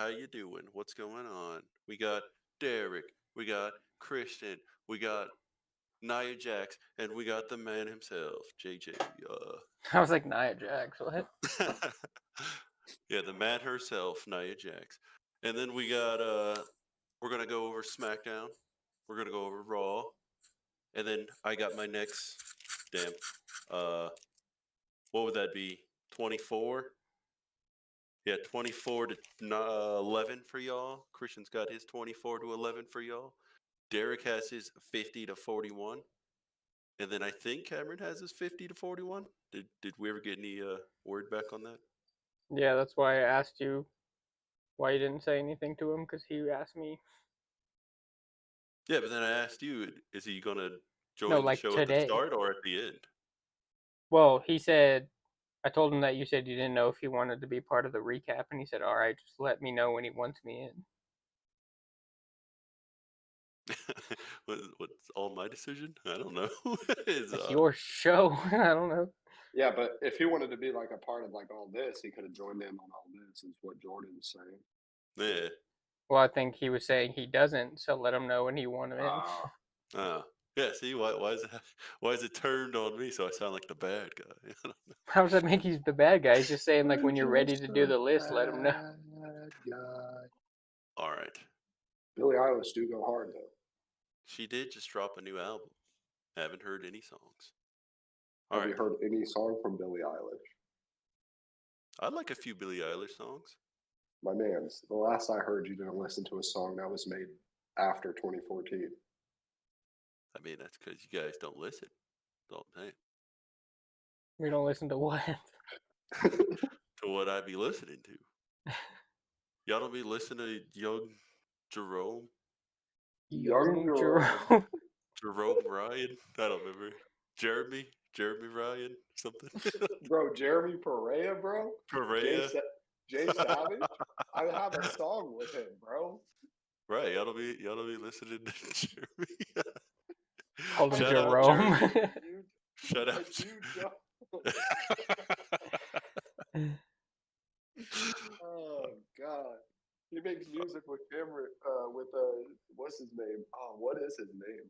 you doing? What's going on? We got Derek, we got Christian, we got Nia Jax, and we got the man himself, JJ. I was like, Nia Jax, what? Yeah, the man herself, Nia Jax. And then we got we're gonna go over SmackDown. We're gonna go over Raw. And then I got my next damn what would that be? 24? Yeah, 24 to 11 for y'all. Christian's got his 24 to 11 for y'all. Derek has his 50 to 41. And then I think Cameron has his 50 to 41. Did we ever get any word back on that? Yeah, that's why I asked you why you didn't say anything to him, because he asked me. Yeah, but then I asked you, is he going to join No, the like show at the today. start or at the end? Well, he said, I told him that you said you didn't know if he wanted to be part of the recap, and he said, all right, just let me know when he wants me in. What's all my decision? I don't know. It's your show. I don't know. Yeah, but if he wanted to be like a part of like all this, he could have joined in on all this, is what Jordan's saying. Yeah. Well, I think he was saying he doesn't, so let him know when he wants him in. Yeah, see, why is it turned on me so I sound like the bad guy? How does that make you the bad guy? He's just saying, like, when you're ready to do the list, let him know. Bad guy. All right. Billie Eilish do go hard, though. She did just drop a new album. Haven't heard any songs. Have you heard any song from Billie Eilish? I like a few Billie Eilish songs. My man's, the last I heard, you didn't listen to a song that was made after 2014. I mean, that's because you guys don't listen. Don't they? We don't listen to what? To what I be listening to. Y'all don't be listening to young Jerome? Young Jerome. Jerome Ryan? I don't remember. Jeremy Ryan? Something? Bro, Jeremy Perea, bro? Perea? Jay Savage? I have a song with him, bro. Right, y'all don't be listening to Jeremy. Called him Jerome. Shut up. Oh God. He makes music with Cameron, what's his name? Oh, what is his name?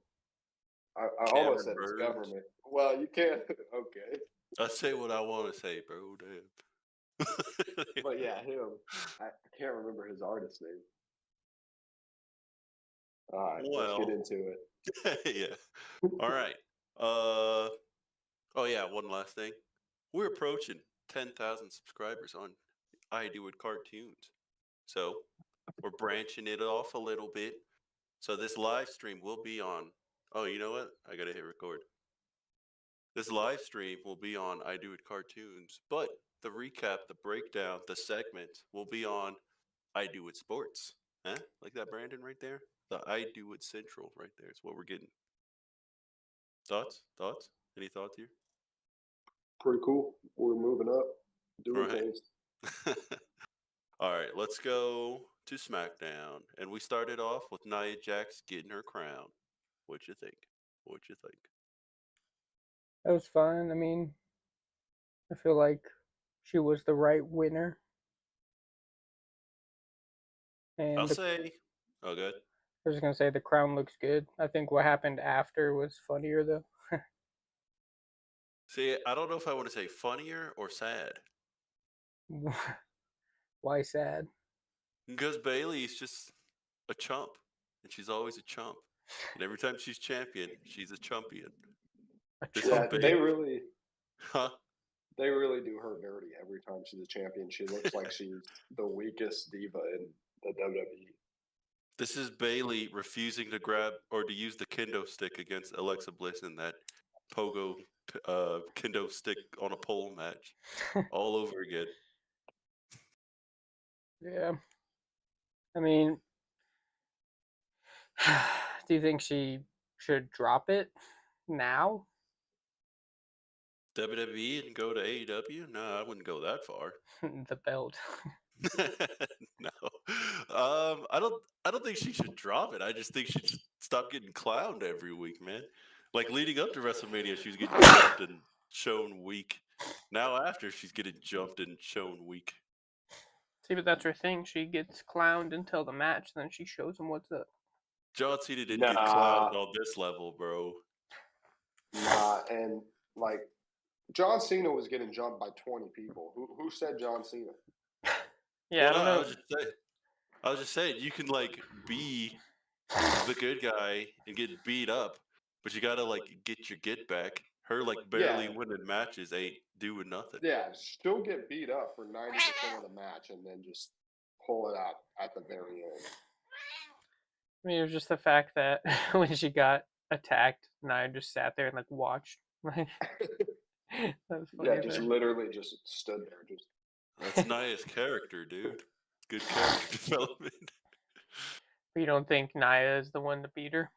I almost said his government. Well, you can't. Okay. I say what I want to say, bro. Damn. But yeah, him. I can't remember his artist name. All right, let's get into it. Yeah. All right. Oh yeah, one last thing. We're approaching 10,000 subscribers on I Do It Cartoons. So we're branching it off a little bit. So this live stream will be on. Oh, you know what? I gotta hit record. This live stream will be on I Do It Cartoons, but the recap, the breakdown, the segment will be on I Do It Sports. Huh? Like that, Brandon, right there? The I Do It Central right there is what we're getting. Thoughts? Any thoughts here? Pretty cool. We're moving up, doing things. All right, let's go to SmackDown. And we started off with Nia Jax getting her crown. What'd you think? That was fun. I mean, I feel like she was the right winner. And I'll say, oh, good. I was just going to say the crown looks good. I think what happened after was funnier, though. See, I don't know if I want to say funnier or sad. Why sad? Because Bayley's just a chump, and she's always a chump. And every time she's champion, she's a chumpion. They really, They really do her dirty every time she's a champion. She looks like she's the weakest diva in the WWE. This is Bayley refusing to grab or to use the kendo stick against Alexa Bliss in that pogo kendo stick on a pole match all over again. Yeah. I mean, do you think she should drop it now? WWE and go to AEW? No, I wouldn't go that far. The belt. No. I don't think she should drop it. I just think she should stop getting clowned every week, man. Like leading up to WrestleMania, she was getting jumped and shown weak. Now after, she's getting jumped and shown weak. See, but that's her thing. She gets clowned until the match, then she shows him what's up. John Cena didn't get Nah. clowned on this level, bro. Nah, and like John Cena was getting jumped by 20 people. Who said John Cena? Yeah, I don't know. I was just saying, you can like be the good guy and get beat up, but you gotta like get your get back. Her like barely Yeah. winning matches ain't doing nothing. Yeah, she'll get beat up for 90% of the match and then just pull it out at the very end. I mean, it was just the fact that when she got attacked, Nia just sat there and like watched. Like, that was funny. Yeah, just literally just stood there. Just That's Nia's character, dude. Good character development. But you don't think Nia is the one to beat her?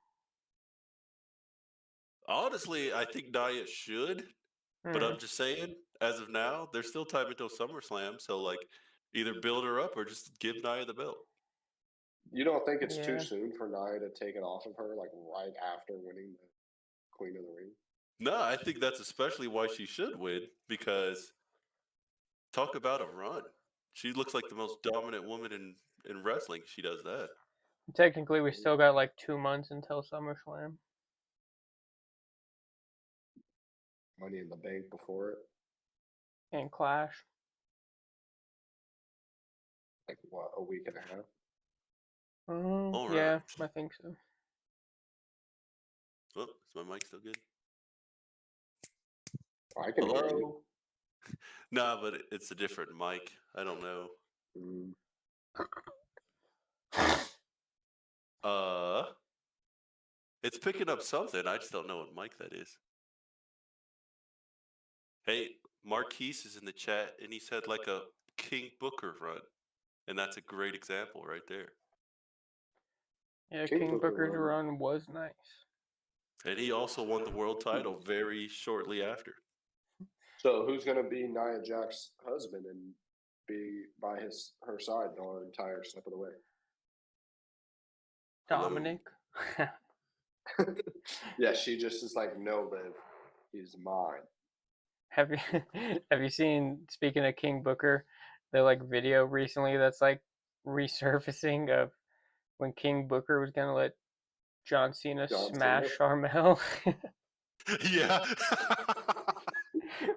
Honestly, I think Nia should, but I'm just saying, as of now, there's still time until SummerSlam, so like either build her up or just give Nia the belt. You don't think it's too Yeah. soon for Nia to take it off of her, like right after winning the Queen of the Ring? No, I think that's especially why she should win, because talk about a run. She looks like the most dominant woman in wrestling. She does that. Technically, we still got like 2 months until SummerSlam. Money in the Bank before it. And Clash. Like what, a week and a half? All Yeah, right. I think so. Oh, is my mic still good? I can hear you. Nah, but it's a different mic. I don't know. It's picking up something. I just don't know what mic that is. Hey, Marquise is in the chat, and he said like a King Booker run, and that's a great example right there. Yeah, King Booker's run was nice. And he also won the world title very shortly after. So who's going to be Nia Jax's husband and be by her side the entire step of the way? Dominic. Yeah, she just is like, no, Liv, he's mine. Have you seen, speaking of King Booker, the like video recently that's like resurfacing of when King Booker was gonna let John Cena smash Sharmell? Yeah.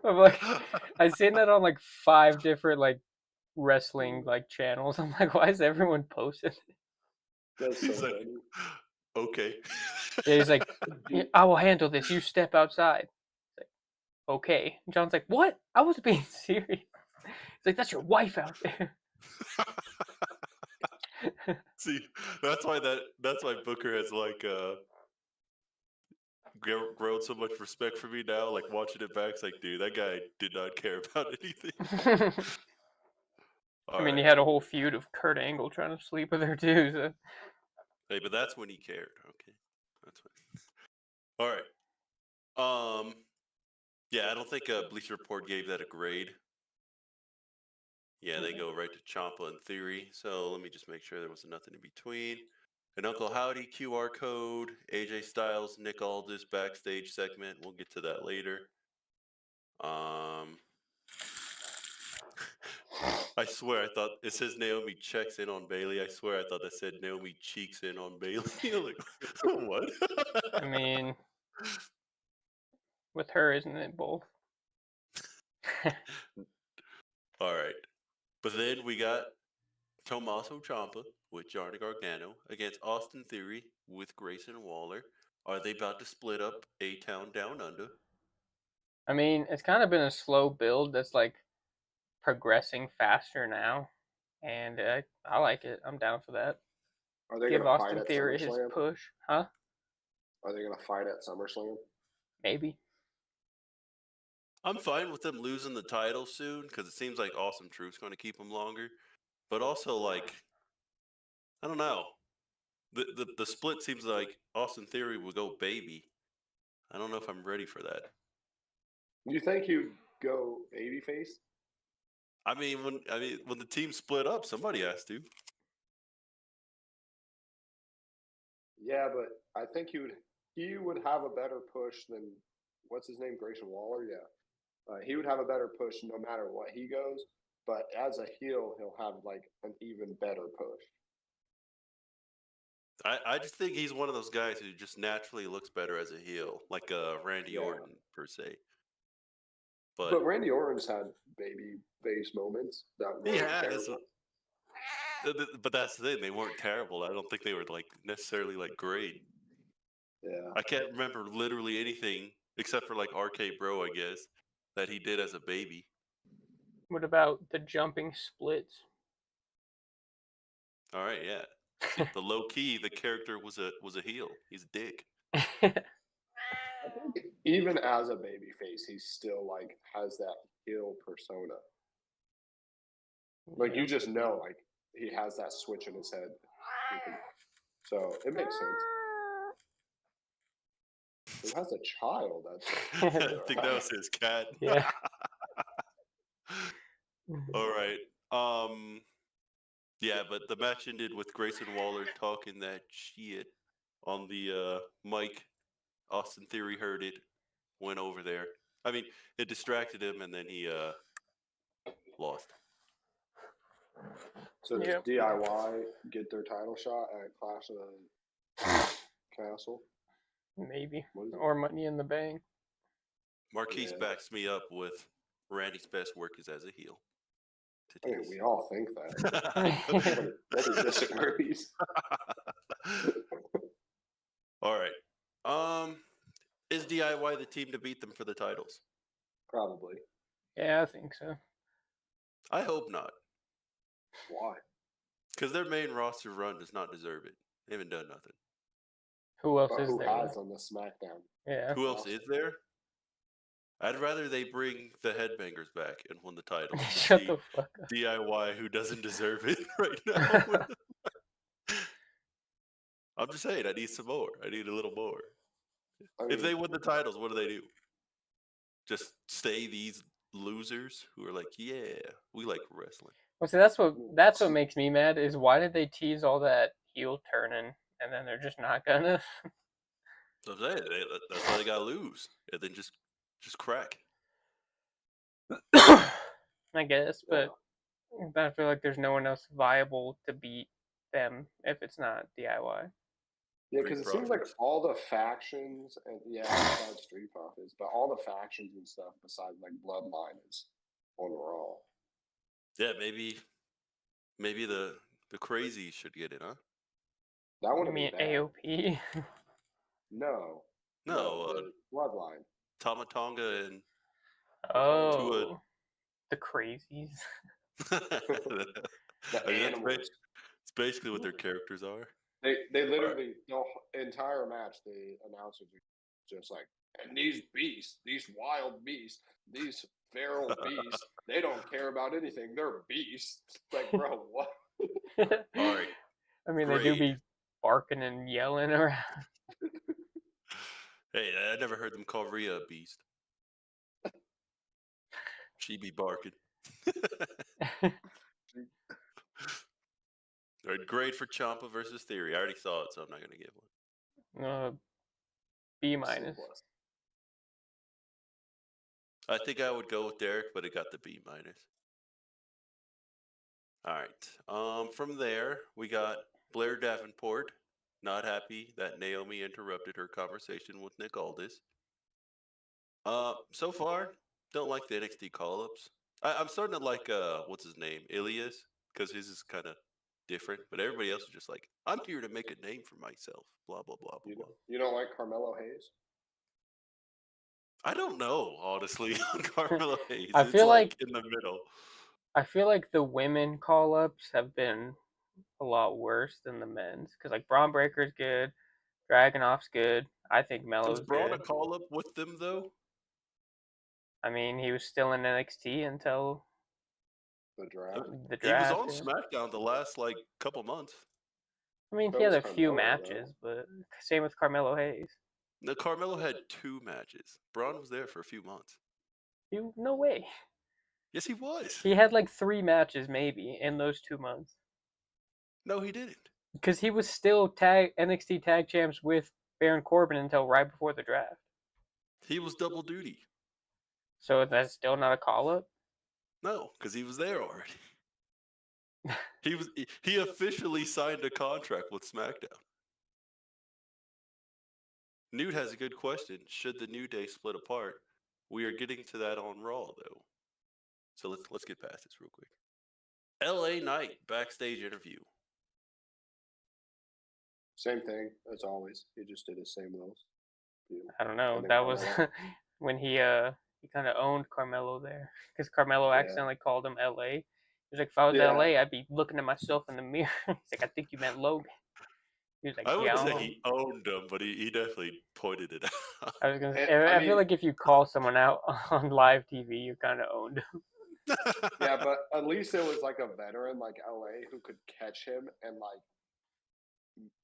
I'm like, I've seen that on like 5 different like wrestling like channels. I'm like, why is everyone posting it? That's He's so like, funny. okay. Yeah, he's like, I will handle this. You step outside. Like, okay. And John's like, what? I was being serious. He's like, that's your wife out there. See, that's why Booker has like grown so much respect for me now. Like watching it back, it's like, dude, that guy did not care about anything. I mean, he had a whole feud of Kurt Angle trying to sleep with her too. So. Hey, but that's when he cared. Okay, that's when. All right. Yeah, I don't think Bleacher Report gave that a grade. Yeah, they go right to Ciampa in theory. So let me just make sure there was nothing in between. An Uncle Howdy QR code, AJ Styles, Nick Aldis backstage segment. We'll get to that later. I swear I thought it says Naomi checks in on Bailey. I swear I thought that said Naomi cheeks in on Bailey. Like, what? I mean, with her, isn't it both? All right. But then we got Tommaso Ciampa with Johnny Gargano against Austin Theory with Grayson Waller. Are they about to split up A-Town Down Under? I mean, it's kind of been a slow build that's like progressing faster now, and I like it. I'm down for that. Are they Give gonna Austin fight at Theory his SummerSlam? push, huh? Are they gonna fight at SummerSlam? Maybe. I'm fine with them losing the title soon because it seems like Awesome Truth's going to keep them longer. But also, like, I don't know. The split seems like Austin Theory will go baby. I don't know if I'm ready for that. You think he'd go babyface? I mean, when the team split up, somebody has to. Yeah, but I think he would have a better push than what's his name, Grayson Waller. Yeah, he would have a better push no matter what he goes. but as a heel, he'll have like an even better push. I just think he's one of those guys who just naturally looks better as a heel, like Randy Orton per se. But Randy Orton's had baby face moments that were he has, terrible. but that's the thing. They weren't terrible. I don't think they were like necessarily like great. Yeah. I can't remember literally anything except for like RK Bro, I guess, that he did as a baby. What about the jumping splits? All right, yeah. The low key, the character was a heel. He's a dick. I think even as a baby face, he still like has that heel persona. Like you just know, like he has that switch in his head. So it makes sense. He has a child. I think that was his cat. Yeah. All right. Yeah, but the match ended with Grayson Waller talking that shit on the mic. Austin Theory heard it, went over there. I mean, it distracted him, and then he lost. So does DIY get their title shot at Clash of the Castle? Maybe. Or Money in the Bank. Marquise backs me up with Randy's best work is as a heel. I mean, we all think that. Nobody disagrees. All right. Is DIY the team to beat them for the titles? Probably. Yeah, I think so. I hope not. Why? Because their main roster run does not deserve it. They haven't done nothing. Who else But is who there? has on the SmackDown? Yeah. Who else is there? I'd rather they bring the Headbangers back and win the title. Shut the fuck up. DIY who doesn't deserve it right now. I'm just saying, I need some more. I need a little more. I mean, if they win the titles, what do? Just stay these losers who are like, yeah, we like wrestling. Well, see, that's what makes me mad is why did they tease all that heel turning and then they're just not gonna? So I'm saying that's why they gotta lose and then just crack. I guess, but I feel like there's no one else viable to beat them if it's not DIY. Yeah, because it seems like all the factions and besides Street Profits, but all the factions and stuff besides like Bloodline is on Raw. Yeah, maybe the crazies should get it, huh? That would be bad. AOP? No, Bloodline. Tama Tonga and the crazies. The animals. It's basically what their characters are. They literally the entire match the announcers are just like, and these beasts, these wild beasts, these feral beasts, they don't care about anything. They're beasts. Like, bro, what? All right. I mean, they do be barking and yelling around. Hey, I never heard them call Rhea a beast. She be barking. All right, grade for Ciampa versus Theory. I already saw it, so I'm not going to give one. B minus. I think I would go with Derek, but it got the B minus. All right. From there, we got Blair Davenport. Not happy that Naomi interrupted her conversation with Nick Aldis. So far, don't like the NXT call-ups. I'm starting to like what's his name, Ilias, because his is kind of different. But everybody else is just like, I'm here to make a name for myself. Blah blah blah blah. You don't like Carmelo Hayes? I don't know, honestly, on Carmelo Hayes. I feel like in the middle. I feel like the women call-ups have been a lot worse than the men's because like Braun Breaker's good, Dragunov's good. I think Melo's Was Braun good. a call-up with them though? I mean, he was still in NXT until the draft. He was on SmackDown the last like couple months. I mean, he had a few matches, but same with Carmelo Hayes. No, Carmelo had 2 matches. Braun was there for a few months. No way. Yes, he was. He had like 3 matches maybe in those 2 months. No, he didn't. Because he was still NXT Tag Champs with Baron Corbin until right before the draft. He was double duty. So that's still not a call-up? No, because he was there already. He officially signed a contract with SmackDown. Newt has a good question. Should the New Day split apart? We are getting to that on Raw though. So let's get past this real quick. LA Knight backstage interview. Same thing as always. He just did the same little. I don't know. And then That was Carmelo. when he kind of owned Carmelo there because Carmelo Yeah. accidentally called him LA. He was like, if I was Yeah. LA, I'd be looking at myself in the mirror. He's like, I think you meant Logan. He was like, I yeah, wouldn't I say don't know. he owned him, but he definitely pointed it out. I was gonna. And, I feel like if you call someone out on live TV, you're kind of owned. yeah, but at least it was like a veteran like LA who could catch him and like,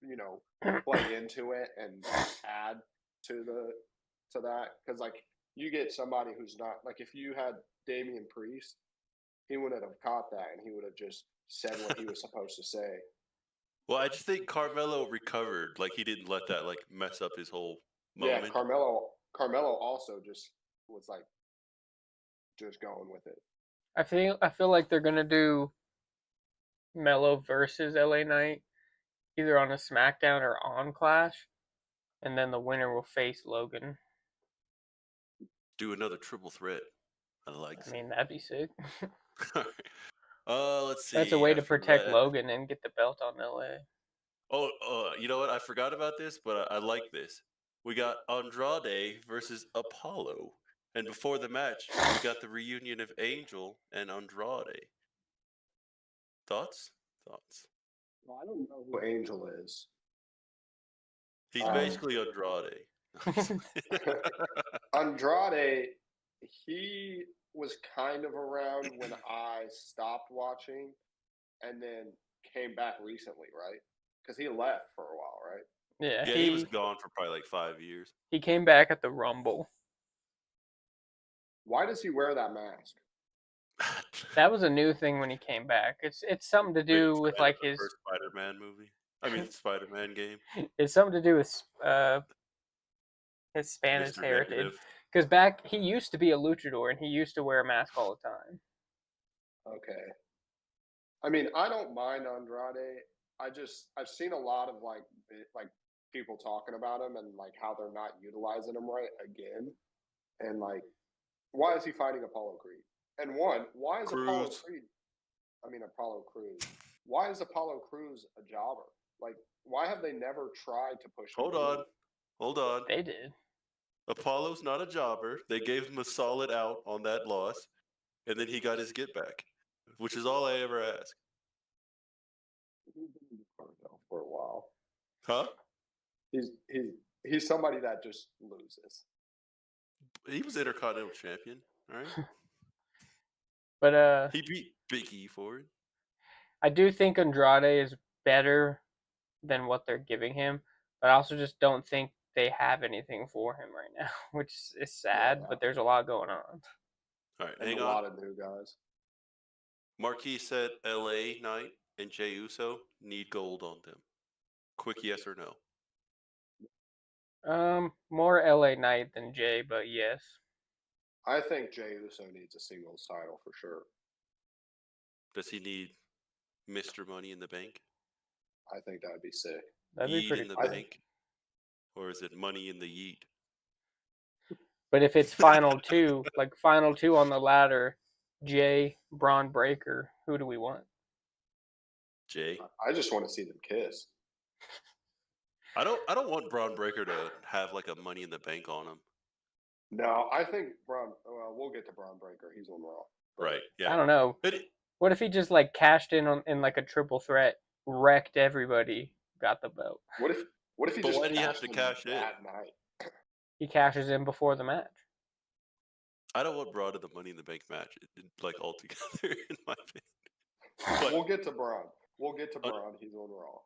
you know, play into it and add to that. Because like you get somebody who's not like if you had Damian Priest, he wouldn't have caught that and he would have just said what he was supposed to say. Well, I just think Carmelo recovered. Like he didn't let that like mess up his whole moment. Yeah, Carmelo also just was like just going with it. I feel like they're gonna do Melo versus LA Knight either on a SmackDown or on Clash, and then the winner will face Logan. Do another triple threat. I like. I mean, that'd be sick. Let's see. That's a way to after protect that- Logan and get the belt on LA. Oh, you know what? I forgot about this, but I like this. We got Andrade versus Apollo. And before the match, we got the reunion of Angel and Andrade. Thoughts? Well, I don't know who Angel is. He's basically Andrade. Andrade, he was kind of around when I stopped watching and then came back recently, right? Because he left for a while, right? Yeah, Yeah, he was gone for probably like 5 years. He came back at the Rumble. Why does he wear that mask? That was a new thing when he came back. It's something to do with like his first Spider-Man movie. I mean, Spider-Man game. It's something to do with his Spanish Mr. heritage. Negative. Because back he used to be a luchador and he used to wear a mask all the time. Okay. I mean, I don't mind Andrade. I've seen a lot of like people talking about him and like how they're not utilizing him right again. And like, why is he fighting Apollo Creed? And one, why is Apollo Creed? I mean, Apollo Crews. Why is Apollo Crews a jobber? Like, why have they never tried to push him? Hold on. They did. Apollo's not a jobber. They gave him a solid out on that loss, and then he got his get back, which is all I ever ask. For a while. Huh? He's somebody that just loses. He was Intercontinental Champion, all right? But he beat Big E for it. I do think Andrade is better than what they're giving him, but I also just don't think they have anything for him right now, which is sad. Yeah. But there's a lot going on. All right, and hang a on. lot of new guys. Marquis said LA Knight and Jey Uso need gold on them. Quick yes or no? More LA Knight than Jay, but yes. I think Jey Uso needs a singles title for sure. Does he need Mr. Money in the Bank? I think that'd be sick. That'd be Yeet pretty in the cool. bank? Or is it money in the yeet? But if it's final two on the ladder, Jay, Braun Breaker, who do we want? Jay? I just want to see them kiss. I don't want Braun Breaker to have like a Money in the Bank on him. No, I think Braun. Well, we'll get to Braun Breaker. He's on Raw. Right. Yeah. I don't know. What if he just like cashed in like a triple threat, wrecked everybody, got the belt? What if he But just why do you have to cash in? that night? He cashes in before the match. I don't want Braun in the Money in the Bank match, like altogether, in my opinion. But We'll get to Braun. He's on Raw.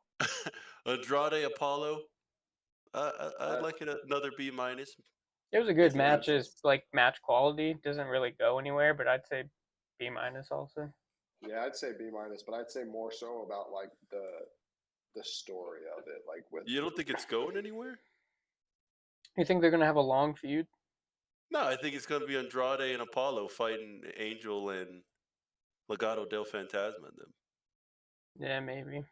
Andrade Apollo, I'd like it another B minus. It was a good match. Like match quality doesn't really go anywhere, but I'd say B minus also. Yeah, I'd say B minus, but I'd say more so about like the story of it, like with. You don't think it's going anywhere? You think they're gonna have a long feud? No, I think it's going to be Andrade and Apollo fighting Angel and Legado del Fantasma in them. Yeah, maybe.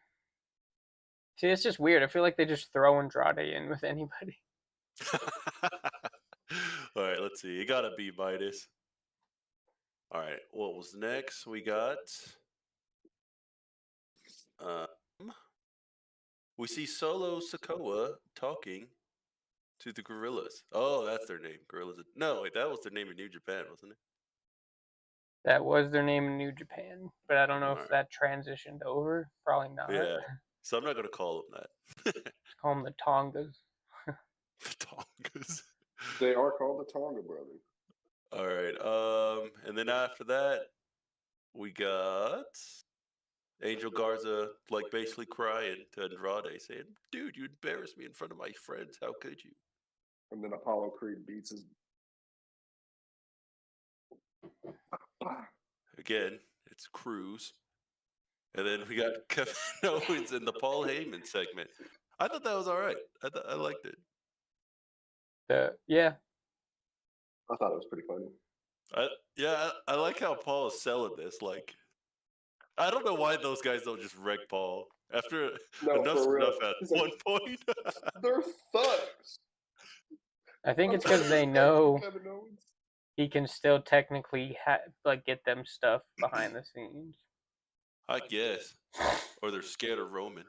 See, it's just weird. I feel like they just throw Andrade in with anybody. All right, let's see. It gotta be Midas. All right, what was next? We got. We see Solo Sikoa talking to the Gorillas. Oh, that's their name. Gorillas. No, wait, that was their name in New Japan, wasn't it? That was their name in New Japan, but I don't know if Alright. that transitioned over. Probably not. Yeah. So I'm not gonna call them that. Call them the Tongas. The Tongas. They are called the Tonga Brothers. All right. And then after that, we got Angel Garza, like basically crying to Andrade, saying, "Dude, you embarrassed me in front of my friends. How could you?" And then Apollo Creed beats his. Again, it's Cruz. And then we got Kevin Owens in the Paul Heyman segment. I thought that was all right. I liked it. Yeah. I thought it was pretty funny. I like how Paul is selling this. Like, I don't know why those guys don't just wreck Paul. After enough's for real. enough at He's one like, point. They're thugs. I think it's because they know he can still technically get them stuff behind the scenes. I guess. Or they're scared of Roman.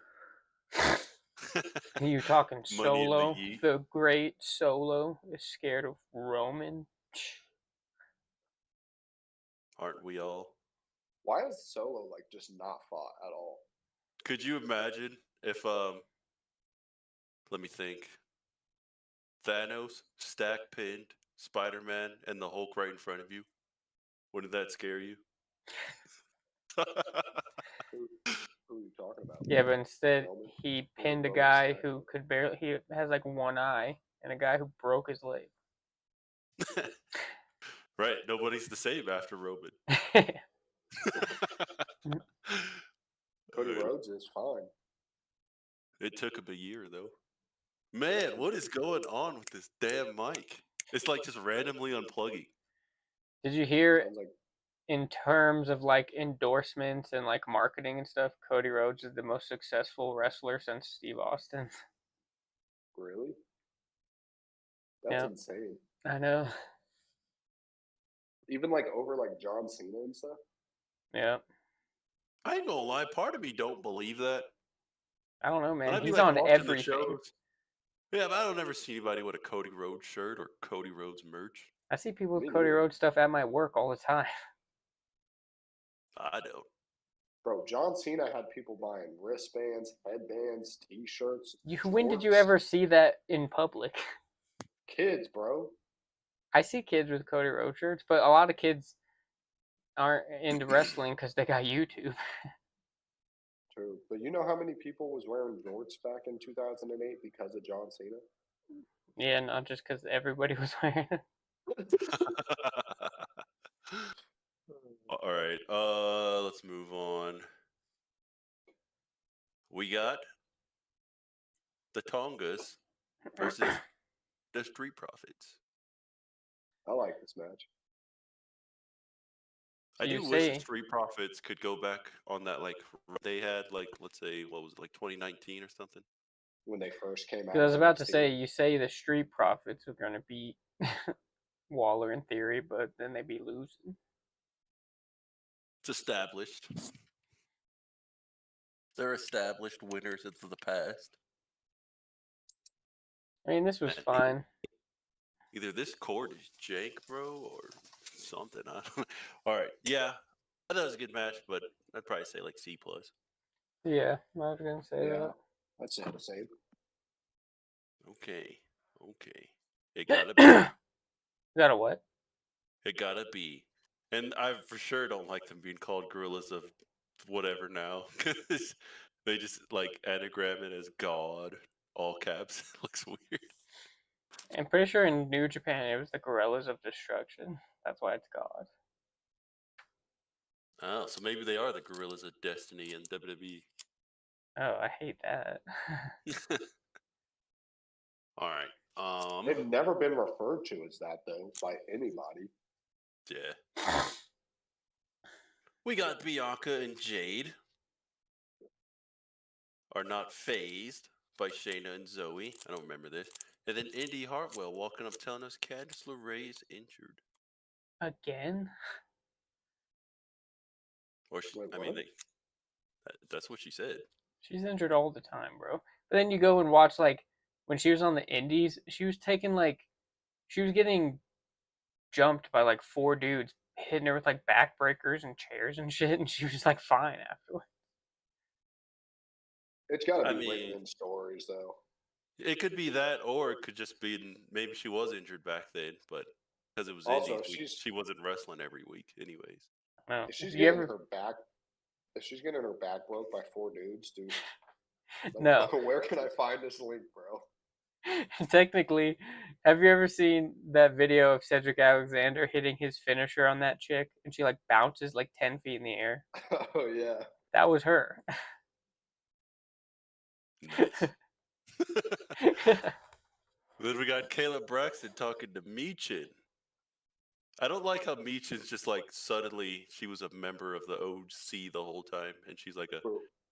You talking Money in the Solo? Yeet. The great Solo is scared of Roman. Aren't we all? Why is Solo like just not fought at all? Could you imagine if let me think. Thanos, stack pinned, Spider-Man, and the Hulk right in front of you? Wouldn't that scare you? Who are you talking about? Yeah, but instead Roman? he Or pinned a Roman guy stack? who could barely. He has like one eye, and a guy who broke his leg. Right, nobody's the same after Roman. Cody Right. Rhodes is fine. It took him a year though. Man, what is going on with this damn mic? It's like just randomly unplugging. Did you hear Sounds like in terms of like endorsements and like marketing and stuff, Cody Rhodes is the most successful wrestler since Steve Austin. really? That's Yeah. insane. I know. Even like over like John Cena and stuff. Yeah. I ain't gonna lie, part of me don't believe that. I don't know, When man. I be He's like on watching the everything. shows. Yeah, but I don't ever see anybody with a Cody Rhodes shirt or Cody Rhodes merch. I see people with Me Cody neither. Rhodes stuff at my work all the time. I don't. Bro, John Cena had people buying wristbands, headbands, T-shirts. When did you jorts. ever see that in public? Kids, bro. I see kids with Cody Rhodes shirts, but a lot of kids aren't into wrestling because they got YouTube. True. But you know how many people was wearing jorts back in 2008 because of John Cena? Yeah, not just because everybody was wearing it. All right. Let's move on. We got the Tongas versus the Street Profits. I like this match. So I you do wish the say, Street Profits could go back on that like they had like let's say what was it like 2019 or something. When they first came out. because I was of about to NXT. say, you say the Street Profits are going to beat Waller in theory, but then they be losing. It's established. They're established winners of the past. I mean, this was Man, fine. Either this cord is jank, bro, or something. I don't know. All right, yeah, I thought it was a good match, but I'd probably say like C plus. Yeah, I was going to say Yeah, that's the same. Okay. It gotta that. be. Got a what? It gotta be. And I for sure don't like them being called gorillas of whatever now, because they just like anagram it as God, all caps. It looks weird. I'm pretty sure in New Japan it was the Gorillas of Destruction. That's why it's God. Oh, so maybe they are the gorillas of destiny in WWE. Oh, I hate that. All right. They've never been referred to as that though by anybody. Yeah. We got Bianca and Jade are not phased by Shayna and Zoe. I don't remember this. And then Indy Hartwell walking up telling us Candice LeRae's injured. Again? Or she, Wait, I mean, what? that's what she said. She's injured all the time, bro. But then you go and watch, like, when she was on the Indies, she was getting jumped by, like, 4 dudes, hitting her with, like, backbreakers and chairs and shit, and she was, like, fine afterwards. It's got to I be written mean, in stories, though. it could be that, or it could just be maybe she was injured back then, but because it was Also, Indies, she wasn't wrestling every week, anyways. No. if she's You getting ever... her back, if she's getting her back broke by 4 dudes, dude. Like, No. where can I find this link, bro? Technically, have you ever seen that video of Cedric Alexander hitting his finisher on that chick, and she like bounces like 10 feet in the air? Oh yeah. That was her. Nice. Then we got Caleb Braxton talking to Meechin. I don't like how Meechin's just like suddenly she was a member of the OC the whole time, and she's like a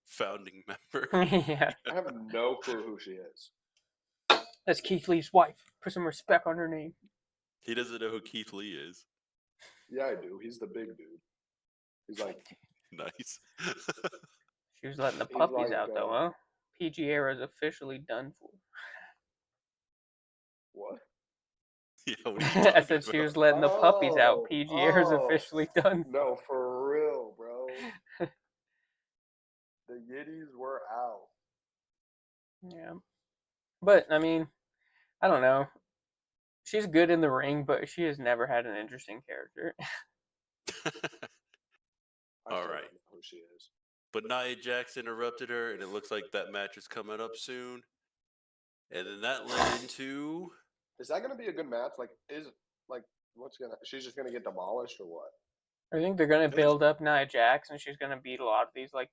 founding member. Yeah. I have no clue who she is. That's Keith Lee's wife. Put some respect on her name. He doesn't know who Keith Lee is. Yeah, I do. He's the big dude. He's like Nice. She was letting the He's puppies like, out though, huh? PG era is officially done for. what? Yeah, what are you I talking said she about? was letting the puppies out. Oh, PG era is oh. officially done for. No, for real, bro. The Yiddies were out. Yeah. But, I mean, I don't know. She's good in the ring, but she has never had an interesting character. I All still right. don't know who she is. But Nia Jax interrupted her, and it looks like that match is coming up soon. And then that led into... Is that gonna be a good match? Like, what's gonna? She's just gonna get demolished or what? I think they're gonna build up Nia Jax, and she's gonna beat a lot of these like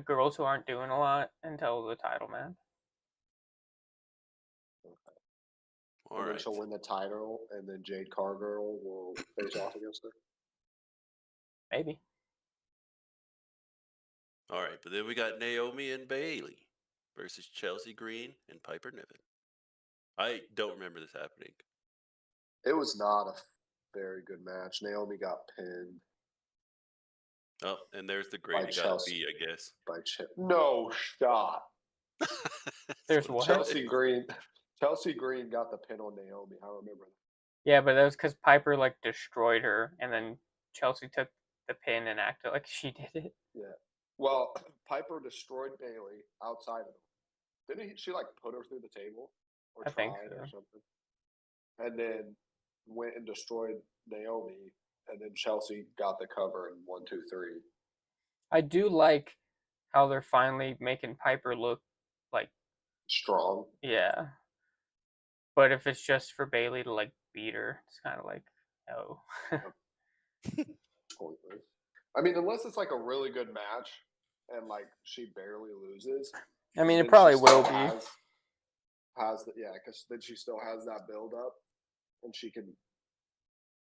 girls who aren't doing a lot until the title match. Okay. All And then right. she'll win the title, and then Jade Cargill will face off against her. Maybe. All right, but then we got Naomi and Bailey versus Chelsea Green and Piper Niven. I don't remember this happening. It was not a very good match. Naomi got pinned. Oh, and there's the grade you gotta be, I guess. By no shot. There's what? Chelsea Green got the pin on Naomi. I remember that. Yeah, but that was because Piper like destroyed her, and then Chelsea took the pin and acted like she did it. Yeah. Well, Piper destroyed Bailey outside of him. Didn't she like put her through the table or I think tried so. or something? And then went and destroyed Naomi, and then Chelsea got the cover in 1, 2, 3. I do like how they're finally making Piper look like Strong. Yeah. But if it's just for Bailey to like beat her, it's kind of like, oh. Pointless. I mean, unless it's like a really good match and like she barely loses. I mean, it probably will be. Because then she still has that build up, and she can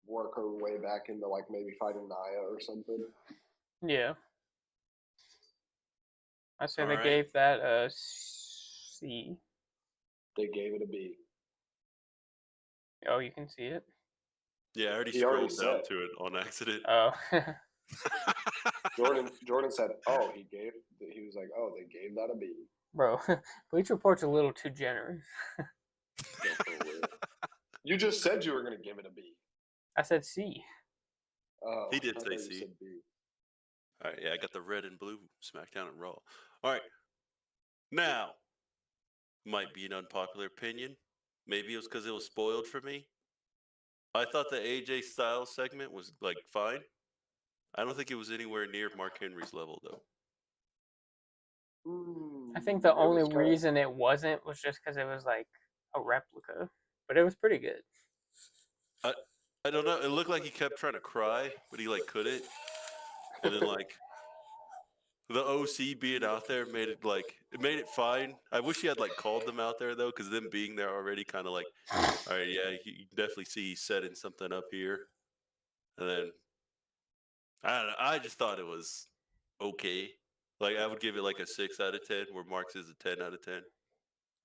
work her way back into like maybe fighting Nia or something. Yeah. I say All they right. gave that a C. They gave it a B. Oh, you can see it? Yeah, I already He already scrolled down said. to it on accident. Oh. Jordan said, "Oh, he was like, oh, they gave that a B." Bro, Bleach Report's a little too generous. You just said you were going to give it a B. I said C. Oh, He did I say thought you C. said B. All right, yeah, I got the red and blue SmackDown and Raw. All right, now, might be an unpopular opinion. Maybe it was because it was spoiled for me. I thought the AJ Styles segment was like fine. I don't think it was anywhere near Mark Henry's level though. I think the only reason it wasn't was just because it was like a replica, but it was pretty good. I don't know. It looked like he kept trying to cry, but he like couldn't. And then like the OC being out there made it fine. I wish he had like called them out there though, because them being there already kind of like, all right, yeah, you can definitely see he's setting something up here. And then I don't know. I just thought it was okay. Like I would give it like a 6 out of 10, where Marks is a 10 out of 10.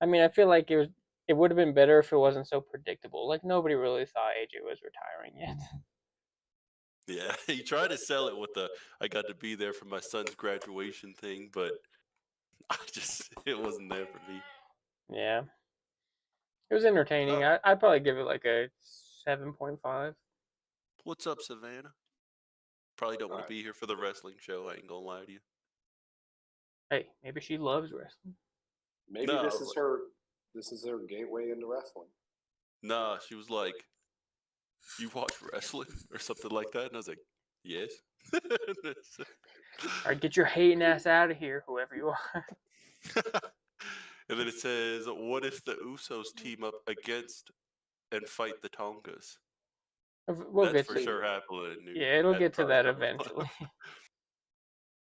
I mean, I feel like it would have been better if it wasn't so predictable. Like nobody really thought AJ was retiring yet. Yeah, he tried to sell it with the I got to be there for my son's graduation thing, but it wasn't there for me. Yeah. It was entertaining. I'd probably give it like a 7.5. What's up, Savannah? Probably don't want Alright. to be here for the wrestling show. I ain't gonna lie to you. Hey, maybe she loves wrestling. Maybe No, this is her gateway into wrestling. Nah, she was like, "You watch wrestling or something like that," and I was like, "Yes." All right, get your hating ass out of here, whoever you are. And then it says, "What if the Usos team up against and fight the Tongas?" We'll That's get for to sure happening. Yeah, it'll At get to probably that SummerSlam. eventually.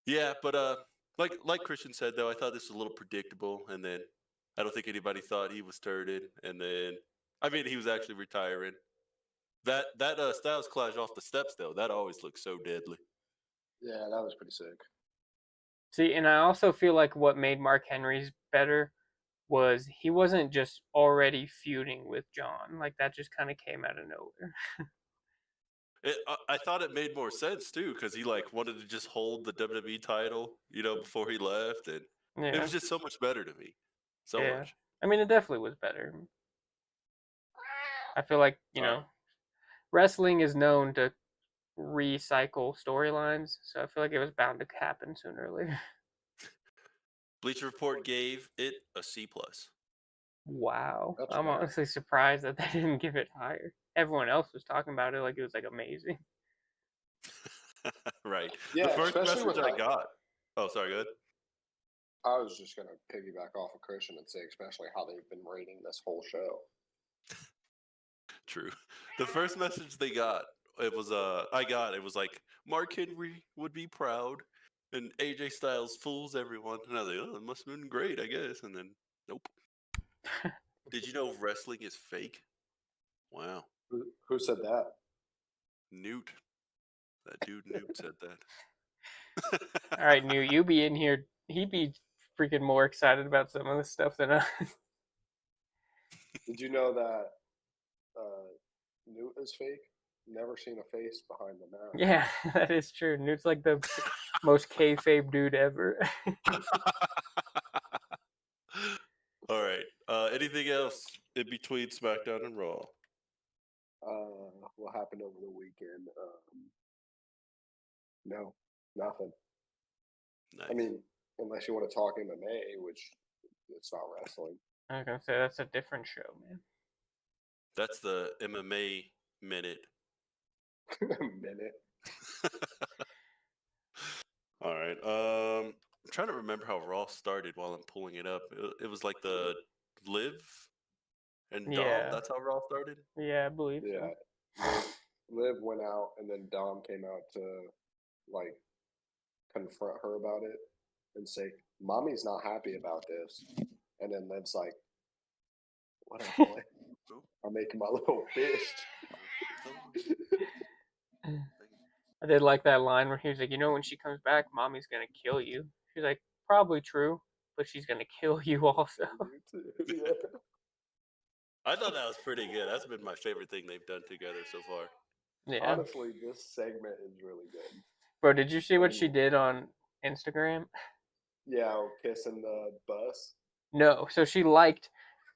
Yeah, but like Christian said though, I thought this was a little predictable, and then I don't think anybody thought he was turning, and then I mean he was actually retiring. That Styles Clash off the steps though, that always looks so deadly. Yeah, that was pretty sick. See, and I also feel like what made Mark Henry's better was he wasn't just already feuding with John. Like that just kind of came out of nowhere. I thought it made more sense too, because he like wanted to just hold the WWE title, before he left, and it Yeah, was just so much better to me, so yeah. much. I mean, it definitely was better. I feel like All right. wrestling is known to recycle storylines, so I feel like it was bound to happen sooner or later. Bleacher Report gave it a C plus. Wow, That's I'm fair. honestly surprised that they didn't give it higher. Everyone else was talking about it like it was like amazing. Right. Yeah, The first especially message with I got. Oh, sorry. Go ahead. I was just gonna piggyback off of Christian and say, especially how they've been rating this whole show. True. The first message they got, it was it was like Mark Henry would be proud, and AJ Styles fools everyone, and I was like, oh, it must have been great, I guess. And then, nope. Did you know wrestling is fake? Wow. Who said that? Newt. That dude Newt said that. All right, Newt, you be in here. He'd be freaking more excited about some of this stuff than us. Did you know that Newt is fake? Never seen a face behind the mask. Yeah, that is true. Newt's like the most kayfabe dude ever. All right. Anything else in between SmackDown and Raw? What happened over the weekend? No, nothing. Nice. I mean, unless you want to talk MMA, which it's not wrestling. I was gonna say that's a different show, man. That's the MMA minute. Minute. All right. I'm trying to remember how Raw started while I'm pulling it up. It was like the Liv and Dom. Yeah. That's how Raw started. Yeah, I believe Yeah. so. Liv went out, and then Dom came out to like confront her about it and say, "Mommy's not happy about this." And then Liv's like, "What up, boy? I'm making my little fist." I did like that line where he was like, when she comes back, mommy's gonna kill you. She's like, probably true, but she's gonna kill you also. Yeah. I thought that was pretty good. That's been my favorite thing they've done together so far. Yeah. Honestly, this segment is really good. Bro, did you see what she did on Instagram? Yeah, kissing the bus. No. So she liked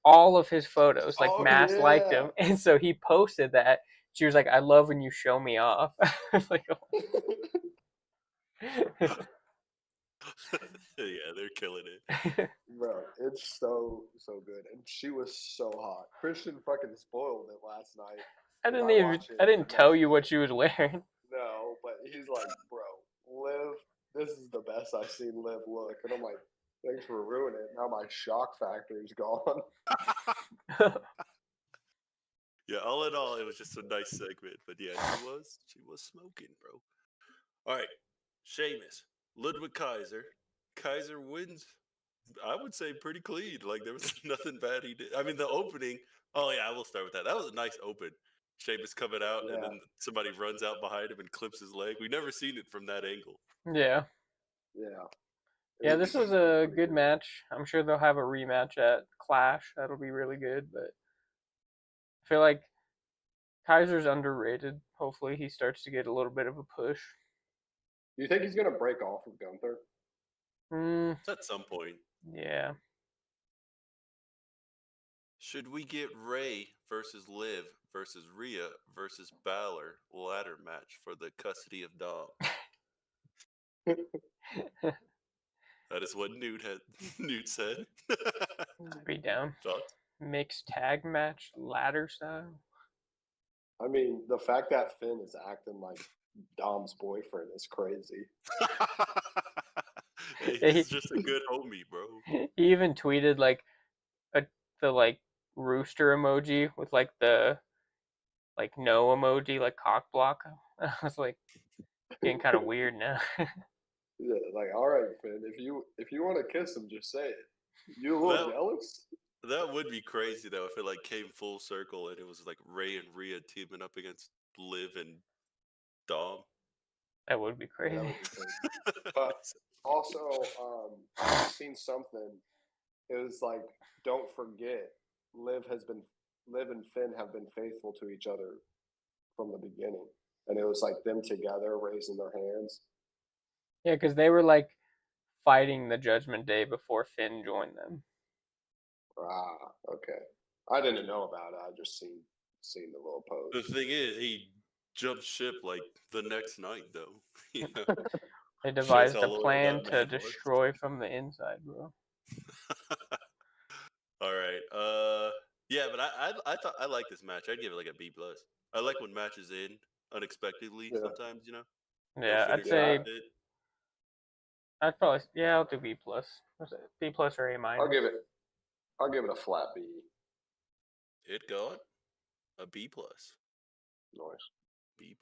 all of his photos. Like Oh, Mass liked yeah. him. And so he posted that. She was like, I love when you show me off. I was like, oh. Yeah, they're killing it. Bro, it's so good. And she was so hot. Christian fucking spoiled it last night. I didn't tell you what she was wearing. No, but he's like, bro, Liv, this is the best I've seen Liv look. And I'm like, thanks for ruining it. Now my shock factor is gone. Yeah, all in all, it was just a nice segment. But yeah, she was smoking, bro. All right, Sheamus, Ludwig Kaiser. Kaiser wins. I would say pretty clean. Like there was nothing bad he did. I mean, the opening. Oh yeah, I will start with that. That was a nice open. Sheamus coming out, and Yeah. then somebody runs out behind him and clips his leg. We've never seen it from that angle. Yeah. Yeah. Yeah, this was a good match. I'm sure they'll have a rematch at Clash. That'll be really good, but I feel like Kaiser's underrated. Hopefully he starts to get a little bit of a push. Do you think he's gonna break off with Gunther? At some point. Yeah. Should we get Ray versus Liv versus Rhea versus Balor ladder match for the custody of Dom? That is what Newt said. Be down. Thoughts? Mixed tag match, ladder style. I mean, the fact that Finn is acting like Dom's boyfriend is crazy. Hey, he's just a good homie, bro. He even tweeted like the like rooster emoji with like the like no emoji, like cock block. I was like getting kind of weird now. Yeah, like, all right, Finn, if you want to kiss him, just say it. You a little jealous? That would be crazy though if it like came full circle and it was like Ray and Rhea teaming up against Liv and Dom. That would be crazy. Yeah, that would be crazy. But also, I've seen something. It was like, don't forget, Liv and Finn have been faithful to each other from the beginning, and it was like them together raising their hands. Yeah, because they were like fighting the Judgment Day before Finn joined them. Ah, okay. I didn't know about it. I just seen the little post. The thing is, he jumped ship like the next night, though. You know? They devised a plan to destroy from the inside, bro. All right. Yeah, but I thought I like this match. I'd give it like a B plus. I like when matches end unexpectedly. Yeah. Sometimes, you know. Yeah, I'd say I'd probably I'll do B plus. B plus or A minus. I'll give it a flat B. It got a B plus. Nice. B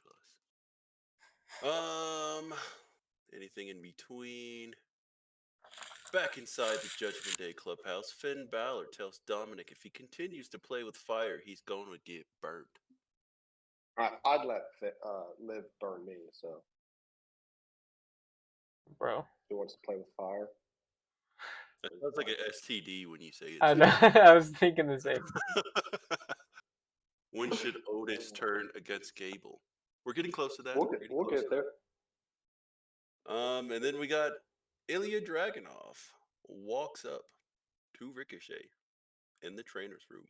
plus. Anything in between? Back inside the Judgment Day clubhouse, Finn Balor tells Dominic if he continues to play with fire, he's going to get burnt. I'd let Liv burn me. So, bro, he wants to play with fire. That sounds like an STD when you say it. I know. I was thinking the same. When should Otis turn against Gable? We're getting close to that. We'll get there. And then we got Ilya Dragunov walks up to Ricochet in the trainer's room.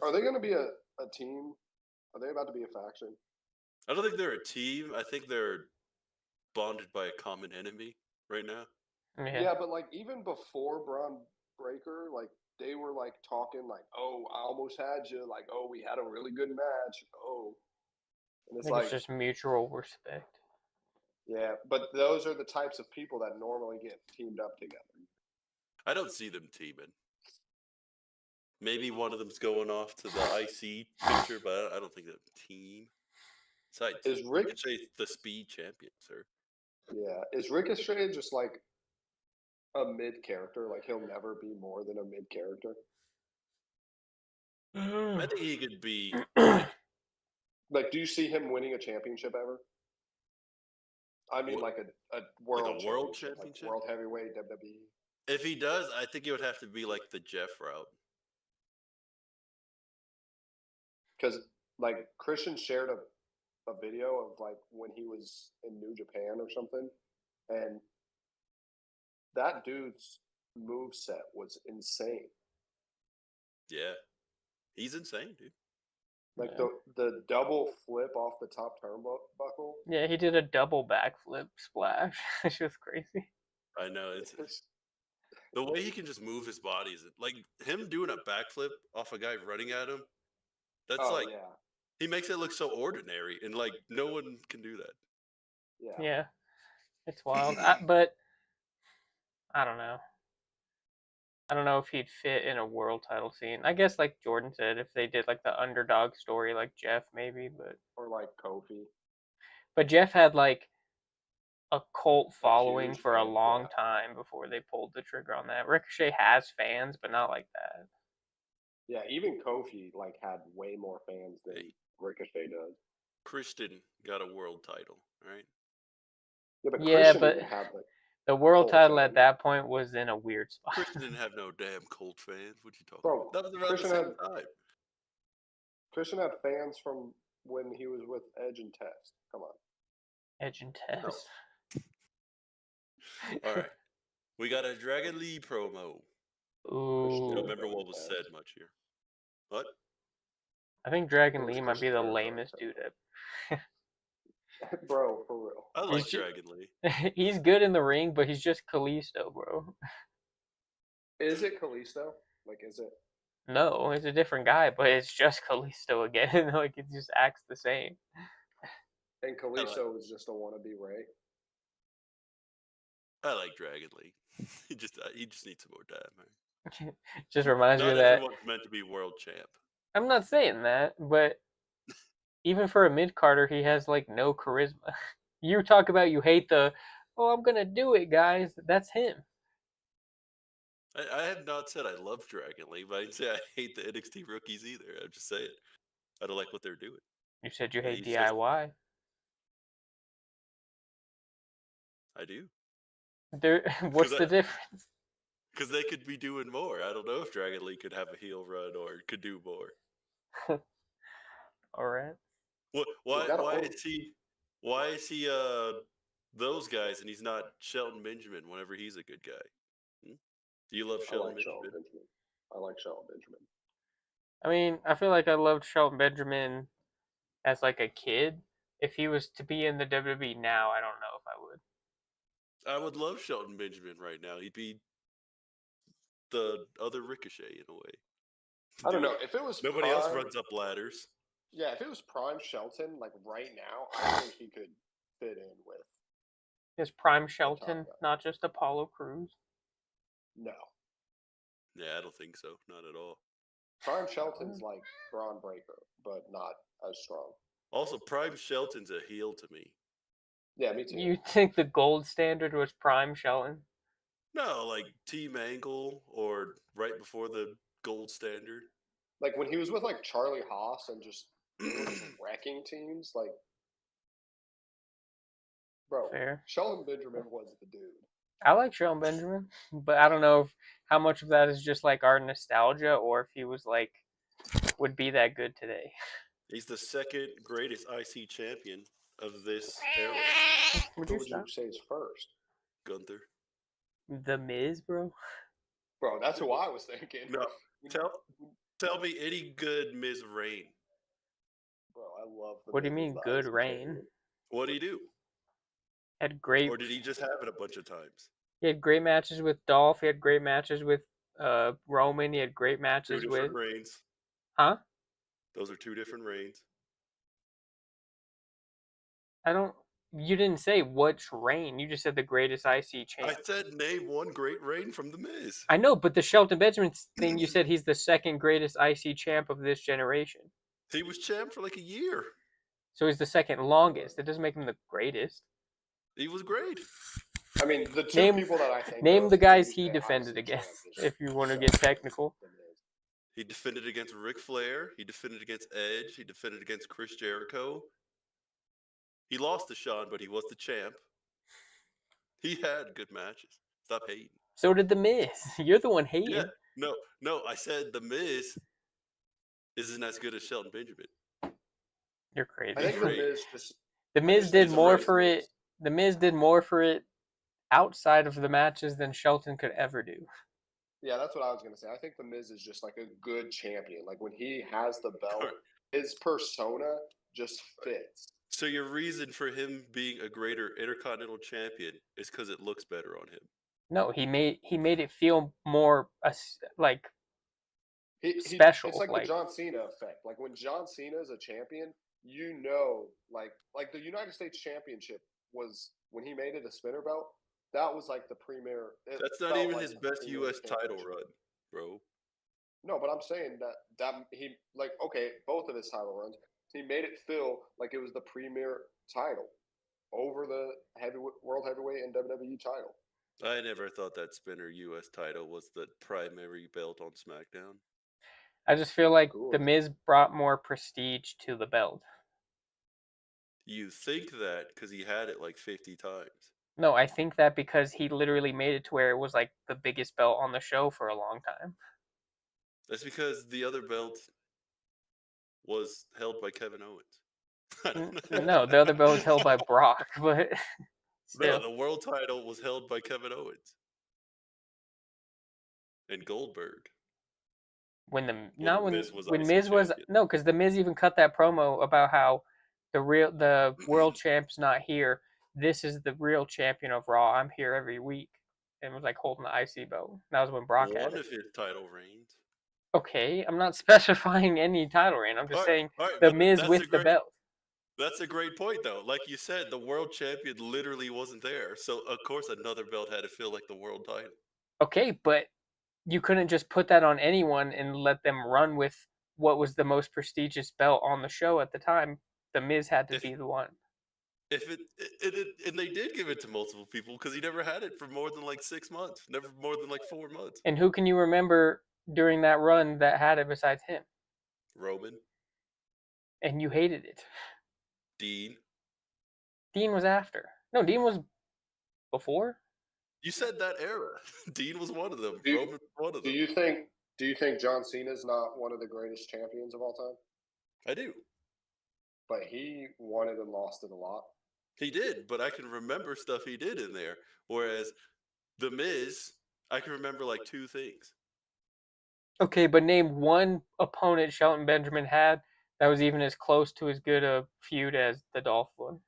Are they going to be a team? Are they about to be a faction? I don't think they're a team. I think they're bonded by a common enemy right now. Yeah, but like even before Braun Breaker, like they were like talking like, "Oh, I almost had you." Like, "Oh, we had a really good match." Oh, and it's like it's just mutual respect. Yeah, but those are the types of people that normally get teamed up together. I don't see them teaming. Maybe one of them's going off to the IC picture, but I don't think that team. Besides, is Ricochet the speed champion, sir? Yeah, is Ricochet just like a mid character? Like he'll never be more than a mid character. I think he could be like. Do you see him winning a championship ever? I mean, like a world championship, like world heavyweight WWE. If he does, I think it would have to be like the Jeff route. Because like Christian shared a video of like when he was in New Japan or something, and that dude's moveset was insane. Yeah, he's insane, dude. Like the double flip off the top turnbuckle. Yeah, he did a double backflip splash. It's just crazy. I know it's the way he can just move his body is like him doing a backflip off a guy running at him. That's he makes it look so ordinary, and like no one can do that. Yeah, it's wild. But I don't know. I don't know if he'd fit in a world title scene. I guess, like Jordan said, if they did like the underdog story, like Jeff, maybe, but or like Kofi. But Jeff had like a cult following for a long time before they pulled the trigger on that. Ricochet has fans, but not like that. Yeah, even Kofi had way more fans than Hey, Ricochet does. Christian got a world title, right? Yeah, but Yeah, Christian but even had the world cult title at fans. that point was in a weird spot. Christian didn't have no damn cult fans. What you talking Bro, about? That was around Christian the had same time. Christian had fans from when he was with Edge and Test. Come on. Edge and No. Test. All right. We got a Dragon Lee promo. I Ooh. don't remember what was said much here. What? I think Dragon It was Lee might be the Christopher lamest Jericho. dude ever. Bro, for real. I He's like ju- Dragon Lee. He's good in the ring, but he's just Kalisto, bro. Is it Kalisto? Is it? No, it's a different guy, but it's just Kalisto again. It just acts the same. And Kalisto was just a wannabe Ray. I like Dragon Lee. he just needs some more time. Man. Just reminds me Not of that. everyone's meant to be world champ. I'm not saying that, but even for a mid-carder, he has no charisma. You talk about you hate oh, I'm gonna do it, guys. That's him. I have not said I love Dragon Lee, but I didn't say I hate the NXT rookies either. I'm just saying I don't like what they're doing. You said you And hate he says- DIY. I do. What's the difference? Because they could be doing more. I don't know if Dragon Lee could have a heel run or could do more. All right. Why is he those guys and he's not Shelton Benjamin whenever he's a good guy? Do you love Shelton Benjamin? I like Shelton Benjamin. I mean, I feel like I loved Shelton Benjamin as a kid. If he was to be in the WWE now, I don't know if I would. I would love Shelton Benjamin right now. He'd be the other Ricochet in a way. I don't know. If it was nobody else runs up ladders. Yeah, if it was prime Shelton, right now, I think he could fit in with. Is prime Shelton not just Apollo Crews? No. Yeah, I don't think so. Not at all. Prime Shelton's like Braun Breaker, but not as strong. Also, Prime Shelton's a heel to me. Yeah, me too. You think the gold standard was Prime Shelton? No, like Team Angle or right before the gold standard. Like when he was with Charlie Haas and just wrecking teams, bro. Fair. Shelton Benjamin was the dude. I like Shelton Benjamin, but I don't know how much of that is just our nostalgia or if he was would be that good today. He's the second greatest IC champion of this era. Would you say is first? Gunther. The Miz, bro. Bro, that's who I was thinking. No, tell me any good Miz reign. Bro, I love the. What do you mean good reign? What did he do? Had great. Or did he just have it a bunch of times? He had great matches with Dolph. He had great matches with Roman. He had great matches two different reigns. Huh? Those are two different reigns. You didn't say which reign. You just said the greatest IC champ. I said name one great reign from The Miz. I know, but the Shelton Benjamin thing, you said he's the second greatest IC champ of this generation. He was champ for a year. So he's the second longest. That doesn't make him the greatest. He was great. I mean, the two people that I think name the guys he defended against, if you want to get technical. He defended against Ric Flair. He defended against Edge. He defended against Chris Jericho. He lost to Shawn, but he was the champ. He had good matches. Stop hating. So did The Miz. You're the one hating. Yeah, no. I said The Miz isn't as good as Shelton Benjamin. You're crazy. I think The Miz did more for it. The Miz did more for it outside of the matches than Shelton could ever do. Yeah, that's what I was gonna say. I think The Miz is just a good champion. When he has the belt, his persona just fits. So your reason for him being a greater Intercontinental Champion is because it looks better on him. No, he made it feel more special. It's the John Cena effect. When John Cena is a champion, like the United States Championship was when he made it a spinner belt. That was the premier. That's not even his best U.S. title run, bro. No, but I'm saying that he both of his title runs. He made it feel like it was the premier title over the world heavyweight and WWE title. I never thought that spinner U.S. title was the primary belt on SmackDown. I just feel like Cool. The Miz brought more prestige to the belt. You think that because he had it like 50 times. No, I think that because he literally made it to where it was like the biggest belt on the show for a long time. That's because the other belt was held by Kevin Owens. I don't know. No, the other belt was held by Brock, but No, still. the world title was held by Kevin Owens and Goldberg. When Miz was when IC Miz was champion. no, because the Miz even cut that promo about how the world champ's not here. This is the real champion of Raw. I'm here every week, and was like holding the IC belt. That was when Brock had One it. of his title reigns. Okay, I'm not specifying any title reign. I'm just saying all right, the but Miz with the belt. That's a great point, though. Like you said, the world champion literally wasn't there, so of course another belt had to feel like the world title. Okay, but you couldn't just put that on anyone and let them run with what was the most prestigious belt on the show at the time. The Miz had to be the one. And they did give it to multiple people because he never had it for more than like 6 months, never more than like 4 months. And who can you remember during that run that had it besides him? Roman, And you hated it. Dean. Dean was after. No, Dean was before. You said that era. Dean was one of them. Do you- Roman was one of Do them. you think John Cena's not one of the greatest champions of all time? I do. But he won it and lost it a lot. He did, but I can remember stuff he did in there. Whereas The Miz, I can remember like 2 things. Okay, but name one opponent Shelton Benjamin had that was even as close to as good a feud as the Dolph one.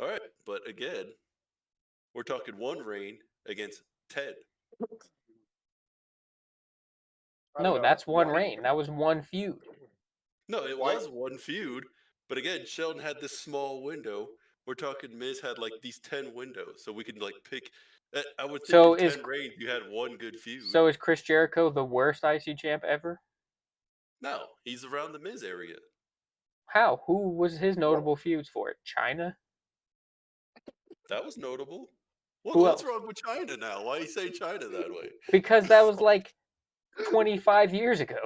All right, but again, we're talking one reign against Ted. No, that's one reign. That was one feud. No, it was one feud, but again, Shelton had this small window. We're talking Miz had like these 10 windows, so we could like pick. I would think So in is 10 reigns you had one good feud. So is Chris Jericho the worst IC champ ever? No, he's around the Miz area. How? Who was his notable feuds for it? China? That was notable. Well, Who what's else? wrong with China now? Why you say China that way? Because that was like 25 years ago.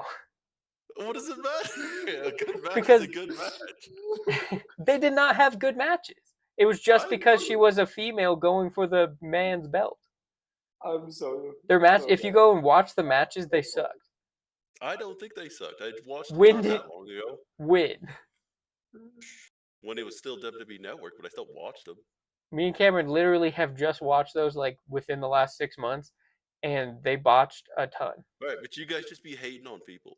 What does it matter? A good match Because- is a good match. They did not have good matches. It was just I because she agree. was a female going for the man's belt. I'm so Their match, so if you bad. go and watch the matches, they sucked. I don't think they sucked. I watched them When not did- that long ago Win. when it was still WWE Network, but I still watched them. Me and Cameron literally have just watched those like within the last 6 months, and they botched a ton. Right, but you guys just be hating on people.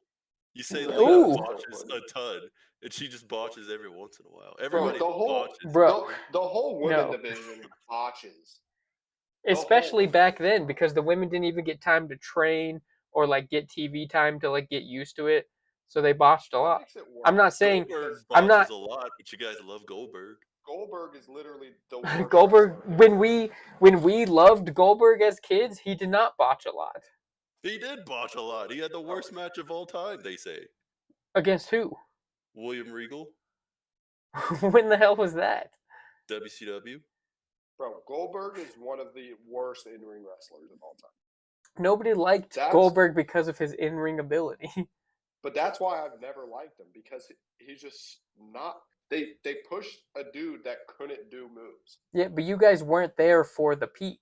You say Ooh. Lita botches a ton, and she just botches every once in a while. Everybody the whole- botches. Bro, The whole women No. division botches. especially back then because the women didn't even get time to train or like get TV time to like get used to it, so they botched a That lot. makes it worse. I'm not saying Goldberg I'm not- botches a lot, but you guys love Goldberg. Goldberg is literally the worst. Goldberg wrestler. when we loved Goldberg as kids, he did not botch a lot. He did botch a lot. He had the worst match of all time, they say. Against who? William Regal, When the hell was that? WCW. Bro, Goldberg is one of the worst in-ring wrestlers of all time. Nobody liked That's- Goldberg because of his in-ring ability. But that's why I've never liked him, because he's just not. They pushed a dude that couldn't do moves. Yeah, but you guys weren't there for the peak.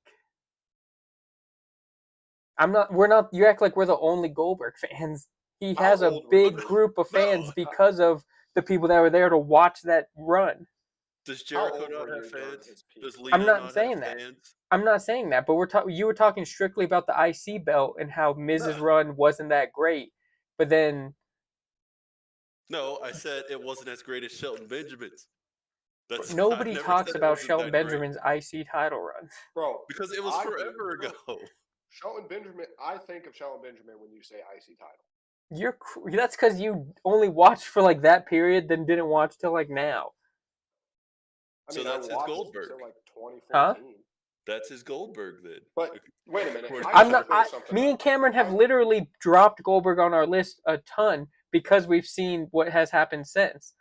We're not. You act like we're the only Goldberg fans. He How has a old were big you? group of fans No. because of the people that were there to watch that run. Does How Jericho old not were have you during fans? his peak? Does Lita I'm not not saying have that. fans? I'm not saying that, but you were talking strictly about the IC belt and how Miz's No. run wasn't that great. But then No, I said it wasn't as great as Shelton Benjamin's. That's nobody I never talks said it about wasn't Shelton that great. Benjamin's IC title run. Bro, Because it was I do. forever ago. Shelton Benjamin, I think of Shelton Benjamin when you say IC title. That's because you only watched for like that period, then didn't watch till like now. I So mean, that's I his watched Goldberg. until like 2014. Huh? That's his Goldberg then. But wait a minute. We're- I I'm gotta not. clear something Me up. and Cameron have literally dropped Goldberg on our list a ton because we've seen what has happened since.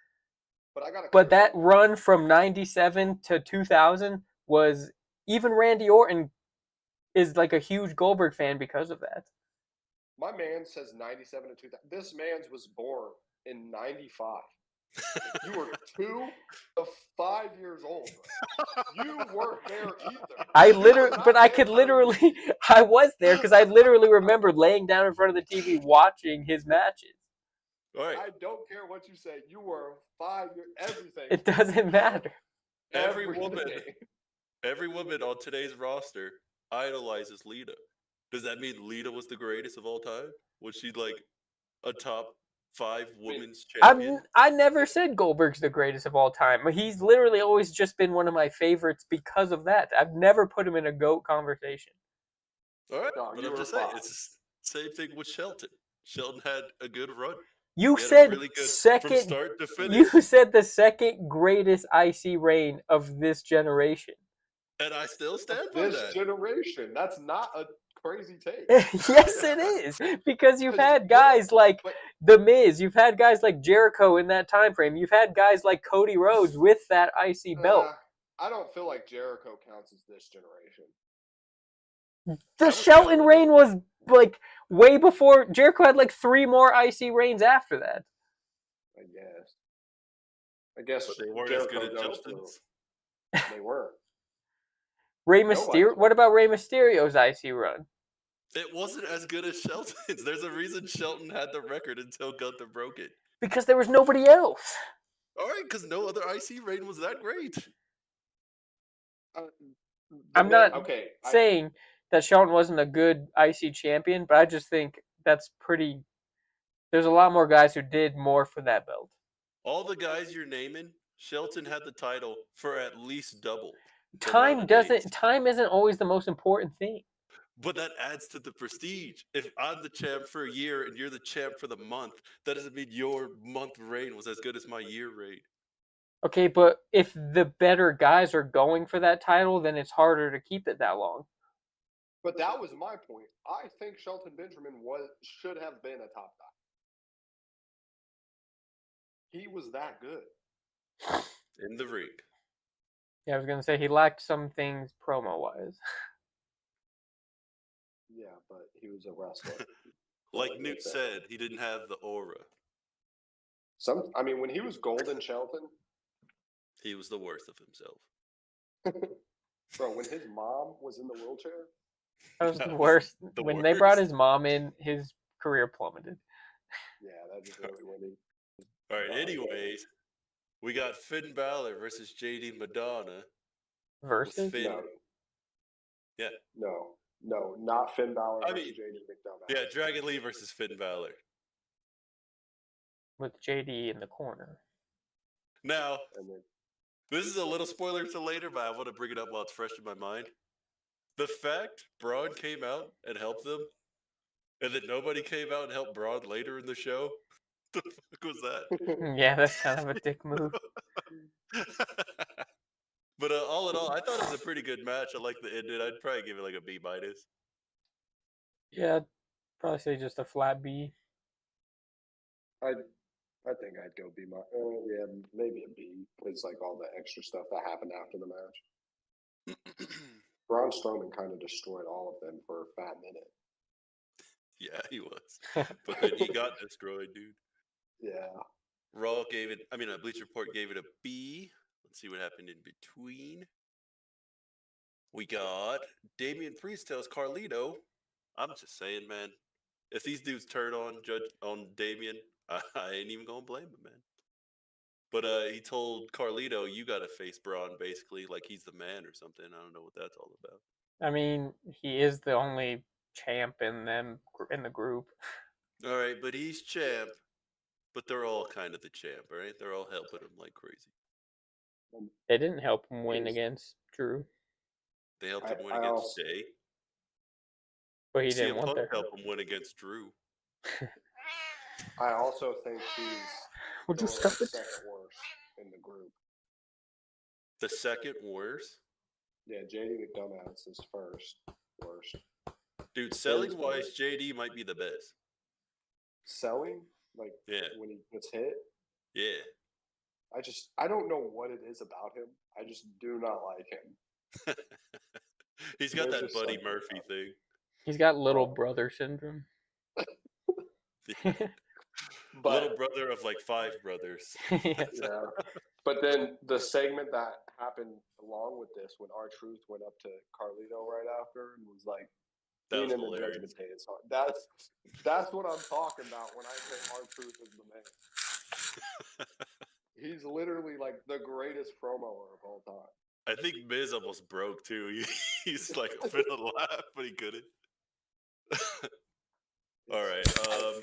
But I gotta. But clear that something. run from '97 to 2000 was even Randy Orton is like a huge Goldberg fan because of that. My man says 97 to 2000. This man's was born in 95. You were 2 to 5 years old. You weren't there either. I You were literally, not but I there. could literally, I was there because I literally remember laying down in front of the TV watching his matches. All right. I don't care what you say. You were 5 years. Everything. It doesn't matter. Every woman on today's roster idolizes Lita. Does that mean Lita was the greatest of all time? Was she like a top 5 women's champion? I never said Goldberg's the greatest of all time. He's literally always just been one of my favorites because of that. I've never put him in a GOAT conversation. All right, No, but you I'm were just saying, 5. it's the same thing with Shelton. Shelton had a good run. You He had a said really good from second. start to finish, You said the second greatest IC reign of this generation. and I still stand by This that. generation. That's not a crazy take. Yes, it is, because you've had guys like The Miz, you've had guys like Jericho in that time frame, you've had guys like Cody Rhodes with that IC belt. I don't feel like Jericho counts as this generation. The Shelton reign was like way before. Jericho had like 3 more IC reigns after that. I guess But they weren't Jericho as good as goes Shelton's. through. They weren't. Rey Mysterio. What about Rey Mysterio's IC run? It wasn't as good as Shelton's. There's a reason Shelton had the record until Gunther broke it. Because there was nobody else. All right, because no other IC reign was that great. I'm not saying that Shelton wasn't a good IC champion, but I just think that's pretty. There's a lot more guys who did more for that belt. All the guys you're naming, Shelton had the title for at least double. Time isn't always the most important thing. But that adds to the prestige. If I'm the champ for a year and you're the champ for the month, that doesn't mean your month reign was as good as my year reign. Okay, but if the better guys are going for that title, then it's harder to keep it that long. But that was my point. I think Shelton Benjamin should have been a top guy. He was that good. In the ring. Yeah, I was going to say he lacked some things promo-wise. Yeah, but he was a wrestler. Like Newt said, he didn't have the aura. When he was Golden Shelton, he was the worst of himself. Bro, when his mom was in the wheelchair, that was the worst. When they brought his mom in, his career plummeted. Yeah, that just really winning. All right, anyways, we got Finn Balor versus JD Madonna. Versus? Finn. No. Yeah. No, not Finn Balor versus JD McDonough. Yeah, Dragon Lee versus Finn Balor. With JD in the corner. Now, this is a little spoiler to later, but I want to bring it up while it's fresh in my mind. The fact Braun came out and helped them, and that nobody came out and helped Braun later in the show, the fuck was that? Yeah, that's kind of a dick move. But all in all, I thought it was a pretty good match. I like the ending. I'd probably give it like a B-. Yeah, I'd probably say just a flat B. I think I'd go B-. Yeah, maybe a B. It's like all the extra stuff that happened after the match. Braun Strowman kind of destroyed all of them for a fat minute. Yeah, he was. But then he got destroyed, dude. Yeah. Raw gave it, Bleacher Report gave it a B. Let's see what happened in between. We got Damian Priest tells Carlito, I'm just saying, man, if these dudes turn on Damian, I ain't even going to blame him, man. But he told Carlito, you got to face Braun, basically, like he's the man or something. I don't know what that's all about. I mean, he is the only champ in the group. All right, but he's champ, but they're all kind of the champ, all right? They're all helping him like crazy. They didn't help him win against Drew. They helped him win against Jay. But he didn't want to help him win against Drew. I also think he's the second worst in the group. The second worst? Yeah, JD McDonough is first worst. Dude, selling-wise, JD might be the best. Selling? Like, when he gets hit? Yeah. I don't know what it is about him. I just do not like him. He's got that Buddy Murphy thing. He's got little brother syndrome. But Little brother of like 5 brothers. Yeah. yeah. But then the segment that happened along with this, when R-Truth went up to Carlito right after and was like, That was being in the hilarious. Judgment Day is hard. That's what I'm talking about when I say R-Truth is the man. He's literally like the greatest promoer of all time. I think Miz almost broke too. He's like finna laugh, but he couldn't. All right. All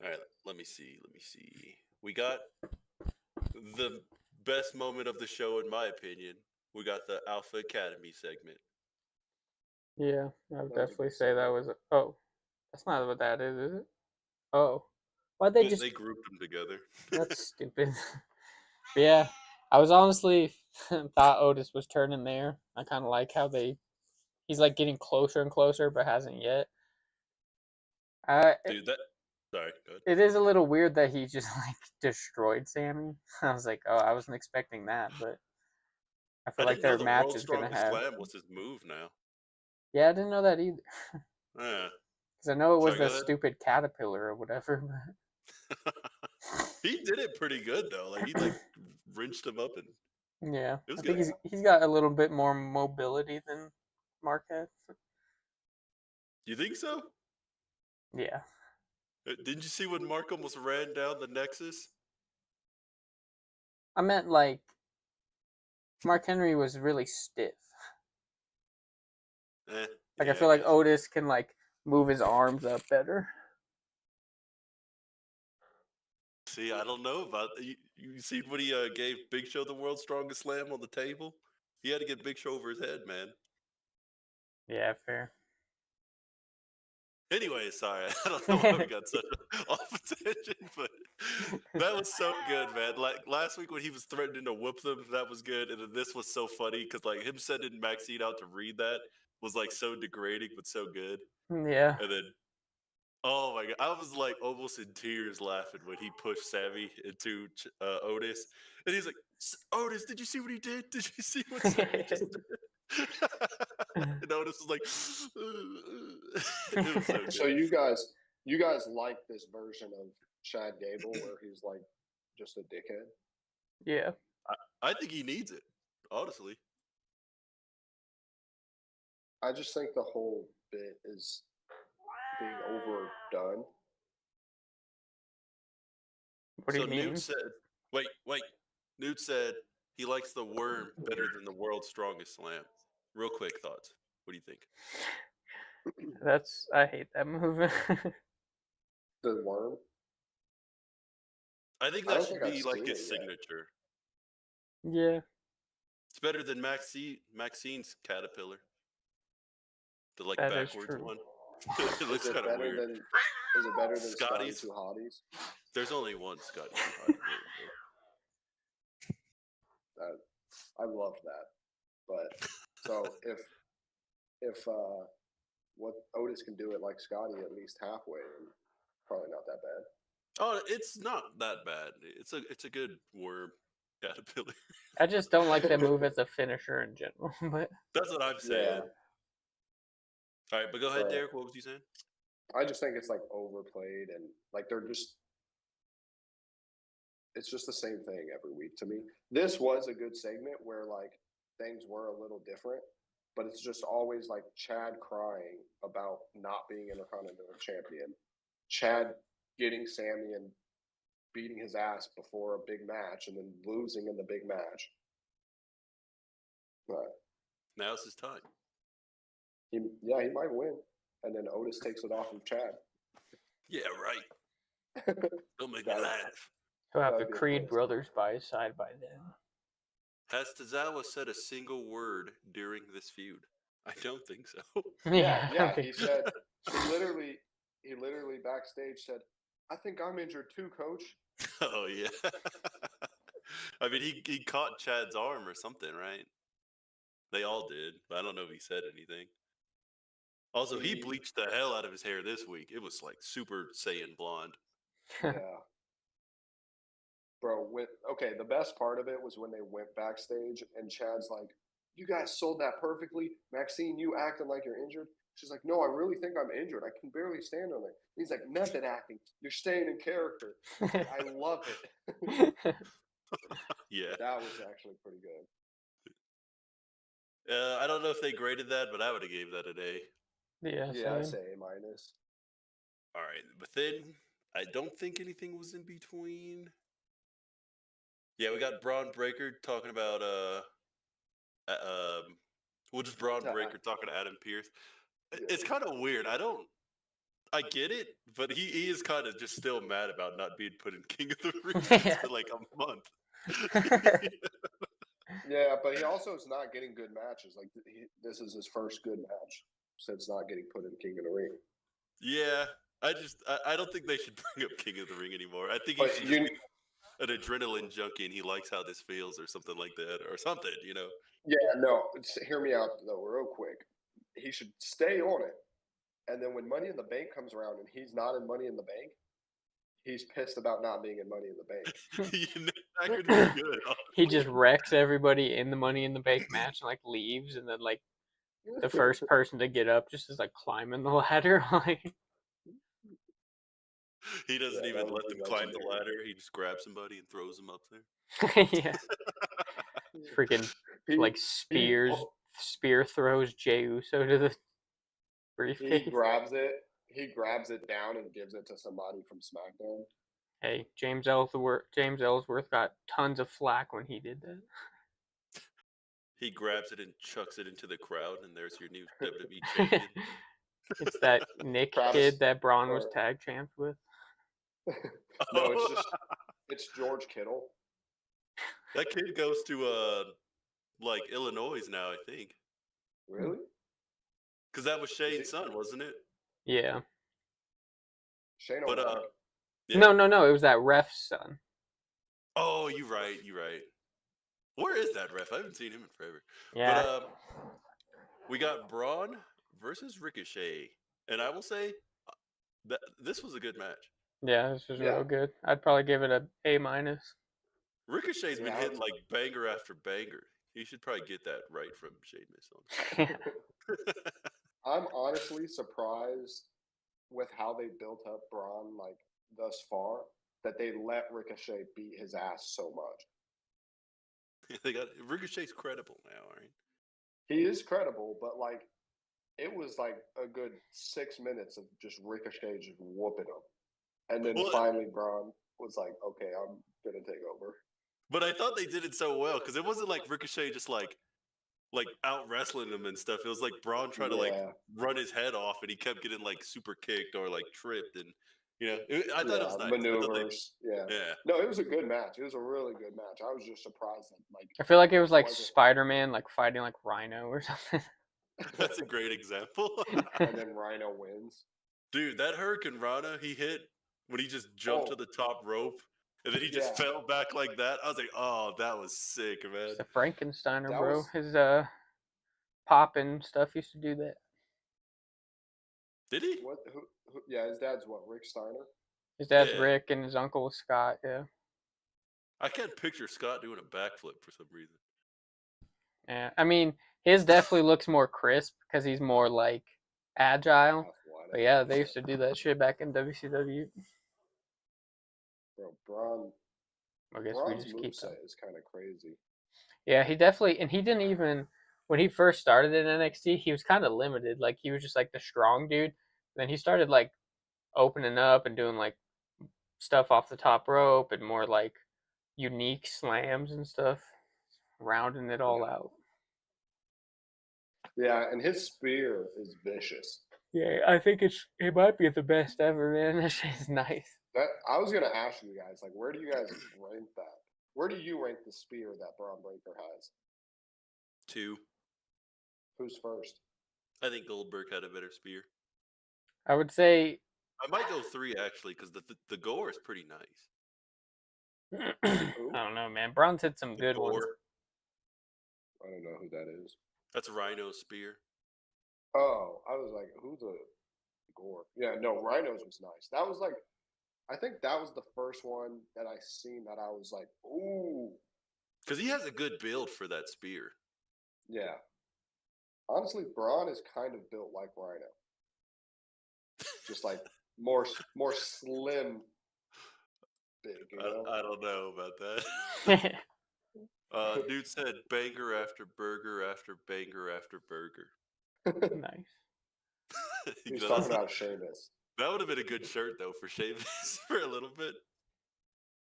right. Let me see. We got the best moment of the show, in my opinion. We got the Alpha Academy segment. Yeah, I would That was a definitely good say that segment. was. Oh, that's not what that is it? Oh, why'd they just? They grouped them together. That's stupid. But yeah, I was honestly thought Otis was turning there. I kind of like how he's like getting closer and closer, but hasn't yet. Dude, sorry, go ahead. It is a little weird that he just like destroyed Sammy. I was like, oh, I wasn't expecting that, but I feel I like didn't know their the match World's is gonna Strongest have. Slam was his move now. Yeah, I didn't know that either. Yeah. Because I know it was Sorry, go the ahead. stupid caterpillar or whatever. He did it pretty good though. Like he like wrenched him up and Yeah, it was I think good. he's got a little bit more mobility than Marquez. You think so? Yeah. Didn't you see when Mark almost ran down the Nexus? I meant like Mark Henry was really stiff. Like I Yeah, feel like guess. Otis can like move his arms up better. See, I don't know about you seen when he gave Big Show the World's Strongest Slam on the table? He had to get Big Show over his head, man. Yeah, fair. Anyway, sorry, I don't know why we got such off attention, but that was so good, man. Like last week when he was threatening to whoop them, that was good, and then this was so funny because like him sending Maxine out to read that was like so degrading but so good, Yeah. and then oh my god, I was like almost in tears laughing when he pushed Sammy into Otis, and he's like, "Otis, did you see what he did? Did you see what Sammy just did?" And Otis was like, "It was so good." So you guys like this version of Chad Gable where he's like just a dickhead? Yeah. I think he needs it, honestly. I just think the whole bit is being overdone. What do So you mean? Newt said, wait. Newt said he likes the worm better than the world's strongest slam. Real quick thoughts. What do you think? I hate that move. The worm? I think I that don't should think I've be like seen his it yet. signature. Yeah. It's better than Maxine's caterpillar. The like That is backwards true. one. It looks kind of weird. Is it better than Scotty Scotty's? Two Hotties? There's only one Scotty Two Hotties. I love that. But so if what Otis can do it like Scotty at least halfway, then probably not that bad. Oh, it's not that bad. It's a good worm caterpillar. I just don't like that move as a finisher in general. But That's what I'm saying. Yeah. All right, but go ahead, But Derek. What was you saying? I just think it's like overplayed and like it's just the same thing every week to me. This was a good segment where like things were a little different, but it's just always like Chad crying about not being Intercontinental Champion, Chad getting Sammy and beating his ass before a big match and then losing in the big match. But Now's his time. he might win, and then Otis takes it off of Chad. Yeah, right. Don't make me That- laugh. he'll have That the would be a Creed twist. brothers by his side by then. Has Tozawa said a single word during this feud? I don't think so. Yeah. He said he literally backstage said, "I think I'm injured too, Coach." Oh yeah. I mean, he caught Chad's arm or something, right? They all did, but I don't know if he said anything. Also, he bleached the hell out of his hair this week. It was like Super Saiyan blonde. Yeah. Bro, the best part of it was when they went backstage and Chad's like, you guys sold that perfectly. Maxine, you acting like you're injured. She's like, no, I really think I'm injured. I can barely stand on it. He's like, method acting. You're staying in character. I love it. Yeah. That was actually pretty good. I don't know if they graded that, but I would have gave that an A. Yeah, I same. say A-. All right, but then I don't think anything was in between. Yeah, we got Braun Breaker talking about we'll just Braun Breaker talking to Adam Pearce. It's kind of weird. I get it, but he is kind of just still mad about not being put in King of the Ring. It's been like a month. Yeah, but he also is not getting good matches. Like this is his first good match since not getting put in King of the Ring. Yeah, I don't think they should bring up King of the Ring anymore. I think he But should just be an adrenaline junkie and he likes how this feels or something like that or something, you know. yeah, no, hear me out though, real quick. He should stay on it, and then when Money in the Bank comes around and he's not in Money in the Bank, he's pissed about not being in Money in the Bank. You know, that could be good. He just wrecks everybody in the Money in the Bank match and like leaves, and then like the first person to get up just is like climbing the ladder. Like He doesn't Yeah, even that let would be them climb the legendary. ladder. He just grabs somebody and throws them up there. yeah, freaking He like he spear throws Jey Uso to the he briefcase. grabs it. He grabs it down and gives it to somebody from SmackDown. Hey, James Ellsworth got tons of flack when he did that. He grabs it and chucks it into the crowd, and there's your new WWE champion. It's that Nick Travis, kid that Braun was or- tag champs with. No, it's George Kittle. That kid goes to like Illinois now, I think, Really? because that was Shane's son, wasn't it? Yeah. Shane But O'Mac. yeah. No, it was that ref's son. Oh, you're right. Where is that ref? I haven't seen him in forever. Yeah. But we got Braun versus Ricochet, and I will say that this was a good match. Yeah, this was Yeah. real good. I'd probably give it a A minus. Ricochet's been Yeah. hitting like banger after banger. He should probably get that right from Sheamus on. I'm honestly surprised with how they built up Braun like thus far that they let Ricochet beat his ass so much. They got Ricochet's credible now, right? He is credible, but like it was like a good 6 minutes of just Ricochet just whooping him, and then finally Braun was like, "Okay, I'm gonna take over." But I thought they did it so well because it wasn't like Ricochet just like out wrestling him and stuff. It was like Braun trying to like run his head off, and he kept getting like super kicked or like tripped, and I thought it was nice. Maneuvers. Yeah. No, it was a good match. It was a really good match. I was just surprised that like I feel like it was like Spider-Man like fighting like Rhino or something. That's a great example. And then Rhino wins. Dude, that Hurricane Rana he hit when he just jumped to the top rope and then he just fell back like that. I was like, oh, that was sick, man. It's a Frankensteiner, bro. His Pop and stuff used to do that. Did he? What? Who, yeah, his dad's what? Rick Steiner. His dad's Rick, and his uncle was Scott. Yeah. I can't picture Scott doing a backflip for some reason. Yeah, I mean, his definitely looks more crisp because he's more like agile. But yeah, they used to do that shit back in WCW. Bro, Braun. I guess Braun's we just keep moveset is kind of crazy. Yeah, he definitely, and he didn't even when he first started in NXT, he was kind of limited. Like he was just like the strong dude. Then he started like opening up and doing like stuff off the top rope and more like unique slams and stuff, rounding it all out. Yeah, and his spear is vicious. Yeah, I think it might be the best ever, man. That shit's nice. I was gonna ask you guys, like, where do you guys rank that? Where do you rank the spear that Braun Breaker has? 2. Who's first? I think Goldberg had a better spear. I would say I might go 3 actually because the gore is pretty nice. I don't know, man. Braun's hit some good ones. I don't know who that is. That's Rhino's spear. Oh, I was like, who's a gore? Yeah, no, Rhino's was nice. That was like, I think that was the first one that I seen that I was like, ooh. Because he has a good build for that spear. Yeah. Honestly, Braun is kind of built like Rhino. Just like more slim, big, you know? I don't know about that. Dude said banger after burger after banger after burger. Nice. He's talking about Sheamus. That would have been a good shirt though for Sheamus for a little bit.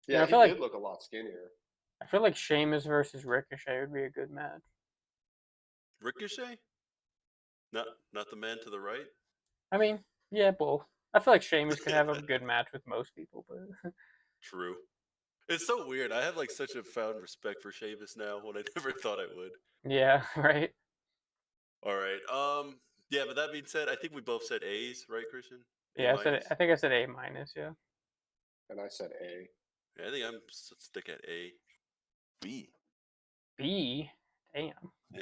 Yeah, I he feel did like look a lot skinnier. I feel like Sheamus versus Ricochet would be a good match. Ricochet? Not the man to the right? I mean, yeah, both. I feel like Sheamus could have a good match with most people, but True. It's so weird. I have like such a found respect for Sheamus now when I never thought I would. yeah, right. All right. Yeah, but that being said, I think we both said A's, right, Christian? A Yeah, minus. I think I said A minus. Yeah. And I said A. Yeah, I think I'm stick at A. B. B. Damn. Yeah,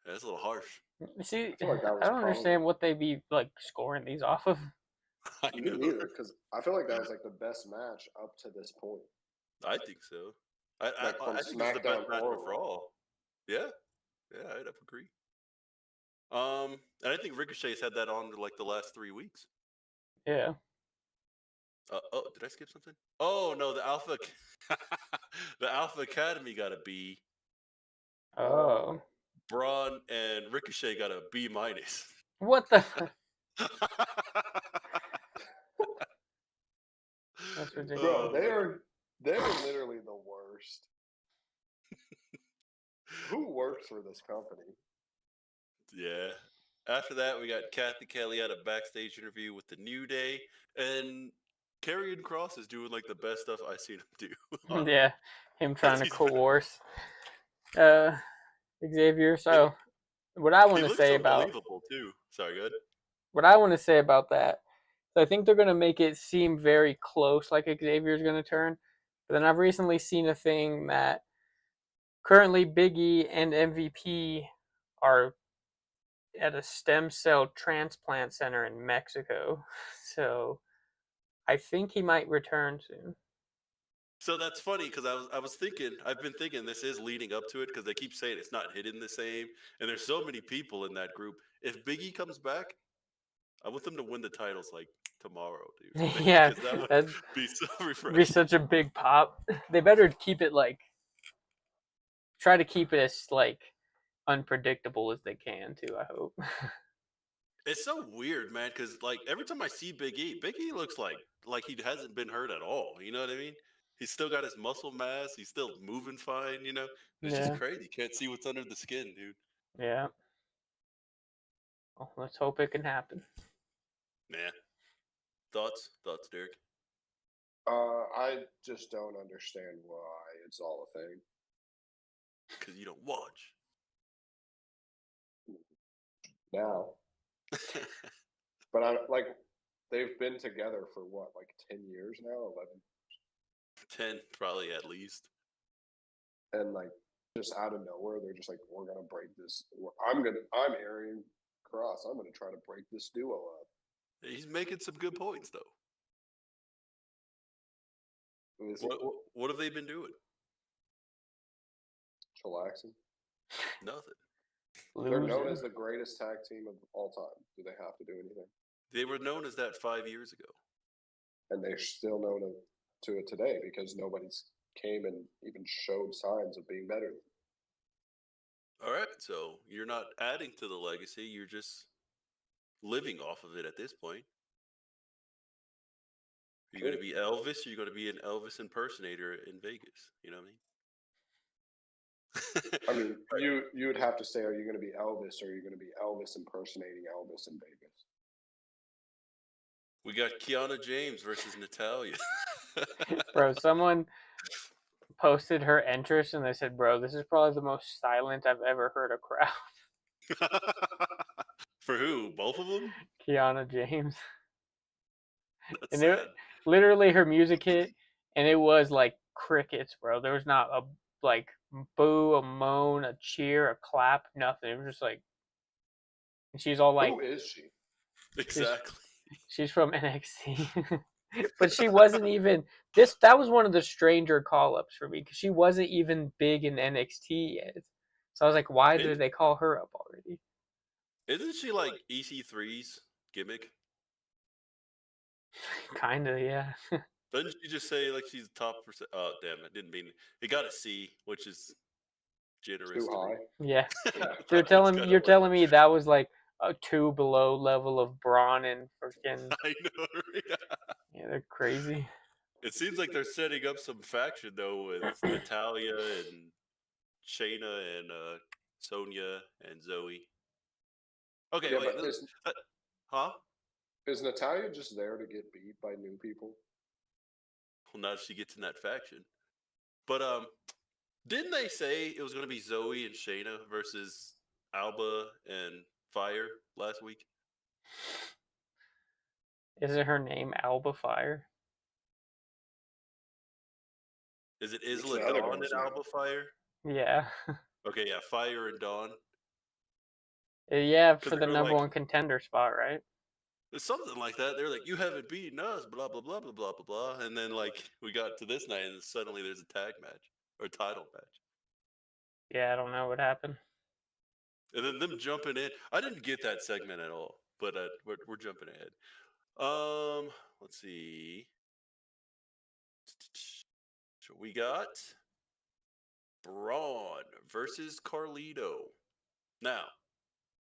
that's a little harsh. See, I feel like that I was don't understand what they be like scoring these off of. I Me know. neither, because I feel like that was like the best match up to this point. I think so. I think this is the best SmackDown match or of Raw. Yeah, I'd agree. And I think Ricochet's had that on like the last 3 weeks. Yeah. Oh, did I skip something? Oh no, the Alpha, the Alpha Academy got a B. Oh. Braun and Ricochet got a B minus. What the? That's ridiculous. Bro, they're literally the worst. Who works for this company? Yeah. After that, we got Kathy Kelly at a backstage interview with the New Day, and Karrion Kross is doing like the best stuff I've seen him do. Yeah, him trying to He's coerce Xavier. So, what I want he to looks say so about believable too. Sorry, good. what I want to say about that, I think they're going to make it seem very close, like Xavier's going to turn. But then I've recently seen a thing that currently Big E and MVP are at a stem cell transplant center in Mexico. So I think he might return soon. So that's funny because I've been thinking this is leading up to it because they keep saying it's not hitting the same, and there's so many people in that group. If Big E comes back, I want them to win the titles like tomorrow, dude. Yeah, Because that would that'd be so refreshing. be such a big pop. They better keep it try to keep it as unpredictable as they can too. I hope. It's so weird, man. Because like every time I see Big E looks like he hasn't been hurt at all. You know what I mean? He's still got his muscle mass. He's still moving fine. You know, it's just Yeah, crazy. Can't see what's under the skin, dude. yeah. Well, let's hope it can happen. Man, thoughts, Derek. I just don't understand why it's all a thing. Because you don't watch. Now. But I like they've been together for what, like 10 years now, 11. 10 probably at least. And like just out of nowhere, they're just like, we're gonna break this. I'm Arian Cross. I'm gonna try to break this duo up. He's making some good points though. Is What have they been doing? Chillaxing. Nothing. They're known as the greatest tag team of all time. Do they have to do anything? They were known as that 5 years ago. And they're still known to it today because nobody's came and even showed signs of being better. All right, so you're not adding to the legacy. You're just living off of it at this point. Are you going to be Elvis? Or are you going to be an Elvis impersonator in Vegas? You know what I mean, you would have to say, are you going to be Elvis or are you going to be Elvis impersonating Elvis in Vegas? We got Kiana James versus Natalia. Bro, someone posted her entrance and they said, bro, this is probably the most silent I've ever heard a crowd. For who? Both of them? Kiana James. That's And sad. literally her music hit and it was like crickets, bro. There was not a boo, a moan, a cheer, a clap, nothing. It was just like, and she's all like, who is she? Exactly. She's from NXT. But she wasn't even that was one of the stranger call-ups for me because she wasn't even big in NXT yet. So I was like, why did they call her up already? Isn't she like EC3's gimmick? Kinda, yeah. Doesn't she just say like she's top percent? Oh, damn! I didn't mean it. Got a C, which is generous Too to high. me. Yeah. Yeah. You're telling me that was like a 2 below level of Braun and freaking. I know. Right? Yeah, they're crazy. It seems like they're setting up some faction though with Natalia and Shayna and Sonya and Zoe. Okay, Yeah, wait. but Huh? is Natalia just there to get beat by new people? Well, now she gets in that faction. But didn't they say it was going to be Zoe and Shayna versus Alba and Fire last week? Isn't her name Alba Fire? Is it What's Isla the other Dawn girl's and name? Alba Fire? Yeah. Okay, yeah, Fire and Dawn. Yeah, Because for the they were number like, one contender spot, right? it's something like that. They're like, you haven't beaten us, blah, blah, blah, blah, blah, blah, blah. And then, like, we got to this night and suddenly there's a tag match or title match. Yeah, I don't know what happened. And then them jumping in. I didn't get that segment at all, but we're jumping ahead. Let's see. So we got Braun versus Carlito. Now,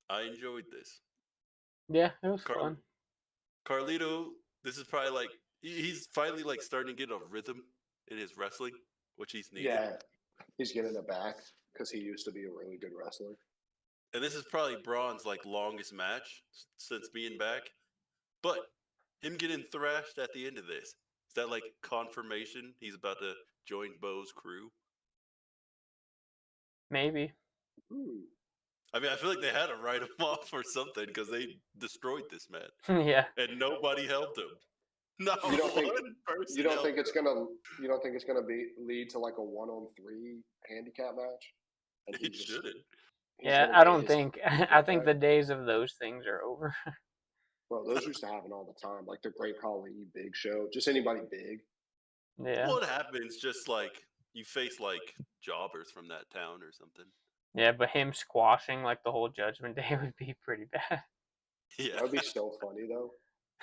I enjoyed this. Yeah, it was fun. Carlito, this is probably like he's finally like starting to get a rhythm in his wrestling, which he's needed. Yeah, he's getting it back because he used to be a really good wrestler. And this is probably Braun's like longest match since being back. But him getting thrashed at the end of this, is that like confirmation he's about to join Bo's crew? Maybe. I mean, I feel like they had to write him off or something because they destroyed this man. Yeah. And nobody helped him. No, You don't think person you don't helped think it's him. gonna be lead to like a 1-on-3 handicap match? And It shouldn't. Yeah, I don't think. I think the days of those things are over. Well, those used to happen all the time, like the Great Khali, Big Show, just anybody big. Yeah. What happens? Just like you face like jobbers from that town or something. Yeah, but him squashing like the whole Judgment Day would be pretty bad. Yeah, That would be so funny though.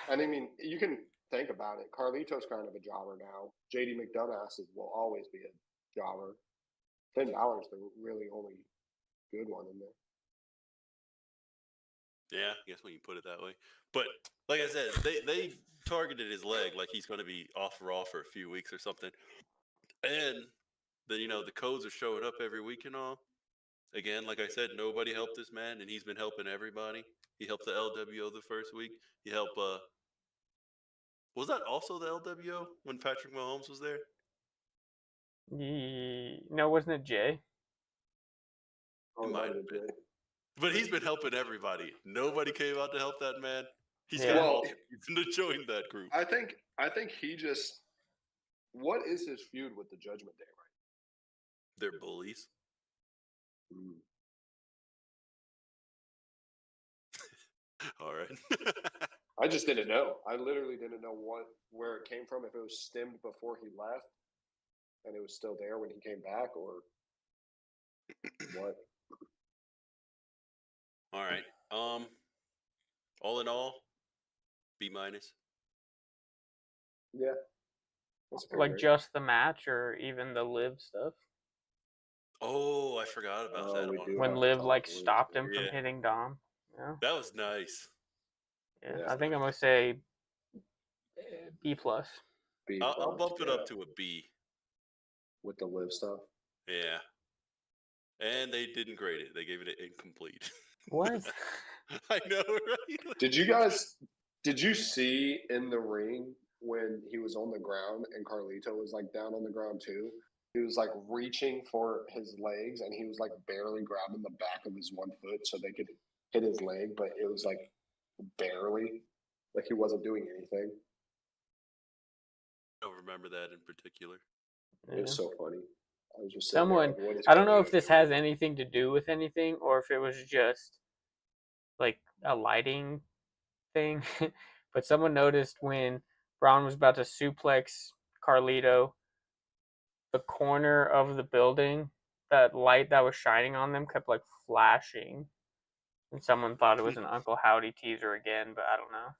And I mean, you can think about it. Carlito's kind of a jobber now. JD McDonough will always be a jobber. Finn Balor's the really only good one in there. yeah. I guess when you put it that way. But like I said, they targeted his leg like he's going to be off Raw for a few weeks or something. And then the codes are showing up every week and all. Again, like I said, nobody helped this man, and he's been helping everybody. He helped the LWO the first week. He helped. Was that also the LWO when Patrick Mahomes was there? No, wasn't it Jay? Oh, It might have been. But he's been helping everybody. Nobody came out to help that man. He's got all the reason to join that group. I think he just. What is his feud with the Judgment Day right? They're bullies. All right. I just didn't know. I literally didn't know where it came from. If it was stemmed before he left, and it was still there when he came back, or what? All right. All in all, B minus. Yeah. Like just the match or even the Liv stuff? Oh, I forgot about that one. When Liv like stopped him from hitting Dom. Yeah. That was nice. Yeah, I think I'm gonna say B plus. I'll bump it up to a B. With the Liv stuff. Yeah. And they didn't grade it. They gave it an incomplete. What? I know, right? Did you see in the ring when he was on the ground and Carlito was like down on the ground too? He was like reaching for his legs and he was like barely grabbing the back of his one foot so they could hit his leg, but it was like barely. Like he wasn't doing anything. I don't remember that in particular. It was so funny. I was just someone. I don't know if this has anything to do with anything or if it was just like a lighting thing, but someone noticed when Braun was about to suplex Carlito, the corner of the building that light that was shining on them kept like flashing, and someone thought it was an Uncle Howdy teaser again, but I don't know.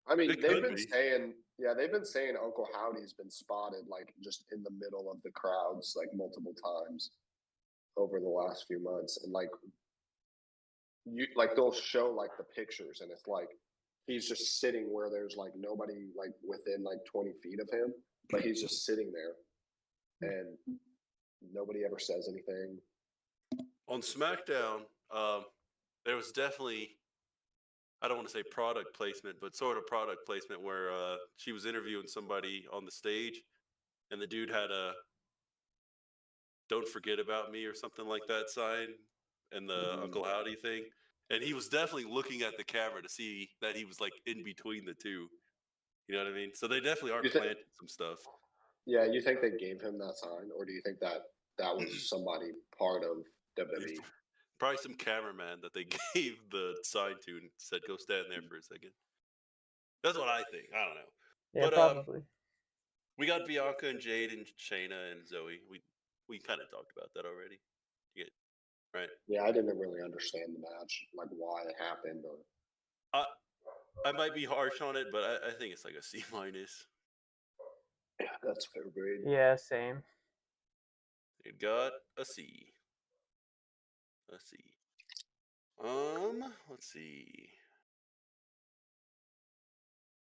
I mean, It they've could been be. saying, they've been saying Uncle Howdy's been spotted like just in the middle of the crowds like multiple times over the last few months, and like they'll show like the pictures, and it's like he's just sitting where there's like nobody like within like 20 feet of him, but he's just sitting there, and nobody ever says anything. On SmackDown, there was definitely, I don't want to say product placement, but sort of product placement where she was interviewing somebody on the stage, and the dude had a "Don't forget about me" or something like that sign, and the Uncle Howdy thing, and he was definitely looking at the camera to see that he was like in between the two. You know what I mean? So they definitely are planting some stuff. Yeah, you think they gave him that sign, or do you think that was somebody part of WWE? Probably some cameraman that they gave the sign to and said, "Go stand there for a second." That's what I think. I don't know. Yeah, But probably. we got Bianca and Jade and Shayna and Zoe. We kind of talked about that already. Yeah, right. Yeah, I didn't really understand the match, like why it happened, or I might be harsh on it, but I think it's like a C minus. yeah, that's fair grade. Yeah, same. It got a C. Let's see. Let's see.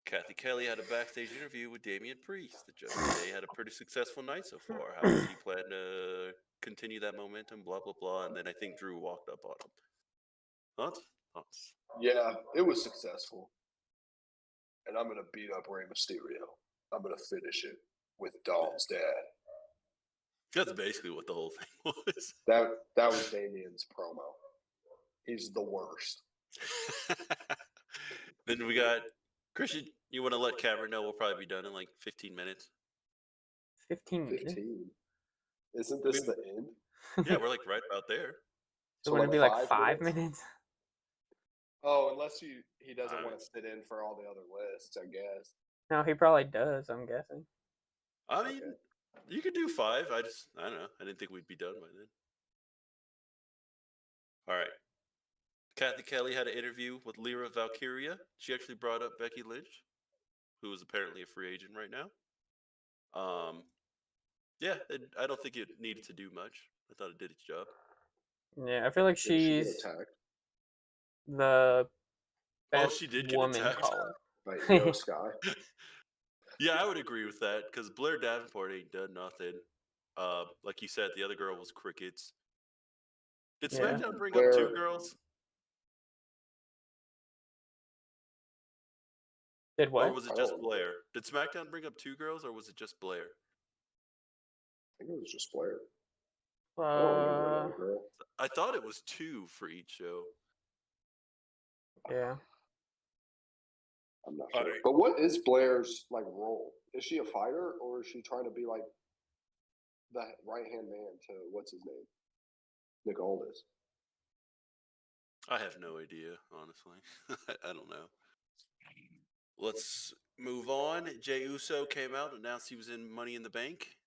Kathy Kelly had a backstage interview with Damian Priest. The Judgment Day had a pretty successful night so far. How does he plan to continue that momentum? Blah blah blah. And then I think Drew walked up on him. Thoughts? Yeah, it was successful, and I'm gonna beat up Rey Mysterio. I'm gonna finish it with Dom's dad. That's basically what the whole thing was. That was Damian's promo. He's the worst. Then we got Christian. You want to let Cameron know we'll probably be done in like 15 minutes? 15 minutes? 15. Isn't this the end? Yeah, we're like right about there. So wouldn't it be like 5 minutes? Oh, unless he doesn't want to sit in for all the other lists, I guess. No, he probably does, I'm guessing. I mean, you could do 5. I don't know. I didn't think we'd be done by then. All right. Kathy Kelly had an interview with Lyra Valkyria. She actually brought up Becky Lynch, who is apparently a free agent right now. Yeah, I don't think it needed to do much. I thought it did its job. Yeah, I feel like she's the best she did get woman attacked caller. By Io Sky. Yeah, I would agree with that because Blair Davenport ain't done nothing. Like you said, the other girl was crickets. Did SmackDown bring up 2 girls? Did what? Or was it just Blair? Did SmackDown bring up 2 girls, or was it just Blair? I think it was just Blair. I don't remember another girl. I thought it was 2 for each show. Yeah. I'm not sure. Right. But what is Blair's like role? Is she a fighter, or is she trying to be like the right-hand man to what's his name? Nick Aldis. I have no idea, honestly. I don't know. Let's move on. Jey Uso came out and announced he was in Money in the Bank.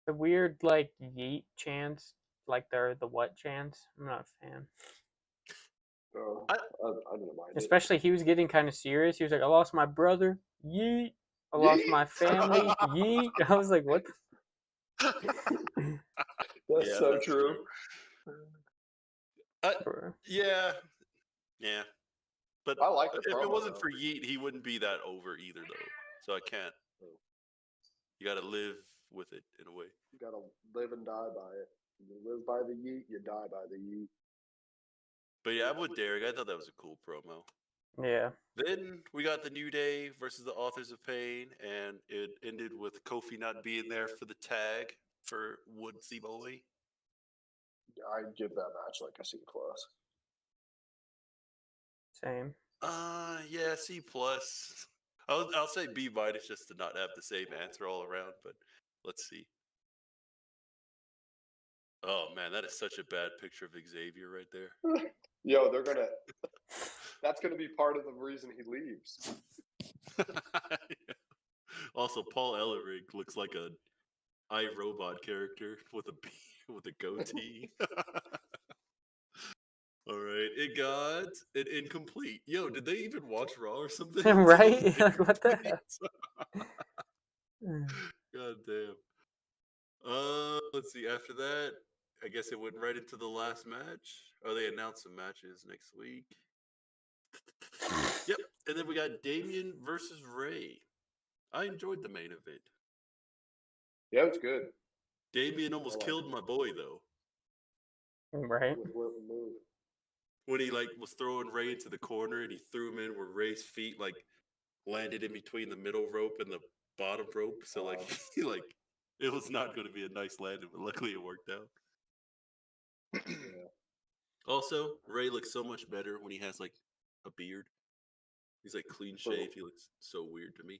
The weird like yeet chants, like they're the what chants. I'm not a fan. I didn't mind Especially he was getting kind of serious. He was like, "I lost my brother, yeet. I lost my family, yeet." I was like, "What?" That's so true. Yeah. But I like the if promo, it wasn't though. for Yeet, he wouldn't be that over either, though. So I can't. You got to live with it in a way. You got to live and die by it. You live by the Yeet, you die by the Yeet. But yeah, I'm with Derek. I thought that was a cool promo. Yeah. Then we got the New Day versus the Authors of Pain, and it ended with Kofi not being there for the tag for Woodsy Boy. I'd give that match like a C+. Same. Yeah, C+. I'll say B- just to not have the same answer all around, but let's see. Oh man, that is such a bad picture of Xavier right there. Yo, that's gonna be part of the reason he leaves. Also, Paul Ellering looks like iRobot character with a goatee. All right, it got an incomplete. Yo, did they even watch Raw or something? Right? Like, what the hell? God damn. Let's see. After that, I guess it went right into the last match. Oh, they announced some matches next week. Yep, and then we got Damien versus Ray. I enjoyed the main event. Yeah, it's good. Damien almost killed my boy though. Right? With what move? When he was throwing Ray into the corner and he threw him in where Ray's feet landed in between the middle rope and the bottom rope. So it was not going to be a nice landing, but luckily it worked out. Yeah. Also, Ray looks so much better when he has a beard. He's clean shaved. He looks so weird to me.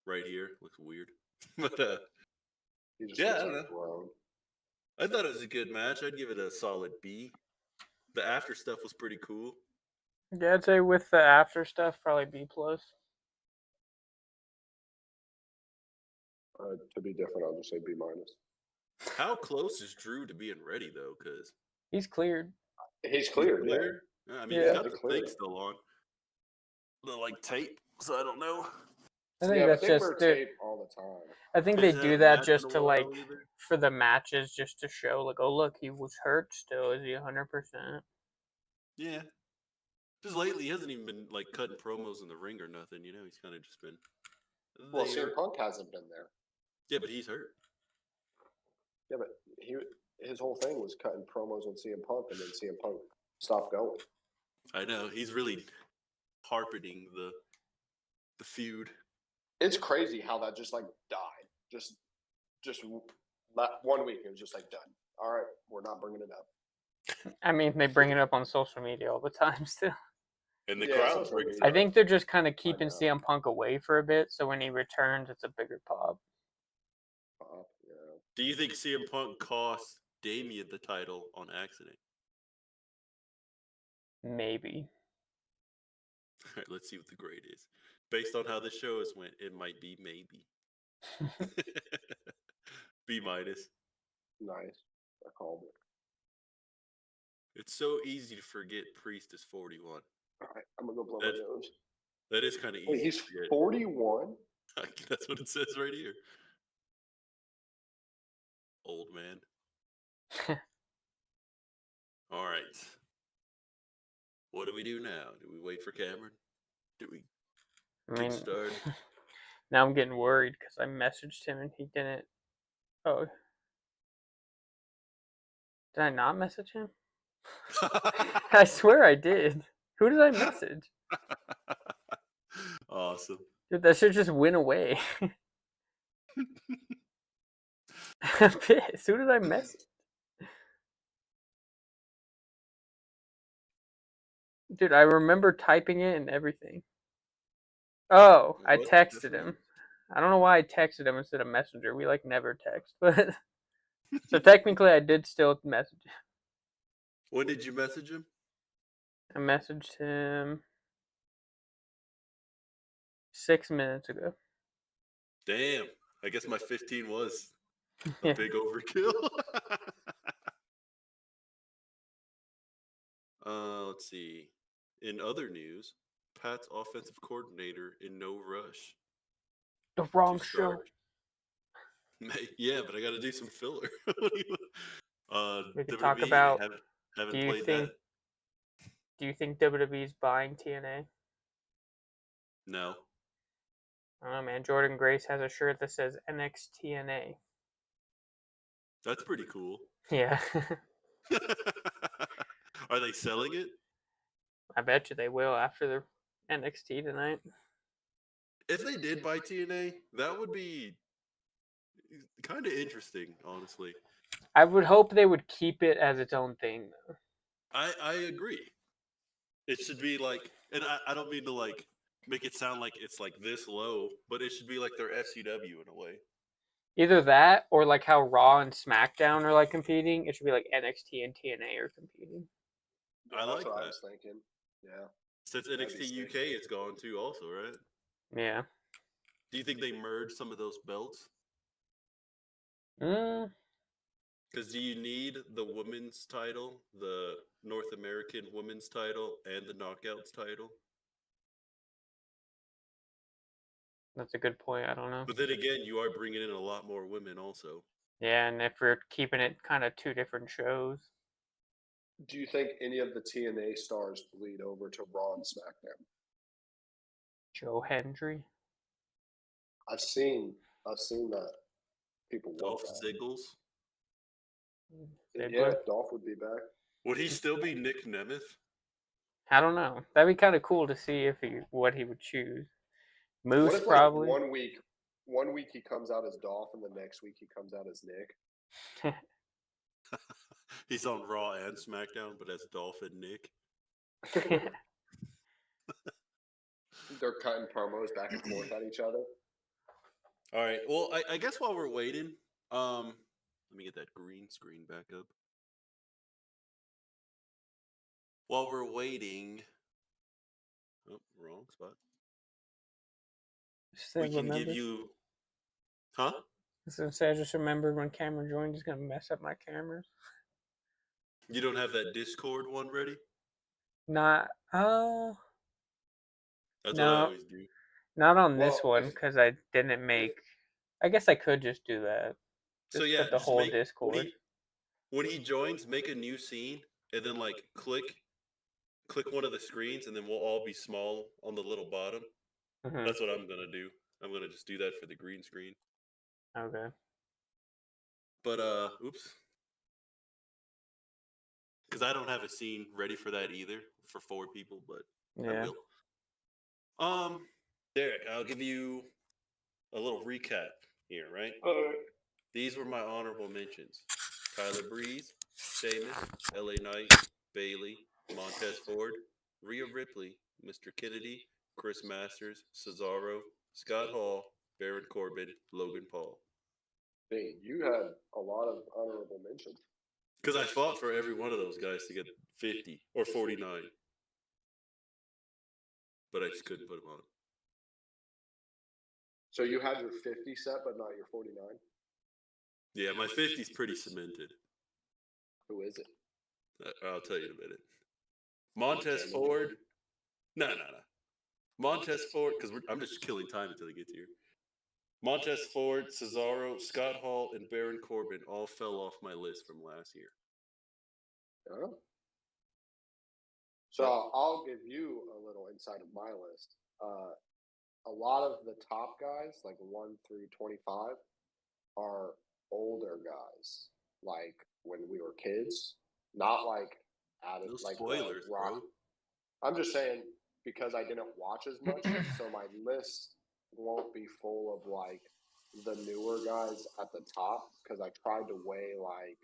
Right here looks weird, but He just yeah, looks I don't like know. grown. I thought it was a good match. I'd give it a solid B. The after stuff was pretty cool. Yeah, I'd say with the after stuff, probably B+. To be different, I'll just say B-. How close is Drew to being ready though? Because He's cleared. He's cleared. Yeah. I mean, Yeah. he's got They're the cleared. thing still on. The tape, so I don't know. I think Yeah, that's but they just wear tape all the time. I think He they hasn't do had a that match just in a to while either. for the matches, just to show oh look, he was hurt still. Is he 100%? Yeah. Just lately, he hasn't even been cutting promos in the ring or nothing. You know, he's kind of just been. Well, there. CM Punk hasn't been there. Yeah, but he's hurt. Yeah, but his whole thing was cutting promos on CM Punk, and then CM Punk stopped going. I know he's really harping the feud. It's crazy how that just died. Just 1 week, it was just done. All right, we're not bringing it up. I mean, they bring it up on social media all the time still. And the Yeah, crowd social brings it media. I up. think they're just kind of keeping know. CM Punk away for a bit, so when he returns, it's a bigger pop. Yeah. Do you think CM Punk cost Damien the title on accident? Maybe. All right, let's see what the grade is. Based on how the show has went, it might be maybe. B-. Nice. I called it. It's so easy to forget Priest is 41. All right, I'm gonna go blow my nose. That is kind of easy. Wait, he's to forget. 41. That's what it says right here. Old man. All right. What do we do now? Do we wait for Cameron? Do we get started? Now I'm getting worried because I messaged him and he didn't. Oh. Did I not message him? I swear I did. Who did I message? Awesome. Dude, that shit just went away. I'm pissed. Who did I message? Dude, I remember typing it and everything. Oh, I texted him. I don't know why I texted him instead of Messenger. We never text, but so technically I did still message him. When did you message him? I messaged him 6 minutes ago. Damn. I guess my 15 was a big overkill. Let's see. In other news, Pat's offensive coordinator in no rush. The wrong show. Yeah, but I got to do some filler. We can talk about. Haven't played that. Do you think WWE's buying TNA? No. Oh man, Jordan Grace has a shirt that says NXTNA. That's pretty cool. Yeah. Are they selling it? I bet you they will after the NXT tonight. If they did buy TNA, that would be kind of interesting, honestly. I would hope they would keep it as its own thing, though. I agree. It should be and I don't mean to make it sound like it's this low, but it should be like their FCW in a way. Either that or how Raw and SmackDown are competing. It should be NXT and TNA are competing. Yeah, I like what that. I was thinking. Yeah. Since NXT UK is gone too, also, right? Yeah. Do you think they merge some of those belts? Because do you need the women's title, the North American women's title, and the Knockouts title? That's a good point. I don't know. But then again, you are bringing in a lot more women also. Yeah, and if we're keeping it kind of two different shows. Do you think any of the TNA stars bleed over to Raw and SmackDown? Joe Hendry. I've seen that people want Dolph that. Ziggles. Yeah, Dolph would be back. Would he still be Nick Nemeth? I don't know. That'd be kind of cool to see what he would choose. Moose what if, probably. Like, one week he comes out as Dolph, and the next week he comes out as Nick. He's on Raw and SmackDown, but as Dolph and Nick. They're cutting promos back and forth at each other. All right. Well, I guess while we're waiting, let me get that green screen back up. While we're waiting, oh, wrong spot. We can give you, huh? I just remembered when Cameron joined, he's gonna mess up my cameras. You don't have that Discord one ready? Not. That's what I always do. Not on this one because I didn't make. I guess I could just do that. So yeah, put the whole Discord. When he joins, make a new scene and then like click one of the screens, and then we'll all be small on the little bottom. Mm-hmm. That's what I'm gonna do. I'm gonna just do that for the green screen. Okay. But oops. Because I don't have a scene ready for that either for 4 people, but yeah. I will. Derek, I'll give you a little recap here, right? These were my honorable mentions: Tyler Breeze, Sheamus, LA Knight, Bailey, Montez Ford, Rhea Ripley, Mr. Kennedy, Chris Masters, Cesaro, Scott Hall, Baron Corbin, Logan Paul. Dang, you had a lot of honorable mentions. Because I fought for every one of those guys to get 50 or 49. But I just couldn't put them on. So you had your 50 set, but not your 49? Yeah, my 50's pretty cemented. Who is it? I'll tell you in a minute. Montez Ford. No. Montez Ford, because I'm just killing time until they get to here. Montez Ford, Cesaro, Scott Hall, and Baron Corbin all fell off my list from last year. Oh. So I'll give you a little insight of my list. A lot of the top guys, like 1 through 25, are older guys, like when we were kids, not like added No like spoilers, Rock. bro. I'm just saying because I didn't watch as much, so my list won't be full of like the newer guys at the top because I tried to weigh like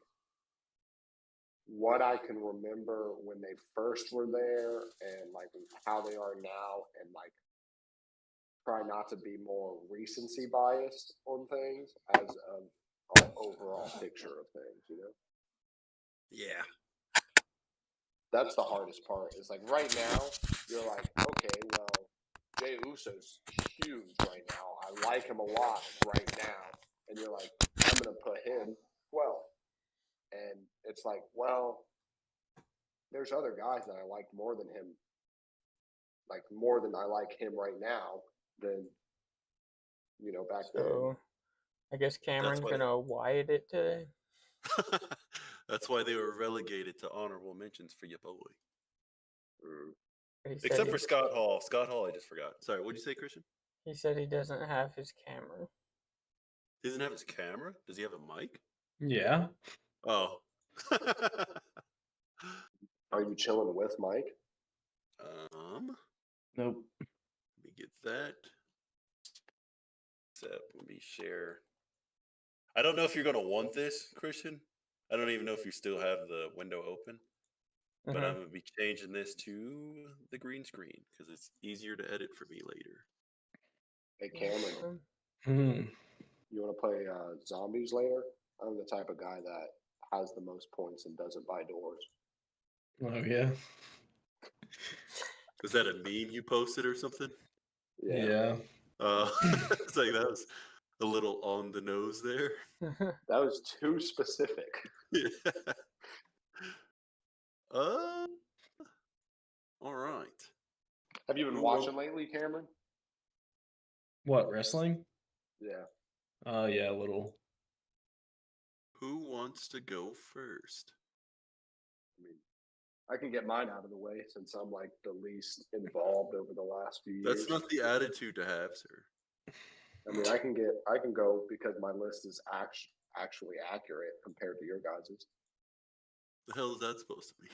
what I can remember when they first were there and like how they are now, and like try not to be more recency biased on things as an overall picture of things, you know? Yeah. That's the hardest part. Is like right now, you're like, okay, well, Jey Uso's huge right now. I like him a lot right now. And you're like, I'm going to put him 12. And it's like, well, there's other guys that I liked more than him. Like more than I like him right now than, you know, back then. I guess Cameron's going to wide it today. That's why they were relegated to honorable mentions for your boy. Mm. Except for Scott Hall. Scott Hall, I just forgot. Sorry, what did you say, Christian? He said he doesn't have his camera. He doesn't have his camera? Does he have a mic? Yeah. Oh. Are you chilling with Mike? Nope. Let me get that. Except let me share. I don't know if you're going to want this, Christian. I don't even know if you still have the window open. But I'm going to be changing this to the green screen because it's easier to edit for me later. Hey, Cameron. You want to play zombies later? I'm the type of guy that has the most points and doesn't buy doors. Oh, yeah. Was that a meme you posted or something? Yeah. It's like that was. A little on the nose there. That was too specific. Yeah. All right. Have you been watching lately, Cameron? What, wrestling? Yeah. Yeah, a little. Who wants to go first? I mean, I can get mine out of the way since I'm like the least involved over the last few years. That's not the attitude to have, sir. I mean, I can go because my list is actually accurate compared to your guys's. The hell is that supposed to mean?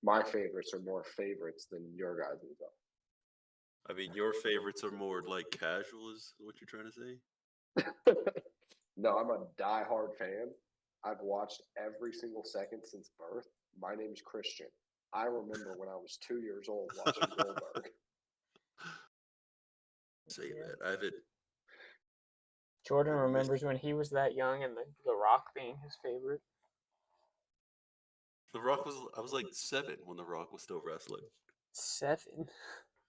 My favorites are more favorites than your guys's. I mean, your favorites are more like casual, is what you're trying to say? No, I'm a diehard fan. I've watched every single second since birth. My name's Christian. I remember when I was 2 years old watching Goldberg. Say that. I haven't. Jordan remembers when he was that young and the Rock being his favorite. The Rock I was like 7 when The Rock was still wrestling. 7?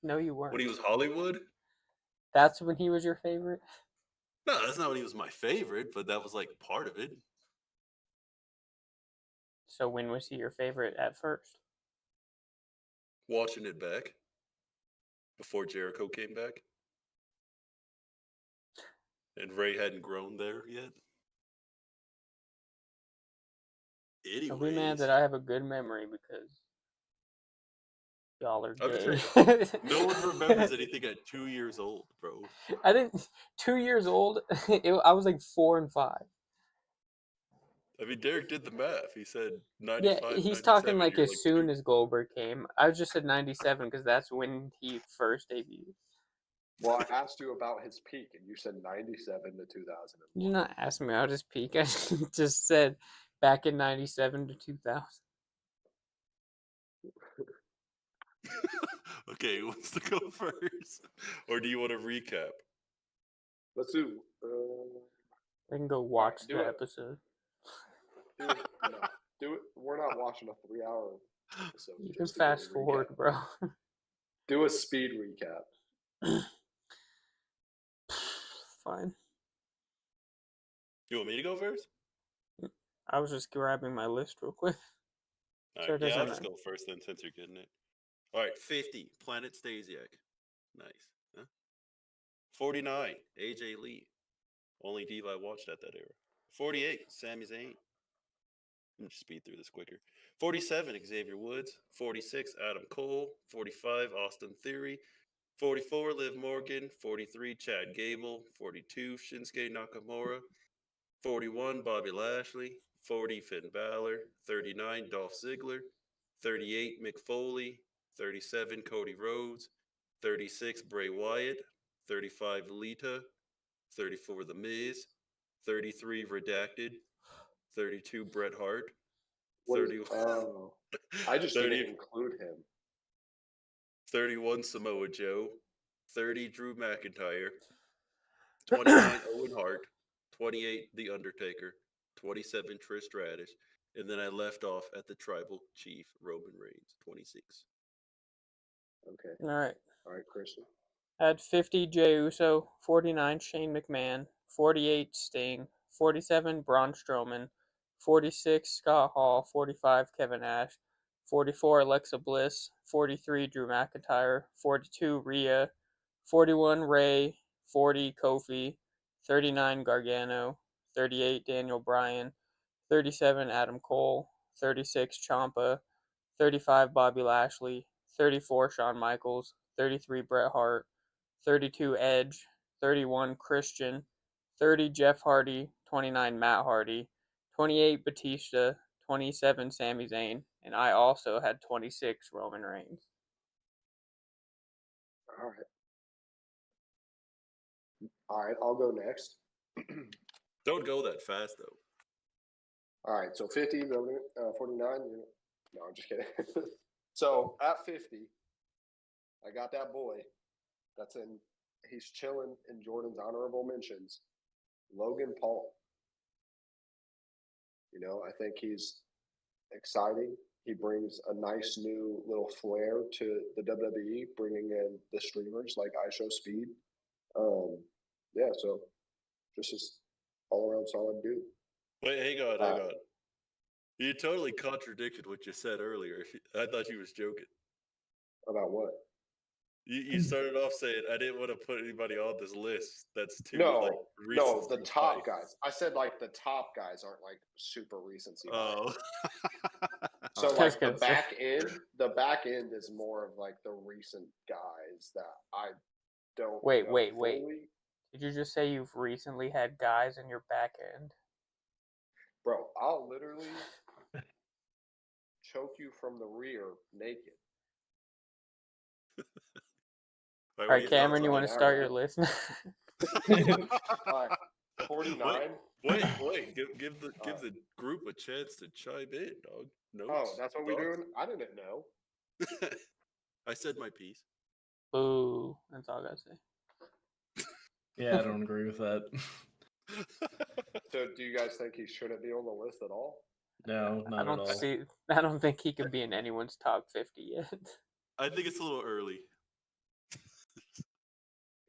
No, you weren't. When he was Hollywood? That's when he was your favorite? No, that's not when he was my favorite, but that was like part of it. So when was he your favorite at first? Watching it back. Before Jericho came back. And Ray hadn't grown there yet. Anyways. I'll be mad that I have a good memory because y'all are gay. No one remembers anything at 2 years old, bro. I didn't. 2 years old. I was like 4 and 5. I mean, Derek did the math. He said 95. Yeah, he's 97, talking like you're as soon as Goldberg came. I just said 97 because that's when he first debuted. Well, I asked you about his peak, and you said 97 to 2000. You did not ask me about his peak. I just said back in 97 to 2000. Okay, who wants to go first? Or do you want to recap? Let's do. We can go watch do the it. episode. Do it. No, do it. We're not watching a 3-hour episode. You can just to do a fast forward, recap. bro. Do a speed recap. Fine. You want me to go first? I was just grabbing my list real quick. All So right, it yeah, I'll doesn't just go first then since you're getting it. All right, 50, Planet Stasiak. Nice. Huh? 49, AJ Lee. Only diva I watched at that era. 48, Sami Zayn. Let me just speed through this quicker. 47, Xavier Woods. 46, Adam Cole. 45, Austin Theory. 44, Liv Morgan. 43, Chad Gable. 42, Shinsuke Nakamura. 41, Bobby Lashley. 40, Finn Balor. 39, Dolph Ziggler. 38, Mick Foley. 37, Cody Rhodes. 36, Bray Wyatt. 35, Lita. 34, The Miz. 33, Redacted. 32, Bret Hart. 31, I just 30, didn't include him. 31, Samoa Joe. 30, Drew McIntyre. 29, Owen Hart. 28, The Undertaker. 27, Trish Stratus. And then I left off at the Tribal Chief, Roman Reigns, 26. Okay. All right. All right, Christian. At 50, Jey Uso. 49, Shane McMahon. 48, Sting. 47, Braun Strowman. 46, Scott Hall. 45, Kevin Nash. 44, Alexa Bliss. 43, Drew McIntyre. 42, Rhea. 41, Ray. 40, Kofi. 39, Gargano. 38, Daniel Bryan. 37, Adam Cole. 36, Ciampa. 35, Bobby Lashley. 34, Shawn Michaels. 33, Bret Hart. 32, Edge. 31, Christian. 30, Jeff Hardy. 29, Matt Hardy. 28, Batista. 27, Sami Zayn. And I also had 26, Roman Reigns. All right. All right, I'll go next. Don't go that fast, though. All right, so 50, 49. No, I'm just kidding. So at 50, I got that boy. He's chilling in Jordan's honorable mentions. Logan Paul. You know, I think he's exciting. He brings a nice new little flair to the WWE, bringing in the streamers like iShowSpeed. Yeah, so Just as all around solid dude. Wait, hang on. You totally contradicted what you said earlier. I thought you was joking. About what? You started off saying I didn't want to put anybody on this list. That's too No, recency the top bias. guys. I said like the top guys aren't like super recency bias. Oh. So was like gonna the say. back end is more of like the recent guys that I don't Wait. know fully. Did you just say you've recently had guys in your back end? Bro, I'll literally choke you from the rear naked. All right, Cameron, you want to start your list? All right, 49. Wait. Give the group a chance to chime in, dog. Notes, Oh, that's what we're thoughts? doing? I didn't know. I said my piece. Boo. That's all I gotta say. Yeah, I don't agree with that. So do you guys think he shouldn't be on the list at all? No, not at all. I don't think he can be in anyone's top 50 yet. I think it's a little early.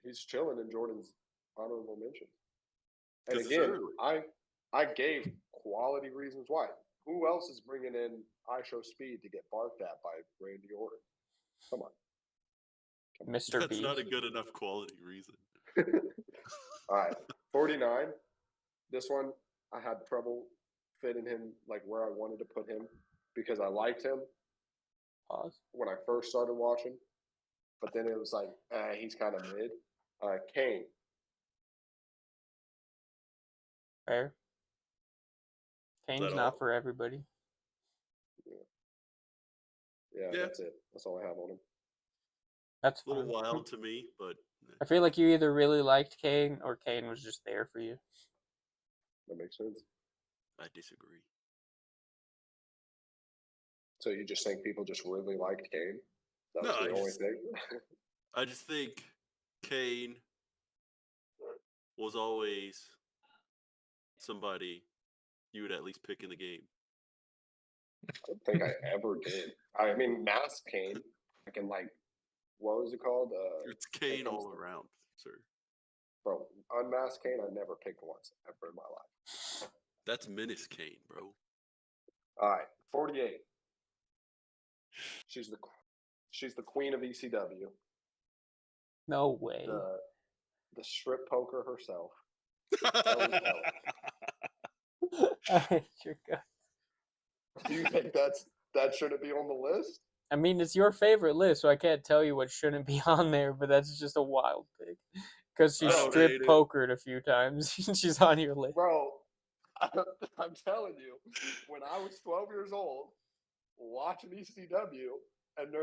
He's chilling in Jordan's honorable mention. And 'Cause it's again, early. I gave quality reasons why. Who else is bringing in I Show Speed to get barked at by Randy Orton? Come on. Mr. That's Beast. not a good enough quality reason. All right, 49. This one, I had trouble fitting him like where I wanted to put him because I liked him Pause. when I first started watching, but then it was like, he's kind of mid. Kane. Fair. Kane's not for everybody. Yeah, that's it. That's all I have on him. That's a little fine. wild to me, but I feel like you either really liked Kane or Kane was just there for you. That makes sense. I disagree. So you just think people just really liked Kane? That was No, the only thing? I just think Kane was always somebody you would at least pick in the game. I don't think I ever did. I mean, Mask Kane. I can what was it called? It's Kane all around, sir. Bro, Unmasked Kane, I never picked once ever in my life. That's Menace Kane, bro. All right, 48. She's the queen of ECW. No way. The strip poker herself. I hate your guts. Do you think that shouldn't be on the list? I mean, it's your favorite list, so I can't tell you what shouldn't be on there, but that's just a wild pick. Because she strip pokered a few times. She's on your list. Bro, I'm telling you, when I was 12 years old, watching ECW, and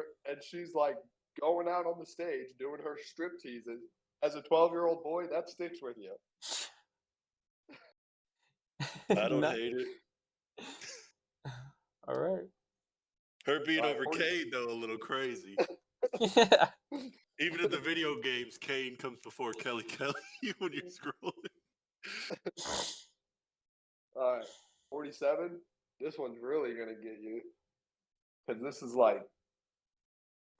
she's like going out on the stage doing her strip teases, as a 12-year-old boy, that sticks with you. I don't hate it. All right. Her being over Kane, though, a little crazy. Yeah. Even in the video games, Kane comes before Kelly when you're scrolling. All right, 47. This one's really going to get you. Because this is like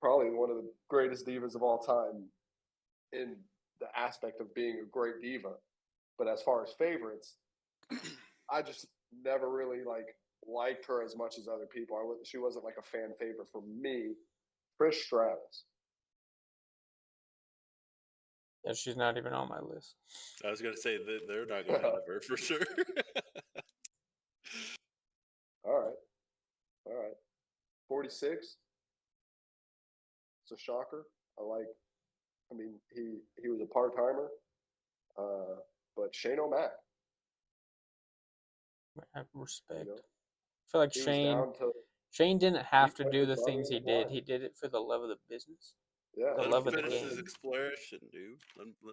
probably one of the greatest divas of all time in the aspect of being a great diva. But as far as favorites, I just never really liked her as much as other people. She wasn't like a fan favorite for me. Trish Stratus. Yeah, she's not even on my list. I was gonna say that they're not gonna have her for sure. All right. 46. It's a shocker. I mean, he was a part timer, but Shane O'Mac. I have respect. You know, I feel like Shane didn't have to do the things he did. He did it for the love of the business. Yeah, the love of the finish game. his exploration, dude.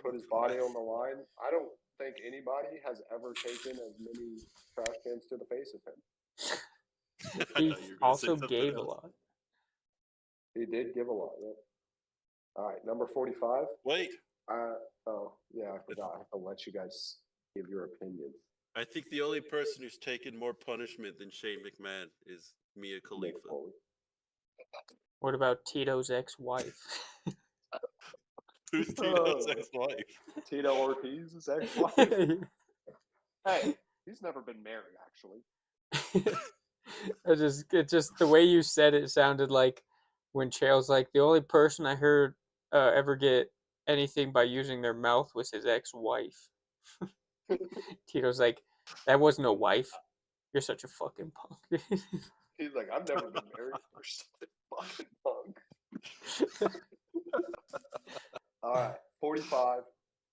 Put his body on the line. I don't think anybody has ever taken as many trash cans to the face of him. He also gave a lot. He did give a lot, yeah. All right, number 45. Wait. Oh, yeah, I forgot. I have to let you guys give your opinions. I think the only person who's taken more punishment than Shane McMahon is Mia Khalifa. What about Tito's ex-wife? Who's Tito's ex-wife? Tito Ortiz's ex-wife. Hey, he's never been married, actually. It just the way you said it sounded like when Chael's like, the only person I heard ever get anything by using their mouth was his ex-wife. Tito's like, that wasn't a wife. You're such a fucking punk. He's like, I've never been married. You're such a fucking punk. All right, 45.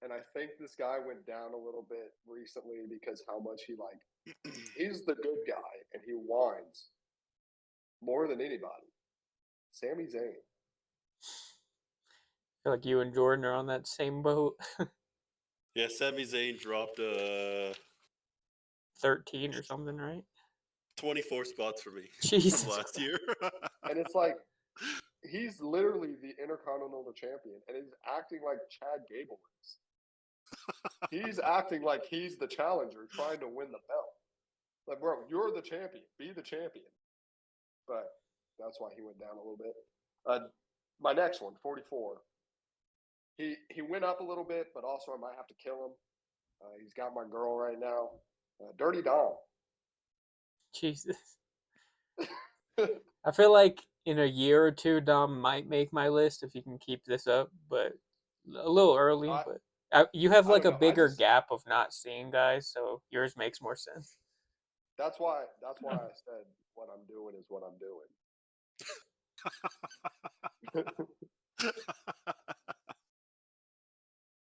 And I think this guy went down a little bit recently because how much he's the good guy and he whines more than anybody. Sami Zayn. I feel like you and Jordan are on that same boat. Yeah, Sami Zayn dropped 13 or something, right? 24 spots for me Jesus. from last year. And it's like, he's literally the Intercontinental Champion and he's acting like Chad Gable is. He's acting like he's the challenger trying to win the belt. Like, bro, you're the champion. Be the champion. But that's why he went down a little bit. My next one, 44. He went up a little bit, but also I might have to kill him. He's got my girl right now. Dirty Dom. Jesus. I feel like in a year or two, Dom might make my list if you can keep this up, but a little early. But you have like a bigger gap of not seeing guys, so yours makes more sense. That's why I said what I'm doing is what I'm doing.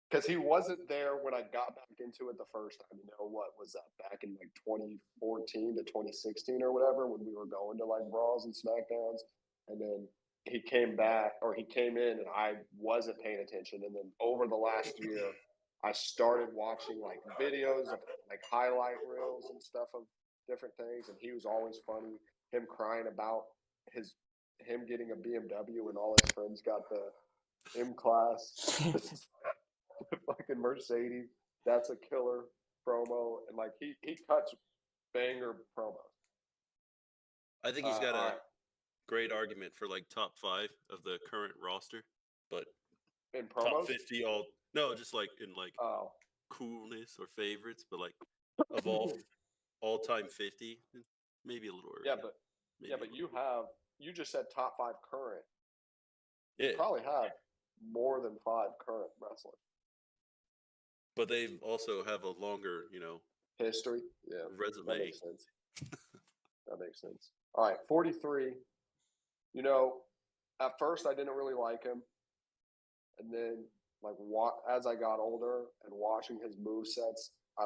Because he wasn't there when I got back into it the first time. You know, what was that? Back in like 2014 to 2016 or whatever, when we were going to like Raws and SmackDowns. And then he came back, or he came in and I wasn't paying attention. And then over the last year, I started watching like videos of like highlight reels and stuff of different things. And he was always funny. Him crying about him getting a BMW and all his friends got the M-Class. Fucking Mercedes. That's a killer promo. And like he cuts banger promos. I think he's got a great argument for like top 5 of the current roster, but in promos? Top 50 just like in like coolness or favorites, but like of all time 50, maybe a little early. But you just said top 5 current. Yeah. You probably have more than 5 current wrestlers. But they also have a longer, history. Yeah. Resume. That makes sense. That makes sense. All right, 43. You know, at first I didn't really like him. And then as I got older and watching his movesets, I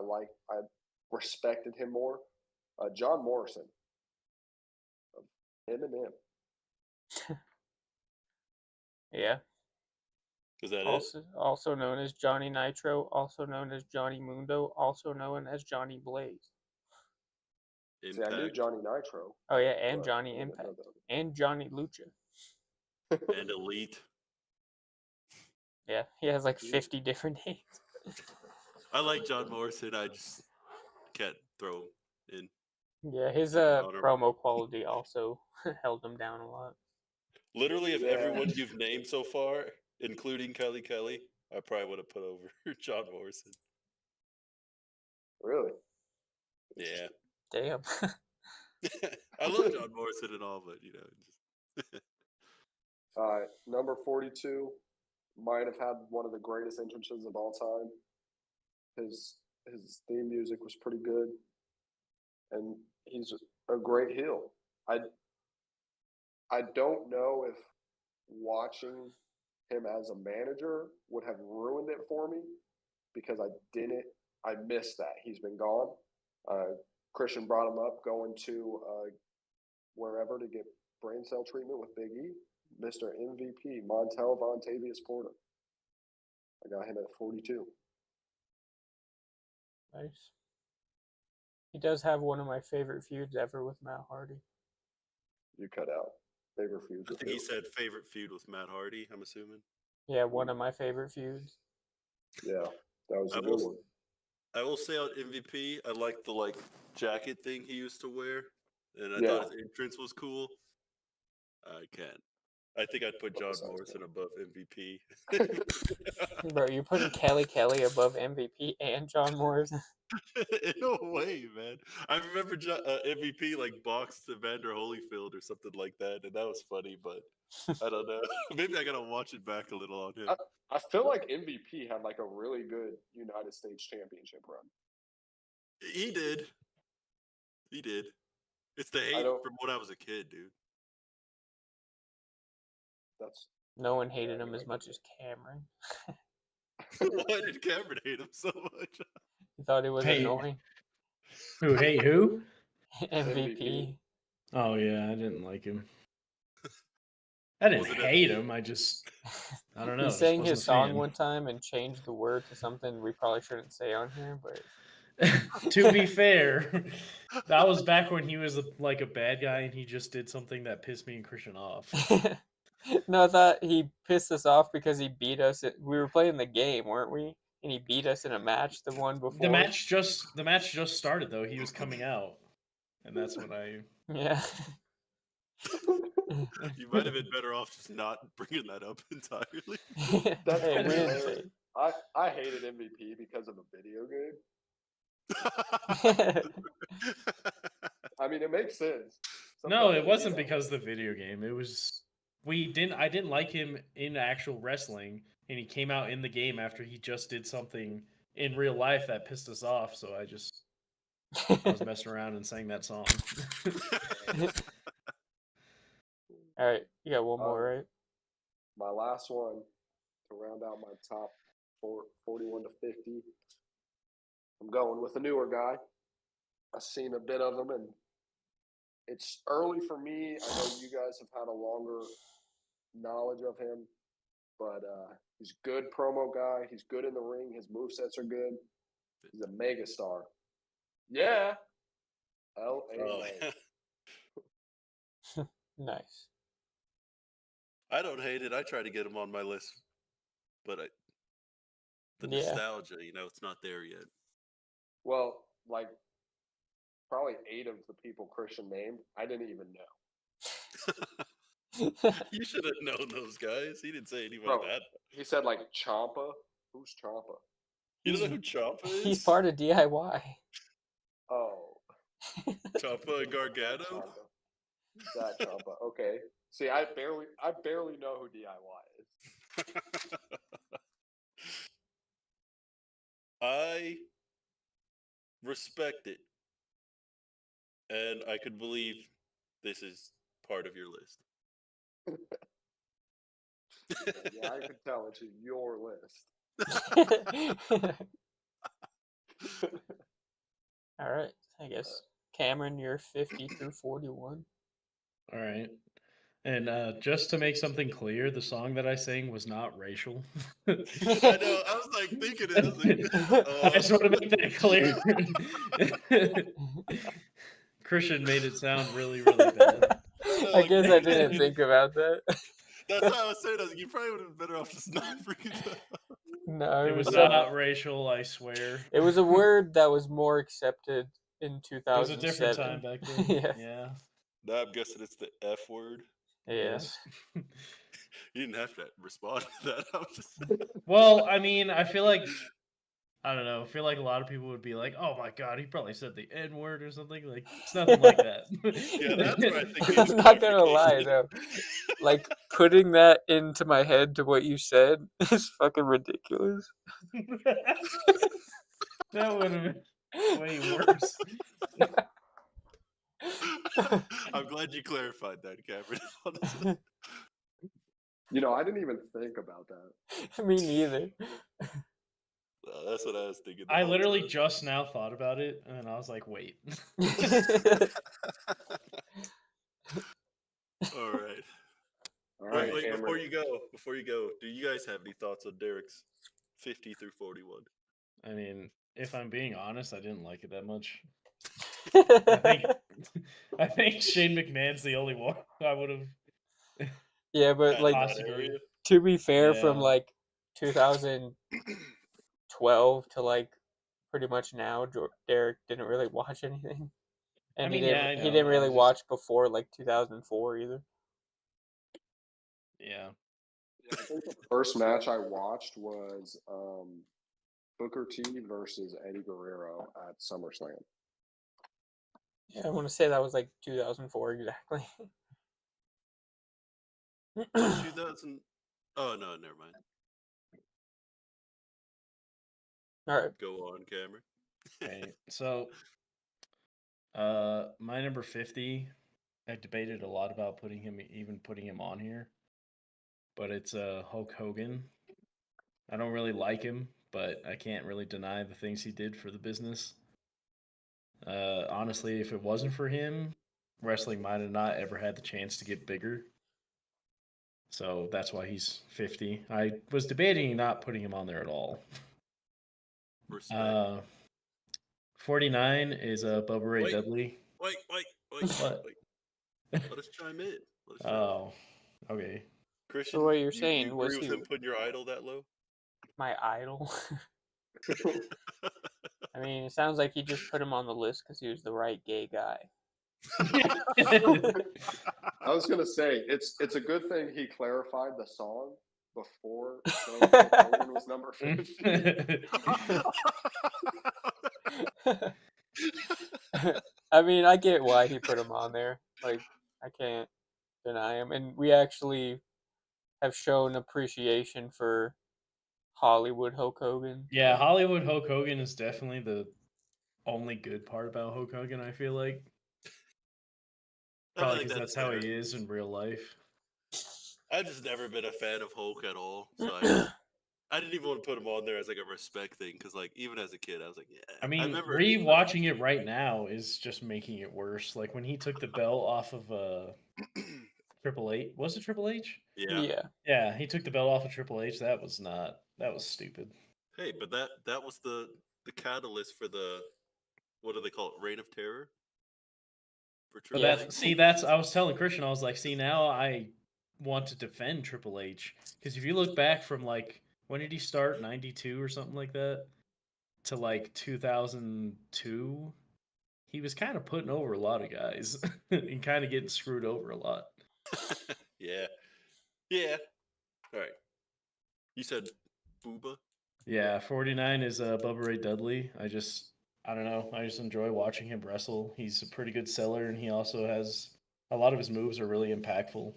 respected him more. John Morrison. Eminem. Yeah. Is that also known as Johnny Nitro, also known as Johnny Mundo, also known as Johnny Blaze. See, I knew Johnny Nitro. Oh yeah, and Johnny Impact, and Johnny Lucha, and Elite. Yeah, he has like 50 different names. I like John Morrison. I just can't throw him in. Yeah, his promo quality also held him down a lot. Literally, of everyone you've named so far, including Kelly, I probably would have put over John Morrison. Really? Yeah. Damn. I love John Morrison and all, but just. All right, number 42 might have had one of the greatest entrances of all time. His theme music was pretty good, and he's a great heel. I don't know if watching him as a manager would have ruined it for me because I missed that. He's been gone. Christian brought him up going to wherever to get brain cell treatment with Big E. Mr. MVP, Montel Vontavious Porter. I got him at 42. Nice. He does have one of my favorite feuds ever with Matt Hardy. You cut out. Favorite feud. I think he said favorite feud with Matt Hardy, I'm assuming. Yeah, one of my favorite feuds. Yeah, that was a good one. I will say on MVP, I like the jacket thing he used to wear, and I thought his entrance was cool. I can't I think I'd put John Morrison above MVP. Bro, you're putting Kelly above MVP and John Morrison? In a way, man. I remember MVP like boxed Evander Holyfield or something like that, and that was funny, but I don't know. Maybe I gotta watch it back a little on him. I feel like MVP had like a really good United States Championship run. He did. He did. It's the hate from when I was a kid, dude. No one hated him as much as Cameron. Why did Cameron hate him so much? He thought he was annoying. Who hate who? MVP. Oh yeah, I didn't like him. I didn't hate him. I don't know. He sang his song one time and changed the word to something we probably shouldn't say on here, but to be fair, that was back when he was like a bad guy and he just did something that pissed me and Christian off. No, I thought he pissed us off because he beat us. We were playing the game, weren't we? And he beat us in a match, the one before. The match just started though. He was coming out, and that's when I. Yeah. You might have been better off just not bringing that up entirely. That's hilarious. I hated MVP because of a video game. I mean, it makes sense. No, it wasn't because of the video game. It was I didn't like him in actual wrestling, and he came out in the game after he just did something in real life that pissed us off. So I was messing around and sang that song. All right, you got one more, right? My last one to round out my top 41 to 50. I'm going with a newer guy. I've seen a bit of him, and it's early for me. I know you guys have had a longer knowledge of him, but he's a good promo guy. He's good in the ring. His movesets are good. He's a megastar. Yeah. L.A. Nice. I don't hate it. I try to get him on my list, but the nostalgia, it's not there yet. Well, like probably 8 of the people Christian named, I didn't even know. You should have known those guys. He didn't say anything like that. He said like Ciampa. Who's Ciampa? You don't know who Ciampa is? He's part of DIY. Oh. Ciampa and Gargano? That Ciampa. Okay. See, I barely know who DIY is. I respect it. And I could believe this is part of your list. Yeah, I can tell it's your list. All right. I guess, Cameron, you're 50 through 41. All right. And just to make something clear, the song that I sang was not racial. I know. I was like thinking it. I was like, I just want to make that clear. Christian made it sound really, really bad. I guess I didn't think about that. That's why I was saying. You probably would have been better off just not freaking that. No, it was not racial, I swear. It was a word that was more accepted in 2007. It was a different time back then. Yeah. Now I'm guessing it's the F word. Yes. You didn't have to respond to that. I was just... Well, I mean, I feel like a lot of people would be like, "Oh my god, he probably said the N word or something." Like, it's nothing like that. Yeah, that's what I think. I'm not gonna lie though. Like, putting that into my head to what you said is fucking ridiculous. That would have been way worse. I'm glad you clarified that, Cameron. Honestly. I didn't even think about that. Me neither. That's what I was thinking. I literally just now thought about it, and I was like, wait. All right. Wait, before you go, do you guys have any thoughts on Derek's 50 through 41? I mean, if I'm being honest, I didn't like it that much. I think Shane McMahon's the only one I would have. Yeah, but like, to be fair, from like 2012 to like pretty much now, Derek didn't really watch anything, and he didn't really watch before like 2004 either. Yeah. I think the first match I watched was Booker T versus Eddie Guerrero at SummerSlam. Yeah, I want to say that was like 2004 exactly. 2000. Oh no, never mind. All right. Go on, Cameron. Okay. So, my number 50. I debated a lot about putting him on here, but it's Hulk Hogan. I don't really like him, but I can't really deny the things he did for the business. Honestly, if it wasn't for him, wrestling might have not ever had the chance to get bigger. So that's why he's 50. I was debating not putting him on there at all. Respect. 49 is Bubba Ray Wait. Dudley. Wait. What? Let us chime in. Oh, okay. Christian, So what you're you saying was agree with he him putting your idol that low? my idol? I mean, it sounds like he just put him on the list because he was the right gay guy. I was gonna say it's a good thing he clarified the song before saying Hulk Hogan was number 50. I mean, I get why he put him on there. Like, I can't deny him. And we actually have shown appreciation for Hollywood Hulk Hogan. Yeah, Hollywood Hulk Hogan is definitely the only good part about Hulk Hogan, I feel like. Probably because that's how he is in real life. I've just never been a fan of Hulk at all, so I didn't even want to put him on there as like a respect thing because like even as a kid I was like, yeah. I mean, remember rewatching it right now is just making it worse. Like when he took the belt off of Triple H. Was it Triple H? Yeah. Yeah, he took the belt off of Triple H. That was stupid. Hey, but that was the catalyst for the, what do they call it, Reign of Terror? For Triple H. I was telling Christian, I was like, see, now I want to defend Triple H because if you look back from like when did he start, 92 or something like that, to like 2002, he was kind of putting over a lot of guys and kind of getting screwed over a lot. Yeah. All right. You said Booba? Yeah, 49 is Bubba Ray Dudley. I don't know. I just enjoy watching him wrestle. He's a pretty good seller, and he also has a lot of his moves are really impactful.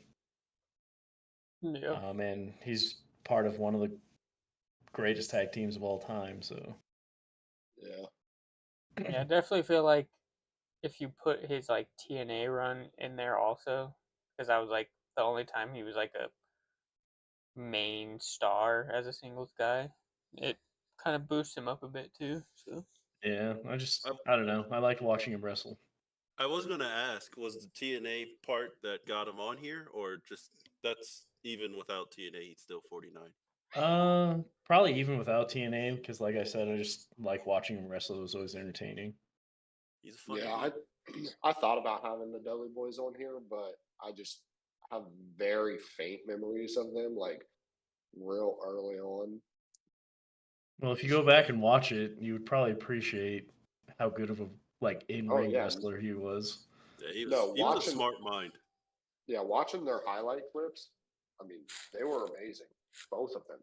Yeah. And he's part of one of the greatest tag teams of all time. So Yeah. Yeah, I definitely feel like if you put his like TNA run in there also, because that was like the only time he was like a main star as a singles guy, it kind of boosts him up a bit too. So yeah, I don't know. I like watching him wrestle. I was gonna ask, was the TNA part that got him on here, or just that's even without TNA, he's still 49? Probably even without TNA, because like I said, I just like watching him wrestle. It was always entertaining. He's a funny Yeah, I thought about having the Dudley Boys on here, but I just have very faint memories of them, like real early on. Well, if you go back and watch it, you would probably appreciate how good of a like in-ring wrestler he was. Yeah, he was a smart mind. Yeah, watching their highlight clips, I mean, they were amazing, both of them.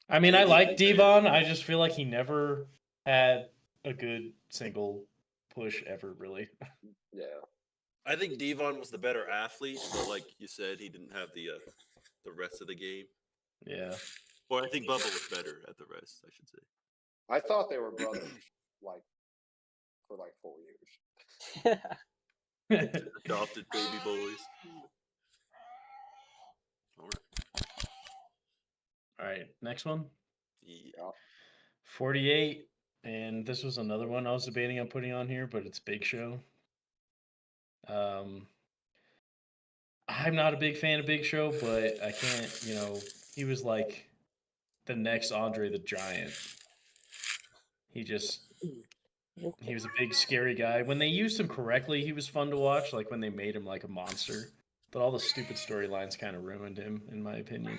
I mean, I like Devon. I just feel like he never had a good single push ever, really. Yeah. I think Devon was the better athlete, but like you said, he didn't have the rest of the game. Yeah. Or I think Bubba was better at the rest, I should say. I thought they were brothers, like for like 4 years. Adopted baby boys. All right, next one. Yeah. 48, and this was another one I was debating on putting on here, but it's Big Show. I'm not a big fan of Big Show, but I can't, he was like the next Andre the Giant. He was a big scary guy. When they used him correctly, he was fun to watch, like when they made him like a monster. But all the stupid storylines kind of ruined him, in my opinion.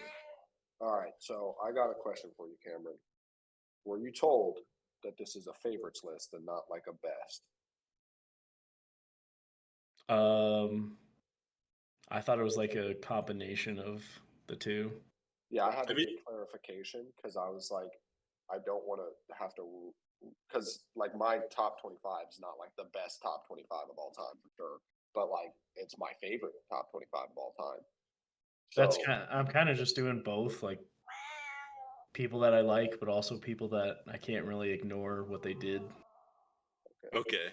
All right, so I got a question for you, Cameron. Were you told that this is a favorites list and not like a best? I thought it was like a combination of the two. Yeah, I had to I mean- get clarification because I was like, I don't want to have to, because like my top 25 is not like the best top 25 of all time for sure, but like it's my favorite top 25 of all time. That's So, I'm kind of just doing both, like people that I like, but also people that I can't really ignore what they did. Okay.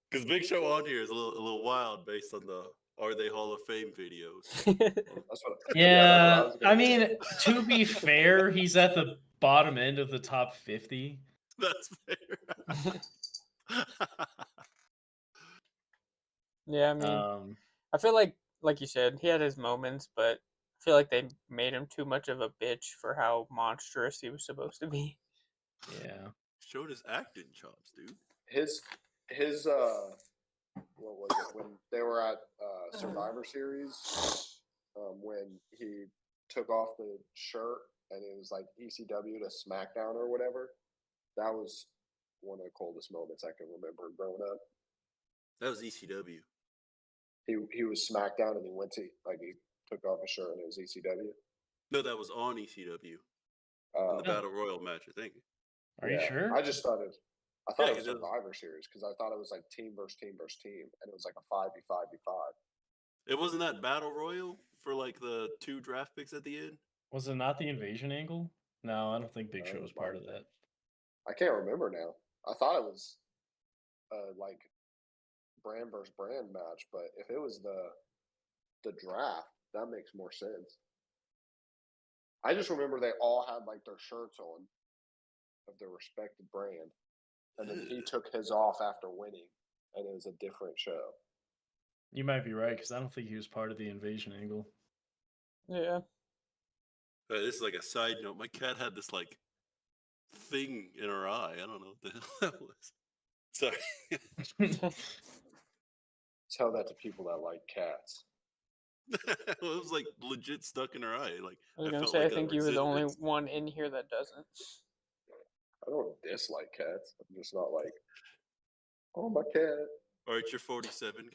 Because Big Show on here is a little wild based on the Are They Hall of Fame videos. that's what. Yeah, that's what I was I gonna say. mean, to be fair, he's at the bottom end of the top 50. That's fair. Yeah, I mean, I feel like you said, he had his moments, but I feel like they made him too much of a bitch for how monstrous he was supposed to be. Yeah. Showed his acting chops, dude. His what was it when they were at Survivor Series, when he took off the shirt and it was like ECW to SmackDown or whatever. That was one of the coldest moments I can remember growing up. That was ECW. He was SmackDown and he went to like he took off his shirt and it was ECW. No, that was on ECW in the Yeah. Battle Royal match, I think. Are you sure? I just thought it. I thought Yeah, it was 'cause it was- Survivor Series because I thought it was like team versus team versus team, and it was like a 5v5v5. It wasn't that Battle Royal for like the 2 draft picks at the end? Was it not the invasion angle? No, I don't think Big No, Show it was was part mine. of that. I can't remember now. I thought it was like brand versus brand match, but if it was the draft, that makes more sense. I just remember they all had like their shirts on of their respective brand, and then he took his off after winning, and it was a different show. You might be right, because I don't think he was part of the invasion angle. Yeah. This is like a side note. My cat had this like thing in her eye. I don't know what the hell that was. Sorry. Tell that to people that like cats. It was like legit stuck in her eye. Like I was gonna felt say, like I a think you were the only resistance. one in here that doesn't. I don't dislike cats. I'm just not like, oh my cat. All right, you're 47,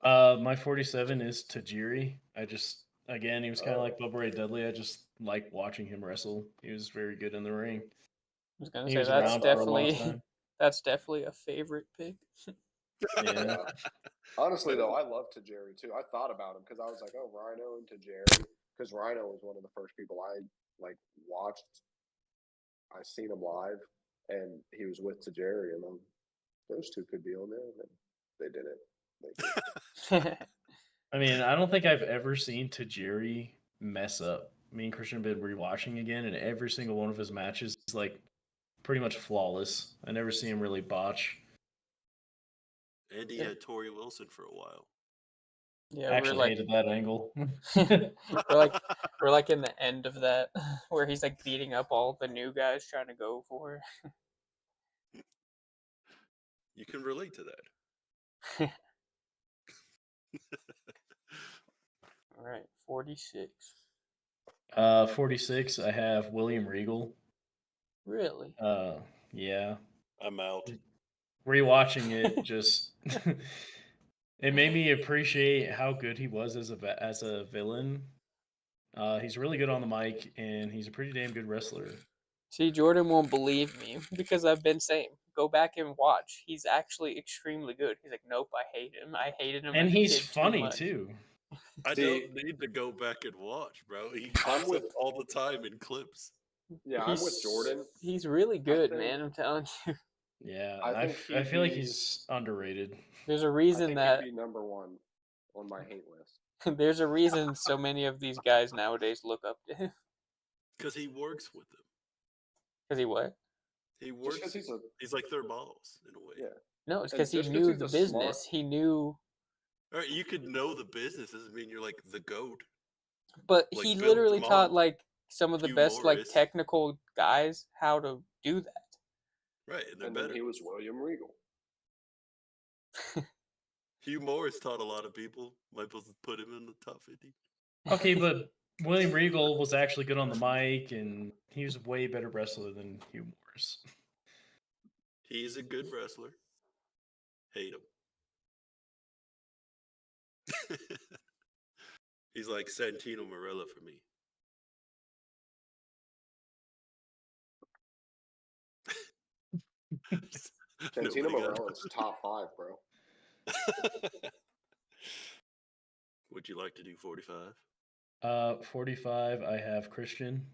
Cameron. My 47 is Tajiri. Again, he was kind of like Bubba Ray Dudley. I just like watching him wrestle. He was very good in the ring. I was gonna He say was that's around for a long definitely time. that's definitely a favorite pick. Yeah. Honestly, though, I love Tajiri too. I thought about him because I was like, oh, Rhino and Tajiri, because Rhino was one of the first people I like watched. I seen him live, and he was with Tajiri, and those two could be on there, and they didn't. I mean, I don't think I've ever seen Tajiri mess up. Me and Christian have been rewatching again, and every single one of his matches is like pretty much flawless. I never see him really botch. And he had Tori Wilson for a while. Yeah, I actually hated that angle. we're like in the end of that where he's like beating up all the new guys trying to go for her. You can relate to that. All right, 46. 46, I have William Regal. Really? Yeah. I'm out. Rewatching it just it made me appreciate how good he was as a villain. He's really good on the mic, and he's a pretty damn good wrestler. See, Jordan won't believe me because I've been saying, go back and watch. He's actually extremely good. He's like, nope, I hate him. I hated him. And as a he's kid funny much. too. I don't need to go back and watch, bro. He pops up all the time in clips. Yeah, I'm with Jordan. He's really good, man. I'm telling you. Yeah, I I feel like he's underrated. There's a reason that he'd be number one on my hate list. there's a reason so many of these guys nowadays look up to him. Because he works with them. Because he what? He works. He's like their boss in a way. Yeah. No, it's because he knew the business. He knew. All right, you could know the business. Doesn't mean you're like the GOAT. But Like he Bill literally DeMond, taught like some of the Hugh best like Morris. technical guys how to do that. Right, and they're And better. then he was William Regal. Hugh Morris taught a lot of people. Might as well put him in the top 50. Okay, but William Regal was actually good on the mic, and he was a way better wrestler than Hugh Morris. He's a good wrestler. Hate him. He's like Santino Marella for me. Santino Morella's top 5, bro. Would you like to do 45? 45. I have Christian.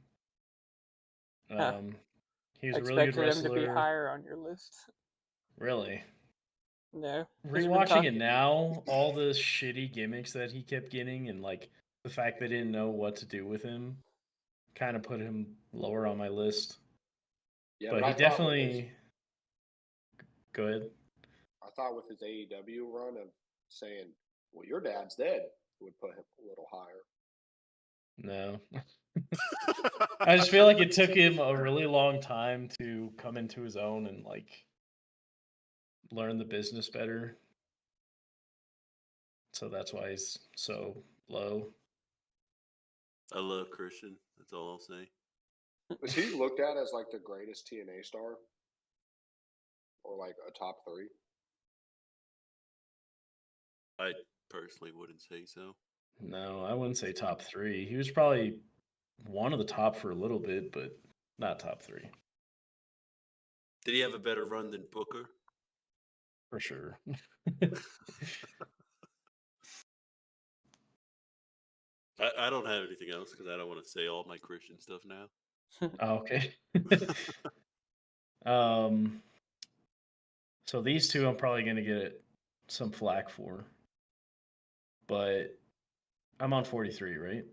He's a really good Expected him to be wrestler. higher on your list. Really? No. Rewatching it now, all the shitty gimmicks that he kept getting, and like the fact they didn't know what to do with him, kind of put him lower on my list. Yeah, but he definitely. Go ahead. I thought with his AEW run of saying, "Well, your dad's dead," would put him a little higher. No. I just feel like it took him a really long time to come into his own and like learn the business better. So that's why he's so low. I love Christian. That's all I'll say. Was he looked at as like the greatest TNA star? Or like a top 3? I personally wouldn't say so. No, I wouldn't say top 3. He was probably one of the top for a little bit, but not top 3. Did he have a better run than Booker? For sure. I don't have anything else because I don't want to say all my Christian stuff now. Oh, okay. So these two I'm probably going to get some flack for. But I'm on 43, right?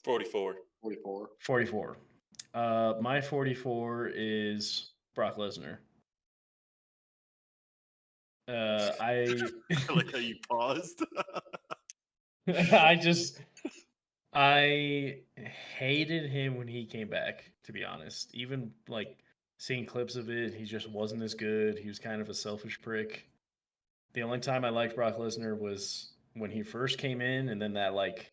44. 44. 44. My 44 is Brock Lesnar. I like how you paused. I hated him when he came back, to be honest. Even like seeing clips of it, he just wasn't as good. He was kind of a selfish prick. The only time I liked Brock Lesnar was when he first came in, and then that like,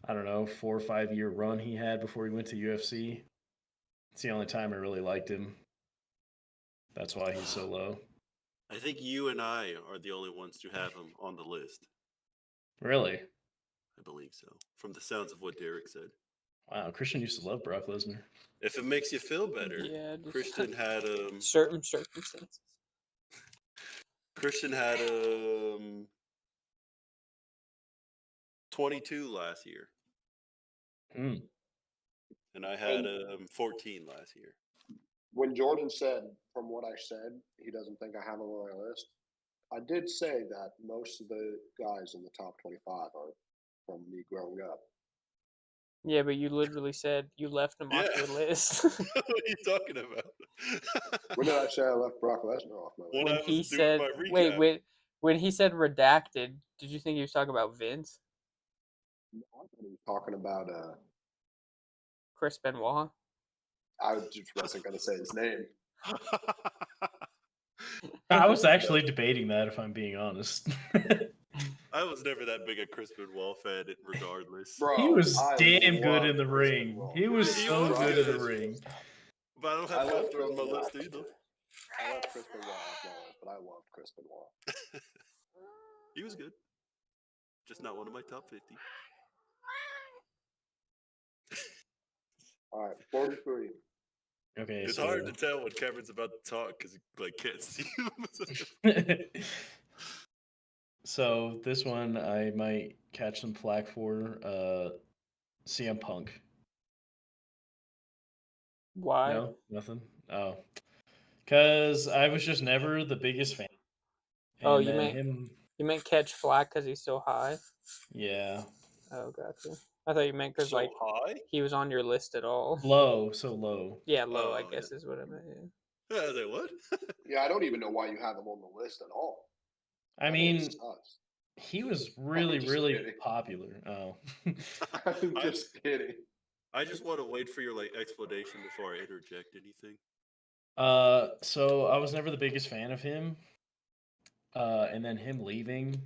I don't know, 4 or 5 year run he had before he went to UFC. It's the only time I really liked him. That's why he's so low. I think you and I are the only ones to have him on the list. Really? I believe so. From the sounds of what Derek said. Wow, Christian used to love Brock Lesnar. If it makes you feel better, Yeah, Christian had certain circumstances. Christian had 22 last year. And I had 14 last year. When Jordan said, from what I said, he doesn't think I have him on my list, I did say that most of the guys in the top 25 are from me growing up. Yeah, but you literally said you left him off your list. What are you talking about? When did I say I left Brock Lesnar off my list? When he said, when he said redacted, did you think he was talking about Vince? I thought he was talking about Chris Benoit? I just wasn't going to say his name. I was actually debating that, if I'm being honest. I was never that big a Chris Benoit fan, regardless. Bro, he was I damn good in the Chris ring. Benoit. He was so good in the ring. But I don't have Walter on my list either. I left Chris Benoit off my list, but I loved Chris Benoit. He was good. Just not one of my top 50. All right, 43. Okay, it's hard to tell when Kevin's about to talk because he like can't see him. So this one I might catch some flack for. CM Punk. Why? No, nothing. Oh, because I was just never the biggest fan. And you meant catch flack because he's so high? Yeah. Oh, gotcha. I thought you meant because like high? He was on your list at all. So low. Yeah, low. I guess is what I meant. Yeah, I was like, what? Yeah, I don't even know why you have him on the list at all. I mean, he was really popular. Oh, I'm just kidding. I just want to wait for your like explanation before I interject anything. So I was never the biggest fan of him. And then him leaving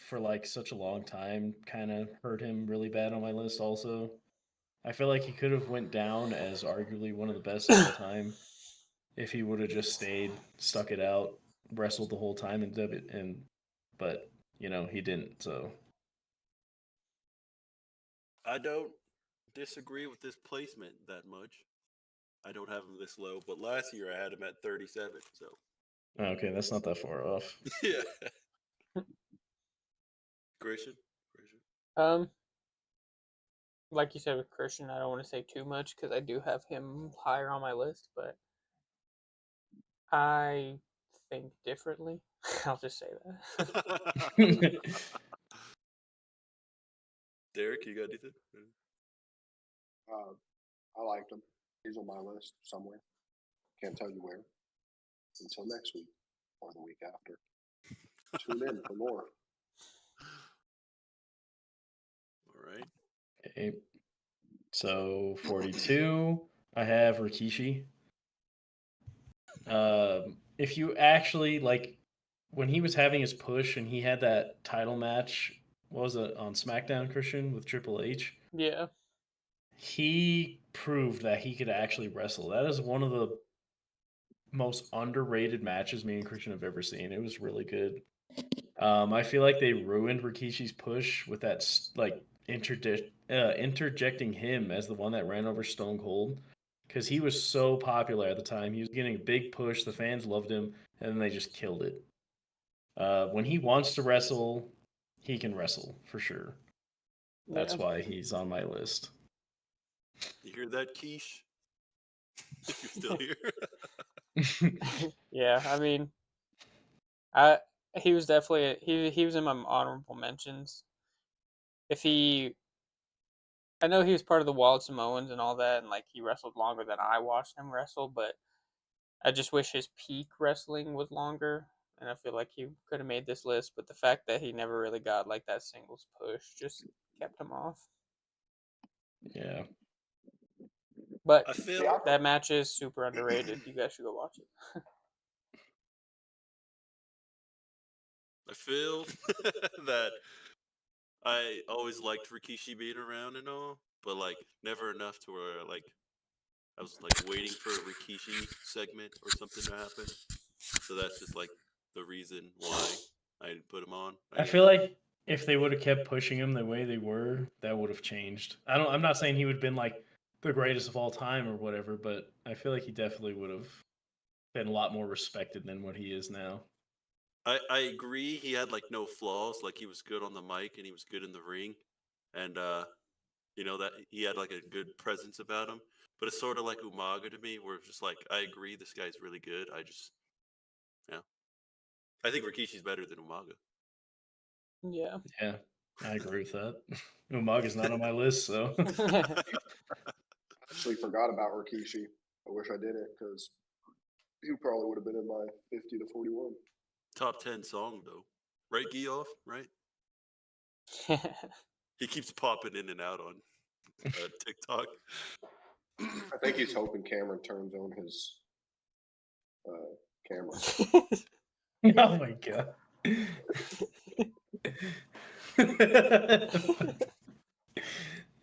for like such a long time kind of hurt him really bad on my list also. I feel like he could have went down as arguably one of the best of all time if he would have just stayed, stuck it out, wrestled the whole time but you know, he didn't, so I don't disagree with this placement that much. I don't have him this low, but last year I had him at 37. So Okay, that's not that far off. yeah, Christian. Um, like you said with Christian, I don't want to say too much because I do have him higher on my list, but I think differently. I'll just say that. Derek, you got anything? I liked him. He's on my list somewhere. Can't tell you where. Until next week or the week after. Tune in for more. All right. Okay. So 42, I have Rikishi. If you actually like when he was having his push and he had that title match, what was it on SmackDown, Christian, with Triple H? Yeah. He proved that he could actually wrestle. That is one of the most underrated matches me and Christian have ever seen. It was really good. I feel like they ruined Rikishi's push with that like interjecting him as the one that ran over Stone Cold because he was so popular at the time. He was getting a big push. The fans loved him, and then they just killed it. When he wants to wrestle, he can wrestle for sure. That's why he's on my list. You hear that, Quiche? If you're still here. Yeah, I mean, he was definitely he was in my honorable mentions. I know he was part of the Wild Samoans and all that, and like he wrestled longer than I watched him wrestle, but I just wish his peak wrestling was longer, and I feel like he could have made this list, but the fact that he never really got like that singles push just kept him off. Yeah. But I feel that match is super underrated. You guys should go watch it. I feel that I always liked Rikishi being around and all, but like never enough to where like I was like waiting for a Rikishi segment or something to happen. So that's just like the reason why I didn't put him on. I feel like if they would have kept pushing him the way they were, that would have changed. I'm not saying he would have been like the greatest of all time or whatever, but I feel like he definitely would have been a lot more respected than what he is now. I agree. He had like no flaws. Like he was good on the mic and he was good in the ring, and you know that he had like a good presence about him. But it's sort of like Umaga to me, where it's just like I agree this guy's really good. I think Rikishi's better than Umaga. Yeah. Yeah, I agree with that. Umaga's not on my list, so. I actually forgot about Rikishi. I wish I didn't because he probably would have been in my 50 to 41. Top 10 song though, right? Geoff, right? He keeps popping in and out on TikTok. I think he's hoping Cameron turns on his camera. Oh my god.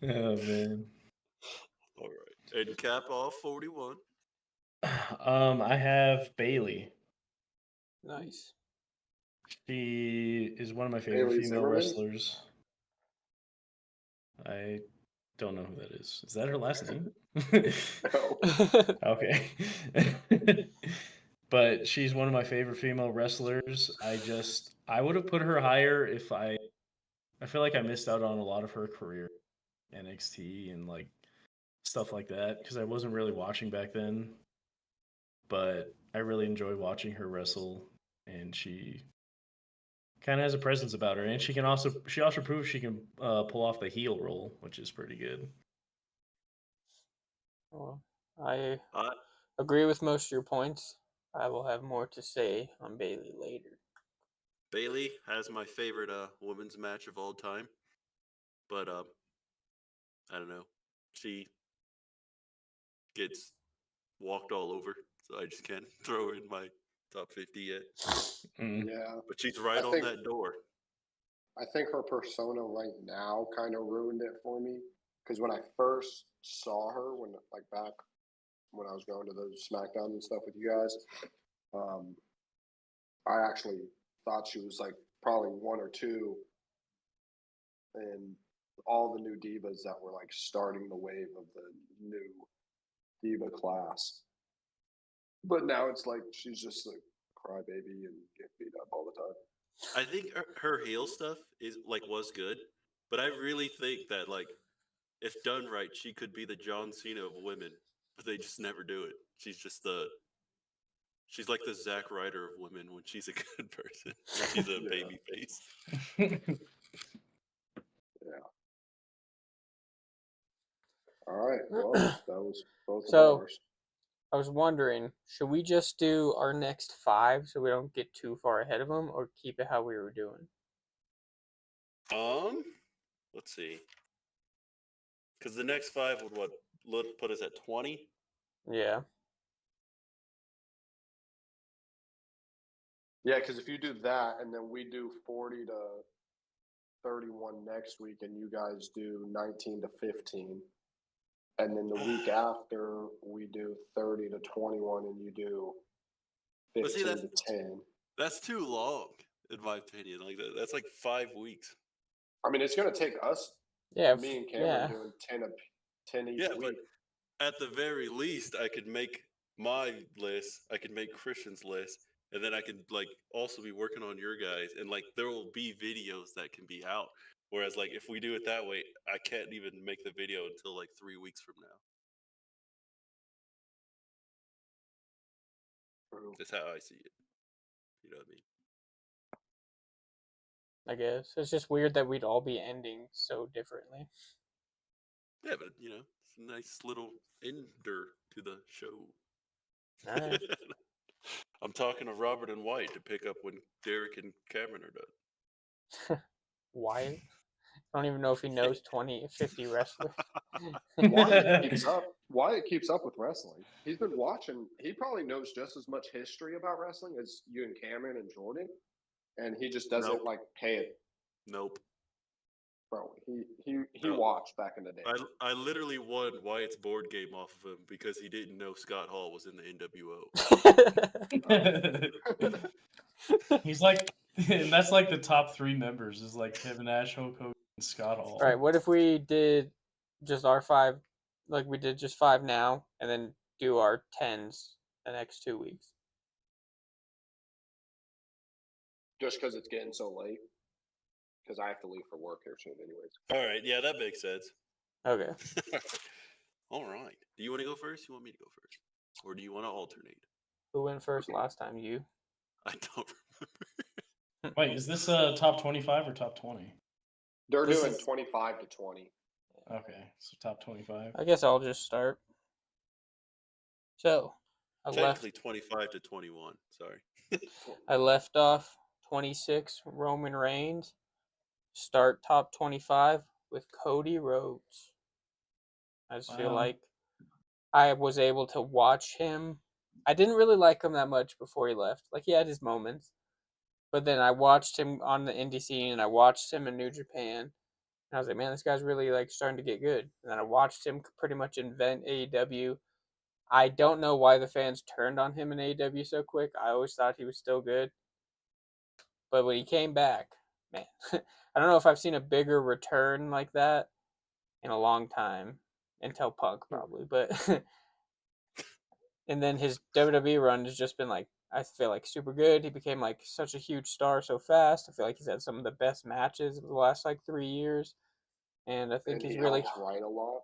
Oh man. All right, and cap off 41. I have Bailey. Nice. She is one of my favorite Bailey female Zimmerman? wrestlers. I don't know who that is. Is that her last name? No. Okay. But she's one of my favorite female wrestlers. I would have put her higher if I feel like I missed out on a lot of her career, NXT and like stuff like that because I wasn't really watching back then. But I really enjoy watching her wrestle, and she kind of has a presence about her, and she also proves she can pull off the heel role, which is pretty good. Well, I Uh, agree with most of your points. I will have more to say on Bailey later. Bailey has my favorite women's match of all time, but I don't know. She gets walked all over, so I just can't throw her in my top 50 yet. Yeah. But she's right on that door. I think her persona right now kind of ruined it for me because when I first saw her, back when I was going to those SmackDowns and stuff with you guys, I actually thought she was like probably one or two, and all the new divas that were like starting the wave of the new diva class. But now it's like she's just a crybaby and get beat up all the time. I think her heel stuff was good, but I really think that if done right, she could be the John Cena of women, but they just never do it. She's like the Zack Ryder of women when she's a good person, when she's a baby face. Yeah. All right. Well, that was both of So, ours. I was wondering, should we just do our next 5 so we don't get too far ahead of them, or keep it how we were doing? Let's see. Because the next 5 would put us at 20? Yeah. Yeah, because if you do that and then we do 40 to 31 next week and you guys do 19 to 15, and then the week after we do 30 to 21 and you do 15 to 10. That's too long, in my opinion. That's like 5 weeks. I mean, it's going to take us, me and Cameron, doing 10 each week. But at the very least, I could make my list. I could make Christian's list, and then I could also be working on your guys, and there will be videos that can be out. Whereas if we do it that way, I can't even make the video until 3 weeks from now. True. That's how I see it. You know what I mean? I guess. It's just weird that we'd all be ending so differently. Yeah, but it's a nice little ender to the show. All right. I'm talking to Robert and White to pick up when Derek and Cameron are done. Wyatt? I don't even know if he knows 50 wrestlers. Wyatt keeps up with wrestling. He's been watching. He probably knows just as much history about wrestling as you and Cameron and Jordan, and he just doesn't pay it. Nope. Bro, he watched back in the day. I literally won Wyatt's board game off of him because he didn't know Scott Hall was in the NWO. He's like, and that's the top 3 members is Kevin Nash, Hulk Hogan, and Scott Hall. All right, what if we did just our 5, we did just 5 now, and then do our 10s the next 2 weeks? Just because it's getting so late. Because I have to leave for work here soon anyways. All right, yeah, that makes sense. Okay. All right. Do you want to go first? You want me to go first? Or do you want to alternate? Who went first last time? You? I don't remember. Wait, is this top 25 or top 20? They're doing 25 to 20. Okay, so top 25. I guess I'll just start. So, technically 25 to 21. Sorry. I left off 26 Roman Reigns. Start top 25 with Cody Rhodes. I just feel like I was able to watch him. I didn't really like him that much before he left. He had his moments. But then I watched him on the indie scene, and I watched him in New Japan. And I was like, man, this guy's really starting to get good. And then I watched him pretty much invent AEW. I don't know why the fans turned on him in AEW so quick. I always thought he was still good. But when he came back, man, I don't know if I've seen a bigger return like that in a long time. Until Punk, probably. But and then his WWE run has just been I feel super good. He became such a huge star so fast. I feel like he's had some of the best matches of the last 3 years. And I think he's really helps write a lot.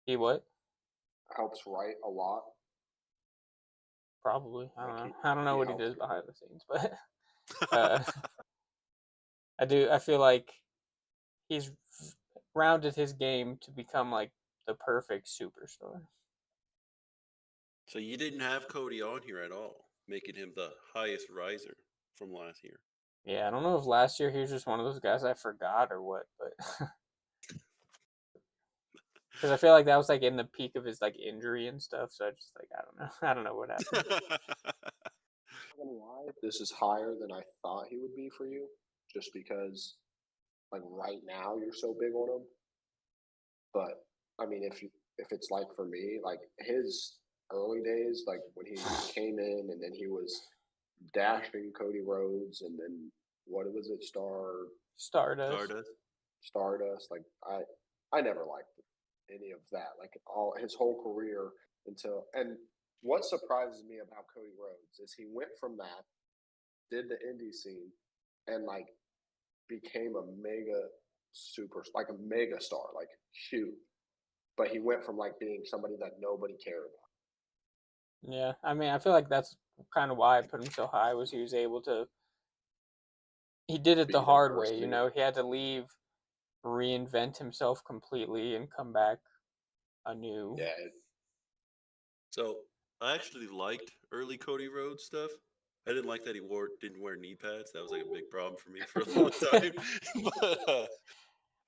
He what? Helps write a lot. Probably. I don't know. I don't know what he does behind the scenes, but I feel like he's rounded his game to become the perfect superstar. So you didn't have Cody on here at all, making him the highest riser from last year. Yeah, I don't know if last year he was just one of those guys I forgot or what, but because I feel like that was in the peak of his injury and stuff. So I just I don't know what happened. I'm gonna lie, this is higher than I thought he would be for you, just because right now you're so big on him. But I mean, if it's for me, his early days, when he came in and then he was dashing Cody Rhodes, and then what was it, Stardust? Stardust. Like I never liked any of that. Like all his whole career until and what surprises me about Cody Rhodes is he went from that, did the indie scene, and like became a mega like a mega star, like huge. But he went from like being somebody that nobody cared about. Yeah, I mean, I feel like that's kind of why I put him so high. Was he was able to. He did it the Beat hard way, adversity. you know. He had to leave, reinvent himself completely, and come back anew. Yeah, So I actually liked early Cody Rhodes stuff. I didn't like that he didn't wear knee pads. That was like a big problem for me for a long time. But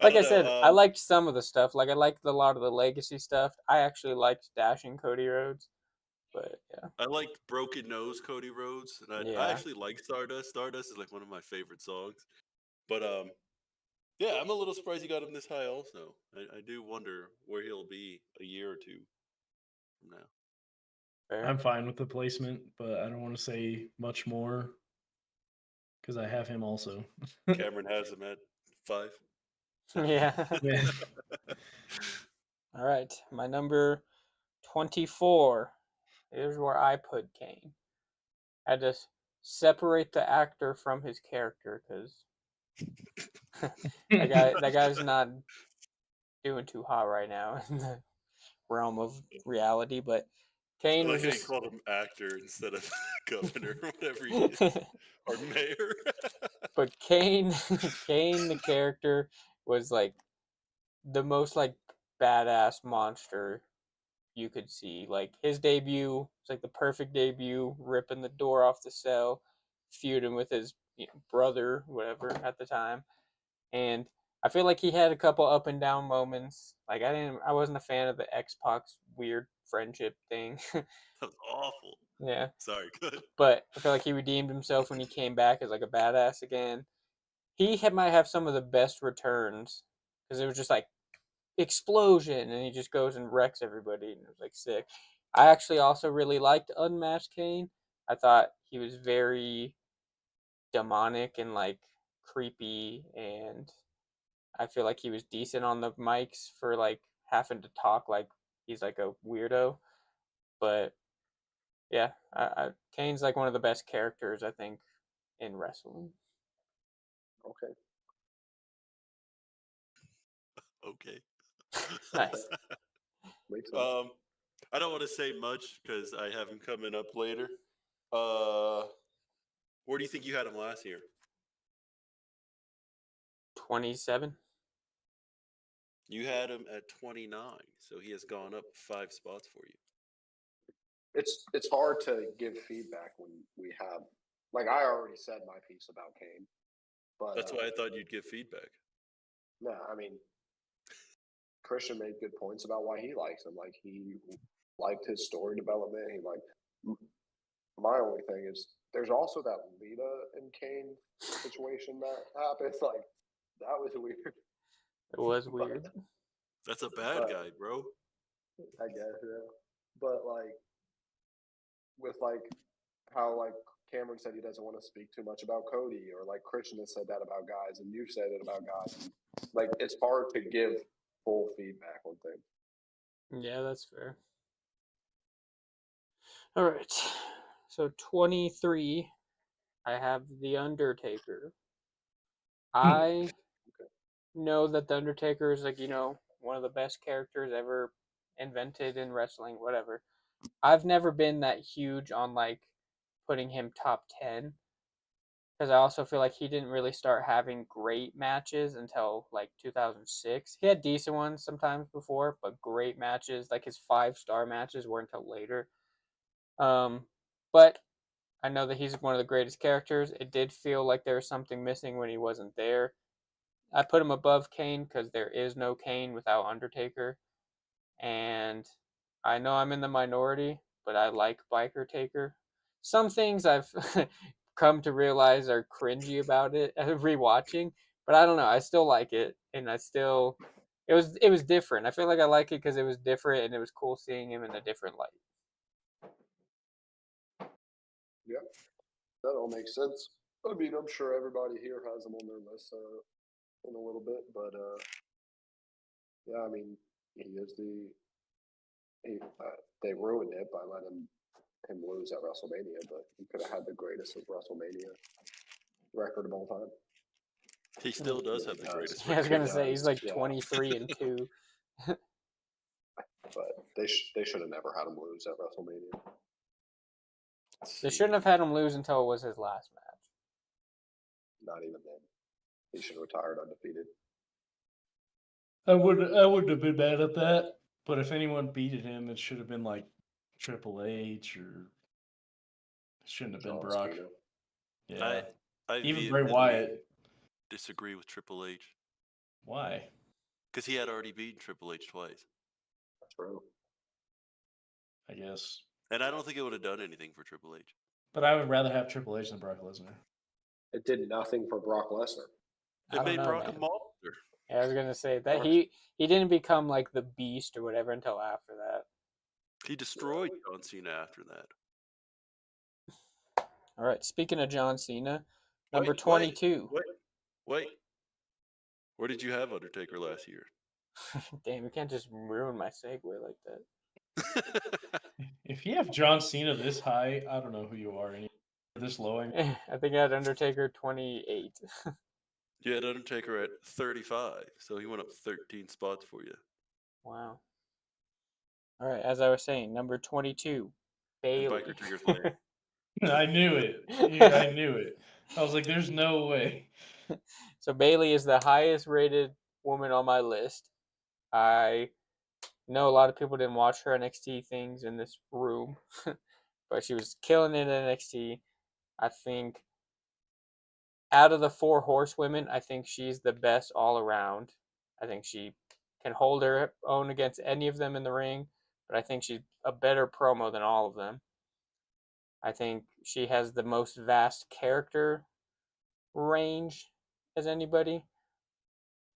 I Like don't I said, know. I liked some of the stuff. Like I liked a lot of the legacy stuff. I actually liked Dashing Cody Rhodes, but yeah, I liked Broken Nose Cody Rhodes, and I yeah. actually like Stardust. Stardust is like one of my favorite songs. But yeah, I'm a little surprised you got him this high. Also, I do wonder where he'll be a year or two from now. Fair. I'm fine with the placement, but I don't want to say much more because I have him also. Cameron has him at 5. Yeah. Yeah. All right, my number 24. Here's where I put Kane. I had to separate the actor from his character because that guy's not doing too hot right now in the realm of reality. But Kane I was like how you just called him actor instead of governor, whatever he is, or mayor. but Kane Kane the character was like the most like badass monster you could see. Like his debut was like the perfect debut, ripping the door off the cell, feuding with his brother, whatever at the time, and I feel like he had a couple up and down moments. Like I wasn't a fan of the X Pac's weird friendship thing. That was awful. Yeah, Sorry, good. but I feel like he redeemed himself when he came back as like a badass again. Might have some of the best returns because it was just like explosion and he just goes and wrecks everybody and it was like sick. I actually also really liked Unmatched Kane. I thought he was very demonic and like creepy, and I feel like he was decent on the mics for like having to talk like he's like a weirdo. But yeah, Kane's like one of the best characters I think in wrestling. okay. Okay. Nice. Makes sense. I don't want to say much because I have him coming up later. Where do you think you had him last year? 27. You had him at 29, so he has gone up 5 spots for you. It's hard to give feedback when we have like I already said my piece about Kane, but That's why I thought you'd give feedback. no, I mean Christian made good points about why he likes him. Like he liked his story development. He liked my only thing is there's also that Lita and Kane situation that happens. Like that was weird. It was weird. That's a bad guy, bro. I guess, yeah. But like with like how like Cameron said he doesn't want to speak too much about Cody, or like Christian has said that about guys, and you've said it about guys. Like it's hard to give full feedback on things. Yeah, that's fair. All right. So 23, I have The Undertaker. I know that The Undertaker is like, one of the best characters ever invented in wrestling, whatever. I've never been that huge on like putting him top 10 because I also feel like he didn't really start having great matches until like 2006. He had decent ones sometimes before, but great matches, like his 5-star matches, weren't until later. But I know that he's one of the greatest characters. It did feel like there was something missing when he wasn't there. I put him above Kane because there is no Kane without Undertaker. And I know I'm in the minority, but I like Biker Taker. Some things I've come to realize are cringy about it rewatching, but I don't know. I still like it, and it was different. I feel like I like it because it was different, and it was cool seeing him in a different light. Yeah, that all makes sense. I mean, I'm sure everybody here has them on their list. in a little bit, but yeah, I mean, he is they ruined it by letting him lose at WrestleMania, but he could have had the greatest of WrestleMania record of all time. He still does have the greatest I was record. gonna say he's like Yeah. 23-2. But they should have never had him lose at WrestleMania. They shouldn't have had him lose until it was his last match. Not even then. He should have retired undefeated. I wouldn't have been mad at that. But if anyone beated him, it should have been like Triple H, or it shouldn't have been John Brock. Cena. Yeah, I even Bray vehemently Wyatt. disagree with Triple H Why? because he had already beaten Triple H twice, That's true. I guess. and I don't think it would have done anything for Triple H. But I would rather have Triple H than Brock Lesnar. It did nothing for Brock Lesnar. I It don't made know, Brock man. a monster. Yeah, I was gonna say that Or- he didn't become like the Beast or whatever until after that. He destroyed John Cena after that. All right. Speaking of John Cena, number Wait, 22. Wait. Where did you have Undertaker last year? Damn, you can't just ruin my segue like that. If you have John Cena this high, I don't know who you are anymore. This low. I think I had Undertaker 28. You had Undertaker at 35, so he went up 13 spots for you. Wow. All right, as I was saying, number 22, Bailey. Biker Trigger's Lane. I knew it. Yeah, I knew it. I was like, there's no way. So Bailey is the highest rated woman on my list. I know a lot of people didn't watch her NXT things in this room, but she was killing it in NXT. I think out of the 4 horsewomen, I think she's the best all around. I think she can hold her own against any of them in the ring, but I think she's a better promo than all of them. I think she has the most vast character range as anybody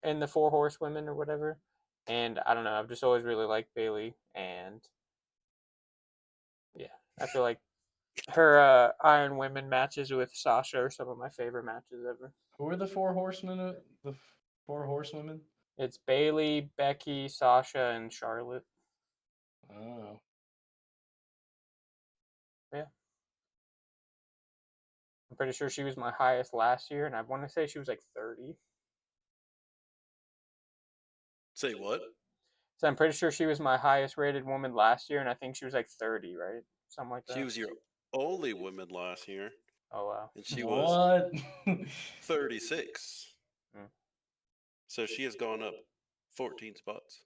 in the 4 horsewomen or whatever. And I don't know, I've just always really liked Bailey, and yeah, I feel like her Iron Women matches with Sasha are some of my favorite matches ever. Who are the 4 horsemen? The 4 horsewomen? It's Bailey, Becky, Sasha, and Charlotte. Oh. Yeah. I'm pretty sure she was my highest last year, and I want to say she was like 30. Say what? So I'm pretty sure she was my highest rated woman last year, and I think she was like 30, right? Something like that. She was your only woman last year, Oh, wow. and she was What? 36. Mm. So she has gone up 14 spots.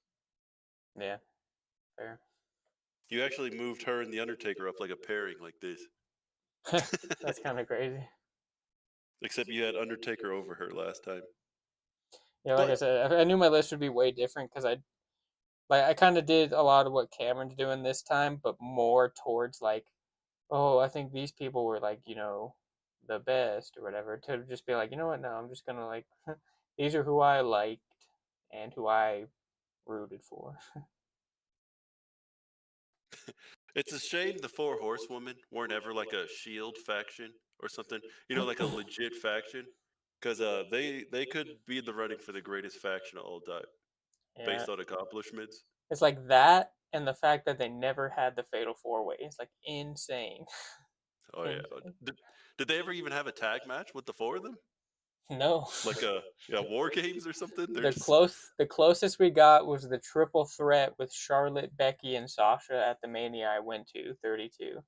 Yeah, fair. You actually moved her and The Undertaker up like a pairing like this. That's kind of crazy. Except you had Undertaker over her last time. Yeah, like I But- said, I knew my list would be way different because I kind of did a lot of what Cameron's doing this time, but more towards like, oh, I think these people were like, the best or whatever. To just be like, you know what? No, I'm just gonna like, these are who I liked and who I rooted for. It's a shame the 4 horsewomen weren't ever like a Shield faction or something. Like a legit faction. Because they could be in the running for the greatest faction of all time Yeah, based on accomplishments. it's like that, and the fact that they never had the Fatal 4-Way. It's like insane. Oh, yeah. Did they ever even have a tag match with the 4 of them? No. Like War Games or something? The closest we got was the triple threat with Charlotte, Becky, and Sasha at the Mania I went to, 32.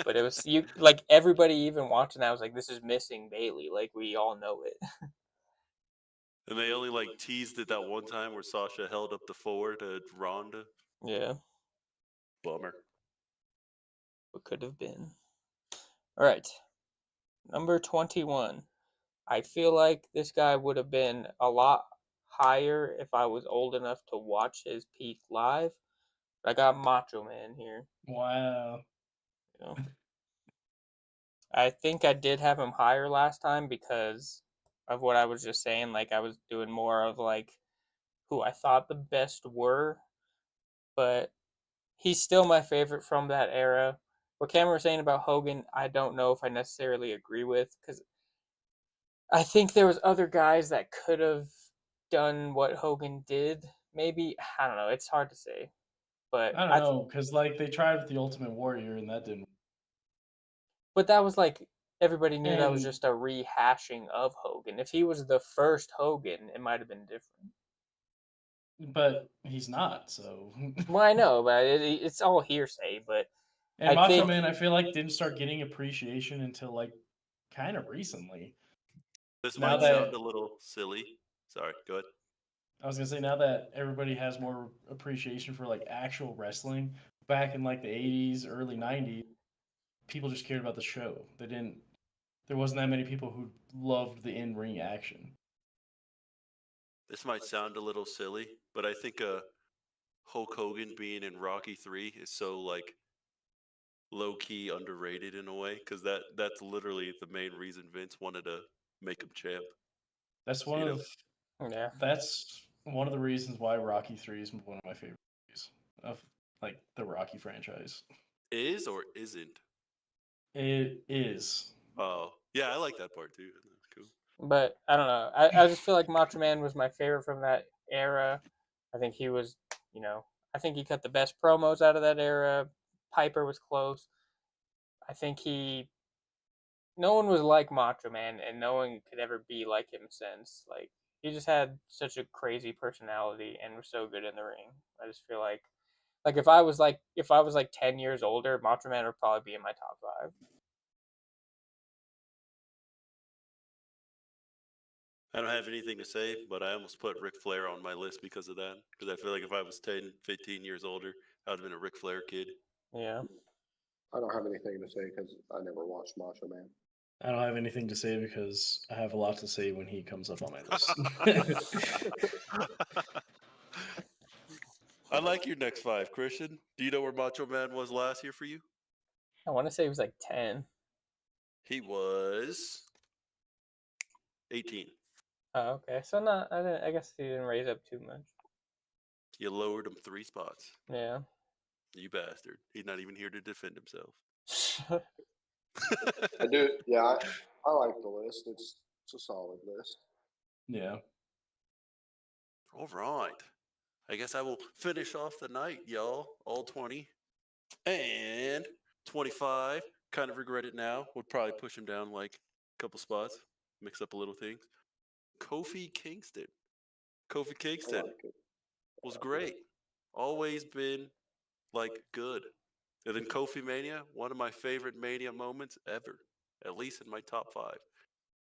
But it was like everybody even watching that was like, this is missing Bailey. Like we all know it. And they only like teased it that one time where Sasha held up the 4 to Ronda. Yeah, Bummer. what could have been. All right, number 21. I feel like this guy would have been a lot higher if I was old enough to watch his peak live. But I got Macho Man here. Wow. I think I did have him higher last time because of what I was just saying. Like I was doing more of like who I thought the best were, but he's still my favorite from that era. What Cameron was saying about Hogan, I don't know if I necessarily agree with because I think there was other guys that could have done what Hogan did. Maybe, I don't know. It's hard to say, but I don't know, because like they tried with the Ultimate Warrior and that didn't. But that was like everybody knew that was And just a rehashing of Hogan. If he was the first Hogan, it might have been different. but he's not, so. Well, I know, but it's all hearsay. But And I Macho think Man, I feel like didn't start getting appreciation until like kind of recently. This Now might that sound a little silly. Sorry, go ahead. I was gonna say, now that everybody has more appreciation for like actual wrestling, back in like the '80s, early '90s, people just cared about the show. They didn't. There wasn't that many people who loved the in-ring action. This might sound a little silly, but I think Hulk Hogan being in Rocky 3 is so like low key underrated in a way because that's literally the main reason Vince wanted to make him champ. That's one You know, of yeah, that's one of the reasons why Rocky 3 is one of my favorite movies of like the Rocky franchise. is or isn't. It is. Oh, yeah, I like that part too. That's cool. but I don't know. I just feel like Macho Man was my favorite from that era. I think he was, I think he cut the best promos out of that era. Piper was close. I think no one was like Macho Man, and no one could ever be like him since. Like he just had such a crazy personality and was so good in the ring. I just feel like if I was like 10 years older, Macho Man would probably be in my top 5. I don't have anything to say, but I almost put Ric Flair on my list because of that. Because I feel like if I was 10, 15 years older, I would have been a Ric Flair kid. Yeah. I don't have anything to say because I never watched Macho Man. I don't have anything to say because I have a lot to say when he comes up on my list. I like your next 5, Christian. Do you know where Macho Man was last year for you? I want to say he was like 10. He was 18. Oh, okay. So not. I guess he didn't raise up too much. You lowered him 3 spots. Yeah. You bastard. He's not even here to defend himself. I do. Yeah, I like the list. It's a solid list. Yeah. All right. I guess I will finish off the night, y'all. All 20. And 25. Kind of regret it now. Would probably push him down like a couple spots. Mix up a little things. Kofi Kingston. Kofi I Kingston like it. was great. Always been like good. And then Kofi Mania, one of my favorite Mania moments ever. At least in my top 5.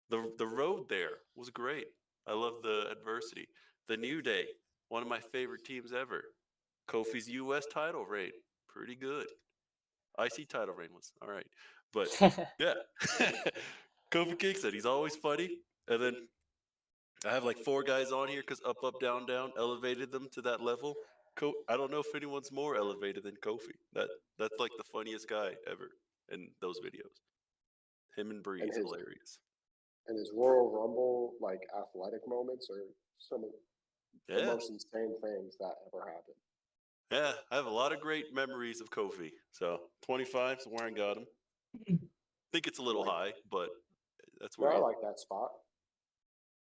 The road there was great. I love the adversity. The New Day, one of my favorite teams ever. Kofi's U.S. title reign, pretty good. IC title reign was all right, but yeah, Kofi Kingston, he's always funny. And then I have like 4 guys on here because up, up, down, down elevated them to that level. I don't know if anyone's more elevated than Kofi. That's like the funniest guy ever in those videos. Him and Breeze, hilarious. And his Royal Rumble like athletic moments are some of the Yeah. most insane things that ever happened. Yeah, I have a lot of great memories of Kofi. So 25 is where I got him. Think it's a little high, but that's No, where I he, like that spot.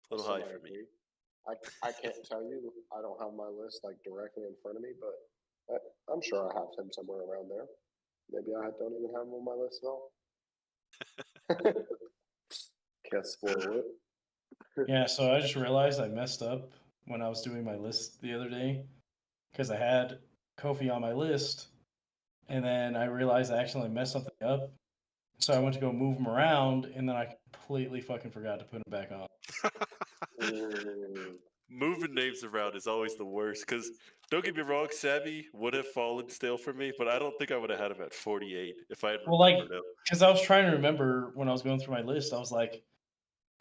a little high for me. I can't tell you. I don't have my list like directly in front of me, but I'm sure I have him somewhere around there. Maybe I don't even have him on my list at all. Can't spoil it. Yeah, so I just realized I messed up when I was doing my list the other day because I had Kofi on my list, and then I realized I accidentally messed something up. So I went to go move him around, and then I completely fucking forgot to put him back on. Moving names around is always the worst because don't get me wrong, Sammy would have fallen still for me, but I don't think I would have had him at 48 if I had Well, like, remembered him. because I was trying to remember when I was going through my list, I was like,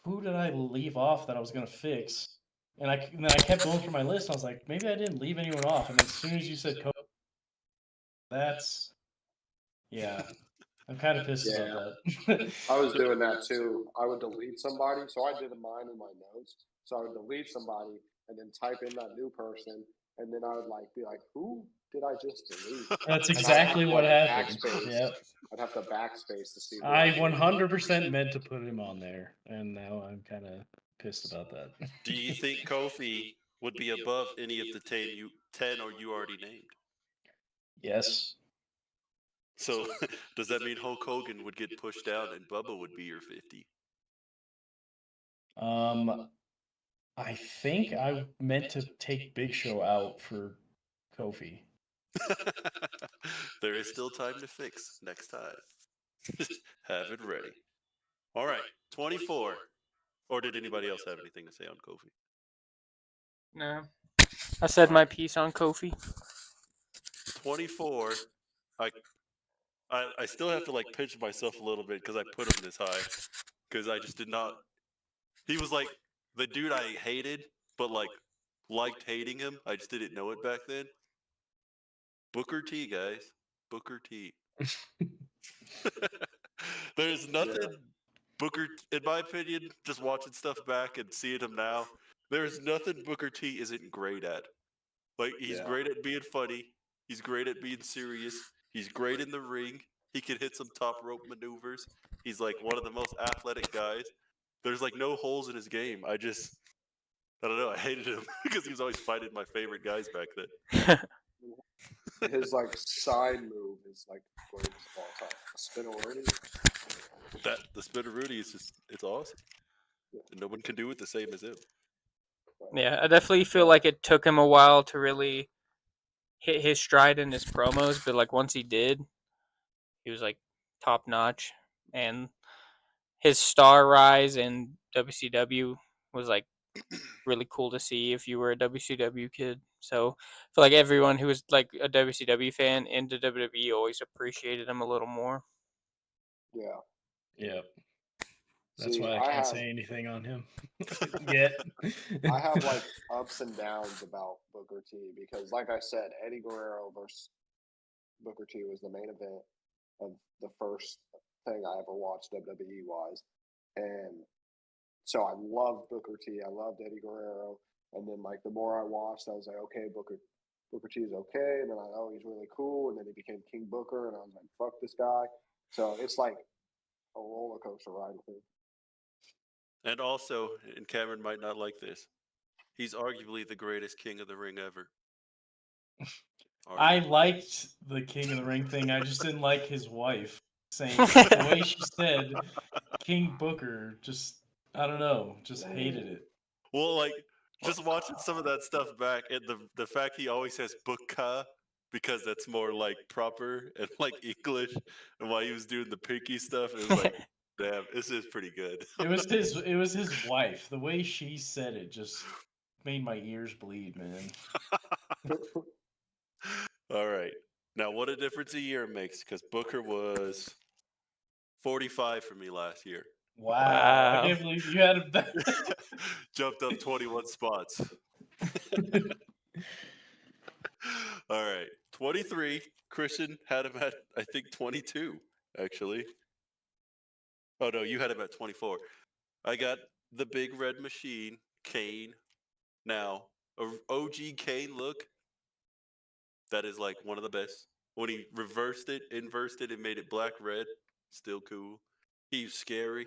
who did I leave off that I was going to fix? And then I kept going through my list, and I was like, maybe I didn't leave anyone off. And as soon as you said Kofi, yeah, I'm kind of pissed about that. I was doing that too. I would delete somebody. So I did mine in my notes. So I would delete somebody and then type in that new person and then I would be like, who did I just delete? That's And exactly what happened. Backspace. Yep. I'd have to backspace to see. I 100% meant to put him on there, and now I'm kind of pissed about that. Do you think Kofi would be above any of the 10 or you already named? Yes. So does that mean Hulk Hogan would get pushed down and Bubba would be your 50? I think I meant to take Big Show out for Kofi. There is still time to fix next time. Have it ready. All right, 24. Or did anybody else have anything to say on Kofi? No. I said my piece on Kofi. 24. I still have to pinch myself a little bit because I put him this high. Because I just did not. He was like the dude I hated, but liked hating him. I just didn't know it back then. Booker T, guys. Booker T. There's nothing Booker, in my opinion, just watching stuff back and seeing him now, there's nothing Booker T isn't great at. He's great at being funny. He's great at being serious. He's great in the ring. He can hit some top rope maneuvers. He's one of the most athletic guys. There's no holes in his game. I don't know. I hated him because he was always fighting my favorite guys back then. His side move is greatest of all time. The Spinneroonie. The Spinneroonie is it's awesome. And no one can do it the same as him. Yeah, I definitely feel like it took him a while to really hit his stride in his promos, but once he did, he was top notch, and his star rise in WCW was really cool to see if you were a WCW kid. So I feel like everyone who was a WCW fan into WWE always appreciated him a little more. Yeah. Yep. That's why I can't say anything on him yet. I have ups and downs about Booker T because, like I said, Eddie Guerrero versus Booker T was the main event of the first thing I ever watched WWE wise, and so I loved Booker T. I loved Eddie Guerrero, and then the more I watched, I was like, okay, Booker T is okay, and then he's really cool, and then he became King Booker, and I was like, fuck this guy. So it's a roller coaster ride with him. And also, and Cameron might not like this, he's arguably the greatest King of the Ring ever. I liked the King of the Ring thing. I just didn't like his wife saying the way she said King Booker. Just, I don't know, just hated it. Well, just watching some of that stuff back, and the fact he always says Booka because that's more proper and English, and while he was doing the pinky stuff, it was damn, this is pretty good. It was his wife. The way she said it just made my ears bleed, man. All right. Now, what a difference a year makes, because Booker was 45 for me last year. Wow. I can't believe you had him. Jumped up 21 spots. All right. 23. Christian had him at, I think, 22, actually. Oh, no, you had him at 24. I got the Big Red Machine, Kane. Now, OG Kane look, that is one of the best. When he reversed it, inversed it, and made it black-red, still cool. He's scary.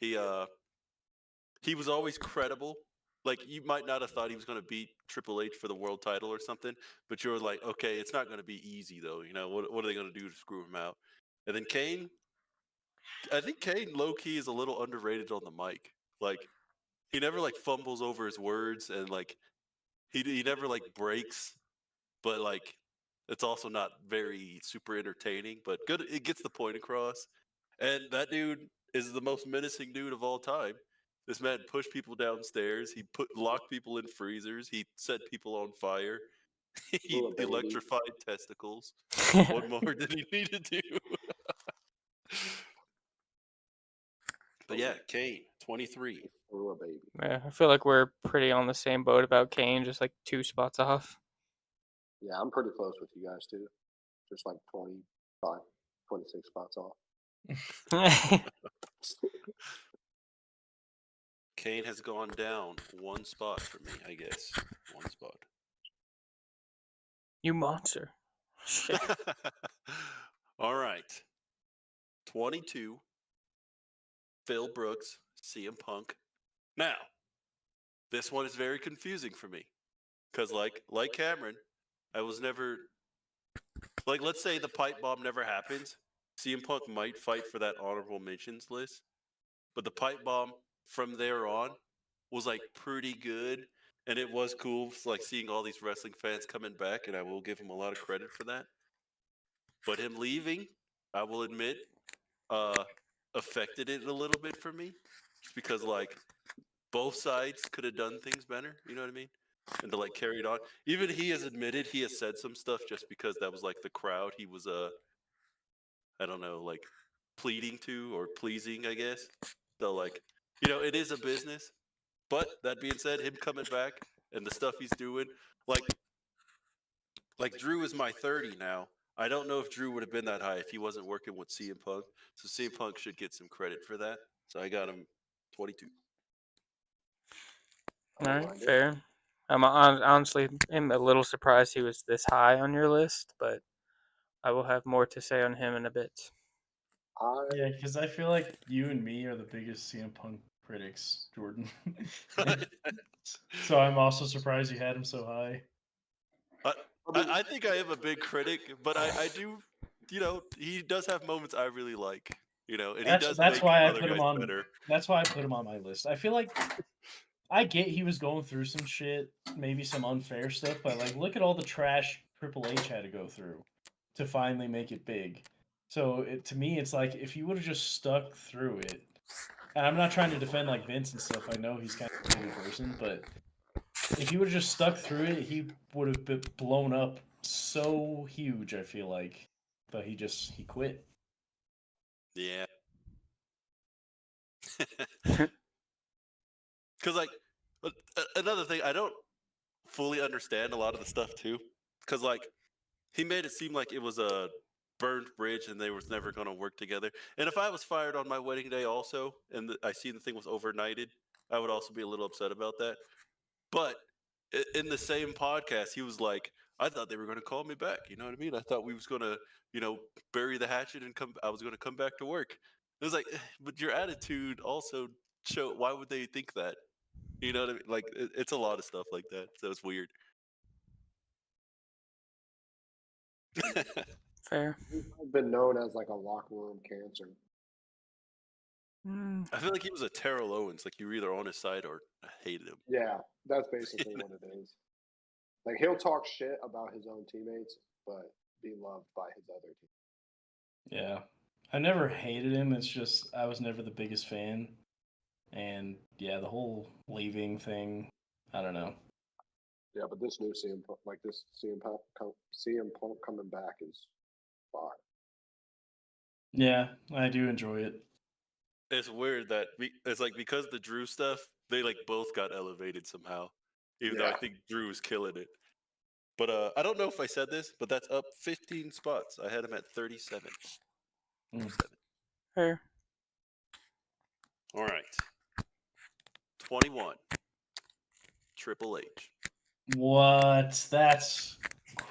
He was always credible. You might not have thought he was going to beat Triple H for the world title or something, but you were like, okay, it's not going to be easy though. What are they going to do to screw him out? And then Kane, I think Kane low key is a little underrated on the mic. He never fumbles over his words, and he never breaks, but it's also not very super entertaining, but good. It gets the point across. And that dude is the most menacing dude of all time. This man pushed people downstairs. He locked people in freezers. He set people on fire. He electrified testicles. What more did he need to do? But yeah, Kane, 23. Yeah, I feel like we're pretty on the same boat about Kane, just 2 spots off. Yeah, I'm pretty close with you guys too. Just 25, 26 spots off. Kane has gone down 1 spot for me, I guess. 1 spot. You monster. Shit. All right. 22. Phil Brooks, CM Punk. Now, this one is very confusing for me because, like Cameron, I was never like. Let's say the pipe bomb never happens. CM Punk might fight for that honorable mentions list, but the pipe bomb from there on was like pretty good, and it was cool, like seeing all these wrestling fans coming back, and I will give him a lot of credit for that. But him leaving, I will admit, affected it a little bit for me, just because like both sides could have done things better. You know what I mean? And to like carry it on. Even he has admitted he has said some stuff just because that was like the crowd he was I don't know, like pleading to or pleasing, I guess. So like, it is a business. But that being said, him coming back and the stuff he's doing, like Drew is my 30 now. I don't know if Drew would have been that high if he wasn't working with CM Punk. So CM Punk should get some credit for that. So I got him 22. All right, fair. I'm honestly am a little surprised he was this high on your list, but I will have more to say on him in a bit. Yeah, because I feel like you and me are the biggest CM Punk critics, Jordan. So I'm also surprised you had him so high. I think I am a big critic, but I do, he does have moments I really like, and he does That's make why I other put him guys on. better. That's why I put him on my list. I feel like I get he was going through some shit, maybe some unfair stuff, but like look at all the trash Triple H had to go through to finally make it big. So to me, it's like if you would have just stuck through it, and I'm not trying to defend like Vince and stuff. I know he's kind of a shitty person, but if he would have just stuck through it, he would have been blown up so huge. I feel like, but he quit. Yeah. Because like another thing, I don't fully understand a lot of the stuff too. Because like he made it seem like it was a burned bridge and they was never going to work together. And if I was fired on my wedding day also, and I seen the thing was overnighted, I would also be a little upset about that. But in the same podcast, he was like, "I thought they were going to call me back. You know what I mean? I thought we was going to, bury the hatchet and come. I was going to come back to work." It was like, but your attitude also show. Why would they think that? You know what I mean? Like, it's a lot of stuff like that. So it's weird. Fair. He's been known as like a locker room cancer. I feel like he was a Terrell Owens. Like you were either on his side or hated him. Yeah, that's basically what it is. Like he'll talk shit about his own teammates, but be loved by his other team. Yeah, I never hated him. It's just I was never the biggest fan, and yeah, the whole leaving thing. I don't know. Yeah, but this new CM Punk, like this CM Punk coming back is fire. Yeah, I do enjoy it. It's weird that it's like because the Drew stuff, they like both got elevated somehow. Even though I think Drew was killing it. But I don't know if I said this, but that's up 15 spots. I had him at 37. 37. Fair. All right. 21. Triple H. What? That's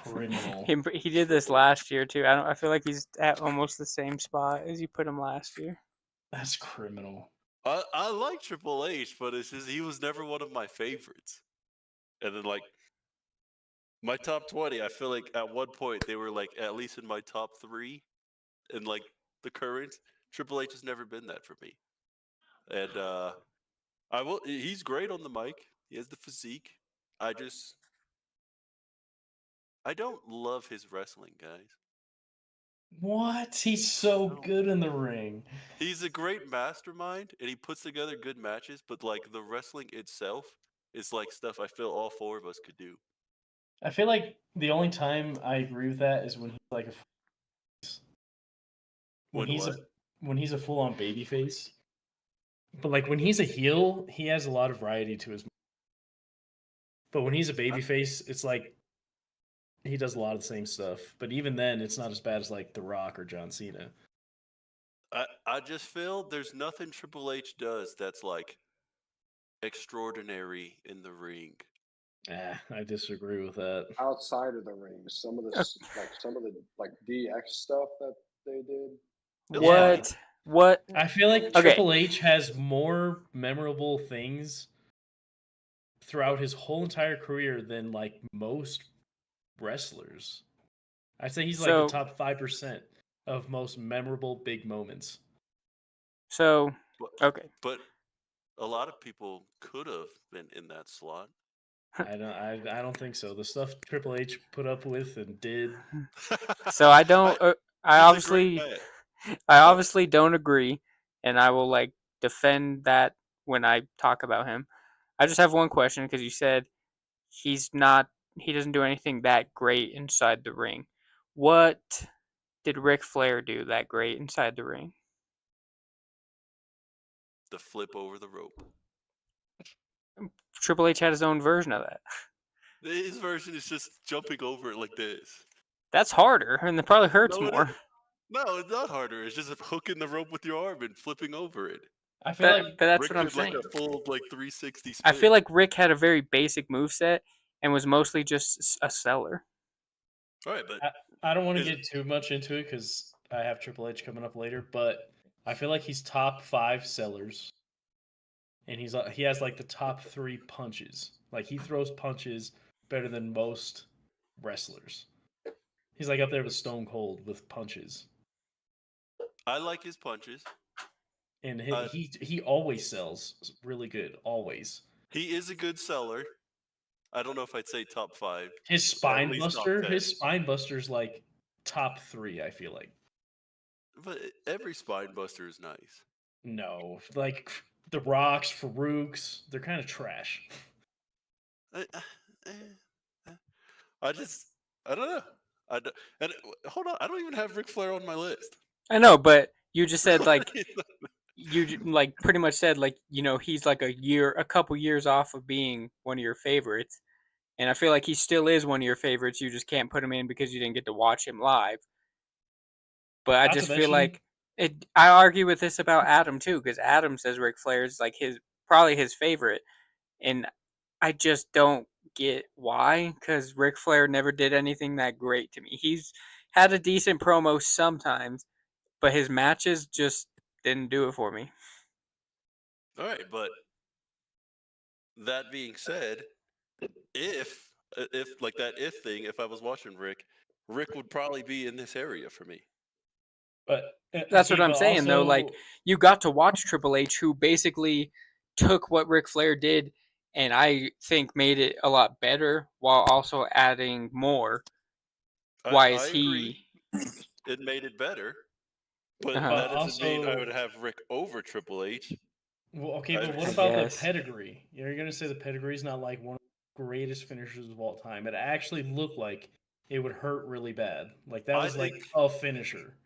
criminal. He did this last year too. I feel like he's at almost the same spot as you put him last year. That's criminal. I like Triple H, but it's just he was never one of my favorites. And then like my top 20, I feel like at one point they were like at least in my top 3 in like the current. Triple H has never been that for me. And he's great on the mic. He has the physique. I don't love his wrestling, guys. What? He's so good in the ring. He's a great mastermind and he puts together good matches, but like the wrestling itself is like stuff I feel all 4 of us could do. I feel like the only time I agree with that is when he's like when he's a full on baby face. But like when he's a heel, he has a lot of variety to his. But when he's a baby face, it's like he does a lot of the same stuff. But even then, it's not as bad as like The Rock or John Cena. I just feel there's nothing Triple H does that's like extraordinary in the ring. I disagree with that. outside of the ring. Some of the DX stuff that they did. It was funny. What? I feel like Okay. Triple H has more memorable things throughout his whole entire career than like most wrestlers. I'd say he's like the So- top 5% of most memorable big moments. So, okay. But a lot of people could have been in that slot. I don't think so. The stuff Triple H put up with and did. So I don't. I he's a obviously, great man. I obviously don't agree, and I will like defend that when I talk about him. I just have one question because you said he's not. He doesn't do anything that great inside the ring. What did Ric Flair do that great inside the ring? The flip over the rope. Triple H had his own version of that. His version is just jumping over it like this. That's harder, and it probably hurts No, more. No, it's not harder. It's just hooking the rope with your arm and flipping over it. I feel But like that's Rick what I'm did like saying. a full 360 spin. I feel like Rick had a very basic moveset and was mostly just a seller. All right, but I don't want to get too much into it because I have Triple H coming up later, but I feel like he's top 5 sellers, and he has like the top 3 punches. Like he throws punches better than most wrestlers. He's like up there with Stone Cold with punches, I like his punches. and he always sells really good. Always. He is a good seller. I don't know if I'd say top 5. His spine least top buster, 10. his spine buster's like top 3. I feel like. But every spine buster is nice. No, like the Rocks, Farouk's, they're kind of trash. I don't know. And hold on, I don't even have Ric Flair on my list. I know, but you just said like you like pretty much said like he's like a couple years off of being one of your favorites, and I feel like he still is one of your favorites. You just can't put him in because you didn't get to watch him live. But I Not to just feel mention- like it. I argue with this about Adam too because Adam says Ric Flair is like probably his favorite, and I just don't get why because Ric Flair never did anything that great to me. He's had a decent promo sometimes, but his matches just didn't do it for me. All right, but that being said, if like that if thing, if I was watching Rick would probably be in this area for me. But That's what I'm saying though. Like you got to watch Triple H, who basically took what Ric Flair did, and I think made it a lot better while also adding more. Why is he? It made it better, but Uh-huh. that doesn't mean I Also- would have Rick over Triple H. Well, okay, but what I about guess. the pedigree? You're gonna say the pedigree is not like one of the greatest finishers of all time. It actually looked like it would hurt really bad. Like that I was like think- a finisher.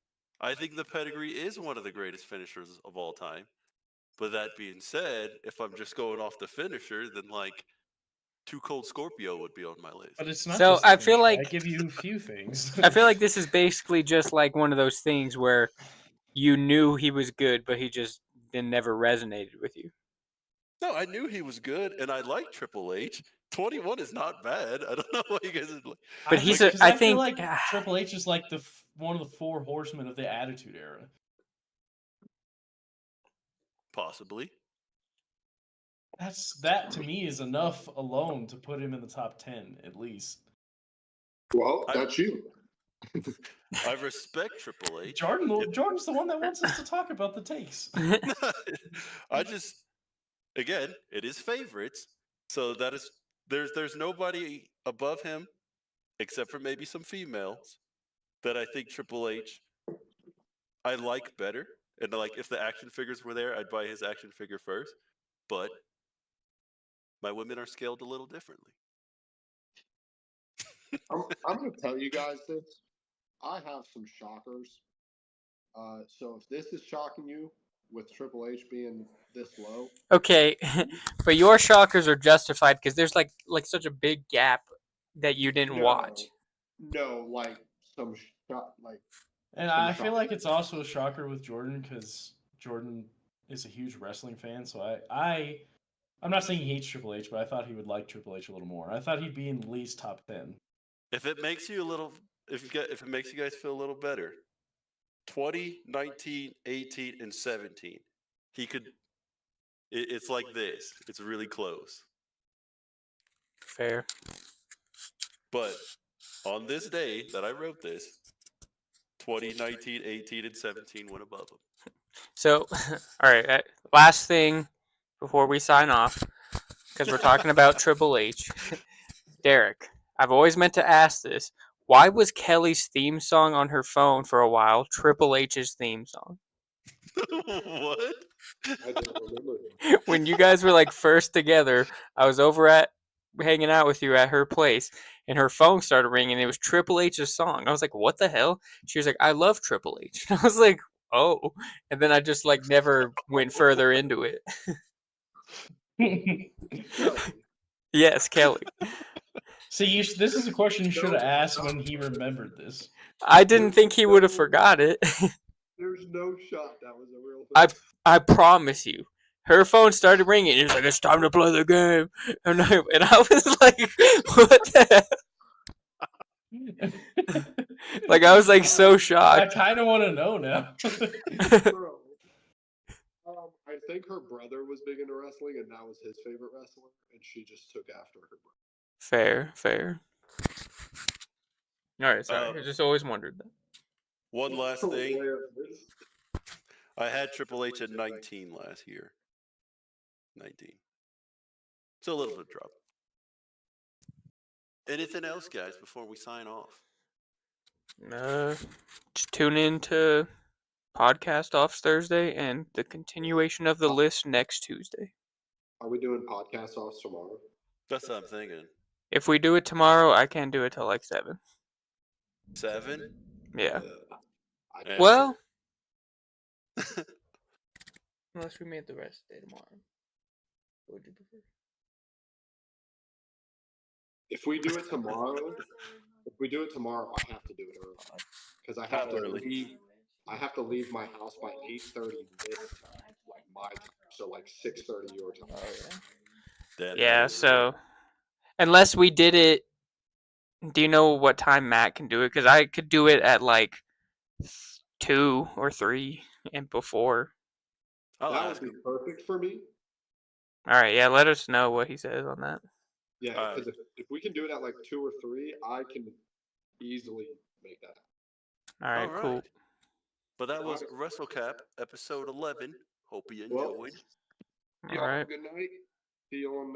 I think the pedigree is one of the greatest finishers of all time. But that being said, if I'm just going off the finisher, then like Too Cold Scorpio would be on my list. But it's not. So just the I feel finisher. I like- give you a few things. I feel like this is basically just like one of those things where you knew he was good, but he just never resonated with you. No, I knew he was good, and I like Triple H. 21 is not bad. I don't know why you guys are like. But I he's think- a- 'cause I feel think- like Triple H is like one of the 4 horsemen of the Attitude Era. Possibly. That to me is enough alone to put him in the top 10 at least. Well, I- that's you. I respect Triple H. Jordan's the one that wants us to talk about the takes. I just, again, it is favorites. So that is there's nobody above him, except for maybe some females, that I think Triple H I like better. And like if the action figures were there, I'd buy his action figure first. But my women are scaled a little differently. I'm going to tell you guys this. I have some shockers. So if this is shocking you with Triple H being this low, Okay, but your shockers are justified because there's like such a big gap that you didn't watch. No, like some like And Some I feel shocker. like it's also a shocker with Jordan because Jordan is a huge wrestling fan. So I I'm not saying he hates Triple H, but I thought he would like Triple H a little more. I thought he'd be in at least top 10. If it makes you a little, if it makes you guys feel a little better, 20, 19, 18, and 17, he could. It's like this. It's really close. Fair. But on this day that I wrote this, 20, 19, 18, and 17 went above him. So, all right. Last thing before we sign off, because we're talking about Triple H. Derek, I've always meant to ask this. Why was Kelly's theme song on her phone for a while Triple H's theme song? What? I don't remember. When you guys were like first together, I was over at hanging out with you at her place, and her phone started ringing. And it was Triple H's song. I was like, "What the hell?" She was like, "I love Triple H." And I was like, "Oh," and then I just like never went further into it. Yes, Kelly. See, this is a question you should have asked when he remembered this. I didn't think he would have forgot it. There's no shot that was a real thing. I promise you. Her phone started ringing. He was like, "It's time to play the game," and I was like, "What the hell?" Like I was like so I shocked. kind of want to know now. Bro. I think her brother was big into wrestling, and that was his favorite wrestler, and she just took after her brother. Fair. All right, sorry. I just always wondered that. One last thing. I had Triple H at 19 last year. 19. It's a little bit of drop. Anything else, guys, before we sign off? Just tune in to Podcast Offs Thursday and the continuation of the list next Tuesday. Are we doing podcast offs tomorrow? That's what I'm thinking. If we do it tomorrow, I can't do it till like 7. 7? Yeah. I Well, unless we made the rest of the day tomorrow. What would you prefer? If we do it tomorrow, I have to do it early because I have to leave. I have to leave my house by 8:30 this time, like my time, so like 6:30 your time. Oh That yeah. is- So unless we did it, do you know what time Matt can do it? Because I could do it at like 2 or 3 and before. I'll That ask would be him. perfect for me. All right. Yeah. Let us know what he says on that. Yeah, because if we can do it at like 2 or 3, I can easily make that happen. All right. Cool. But that was WrestleCap episode 11. Hope you Well, enjoyed. All right. Good night. See you on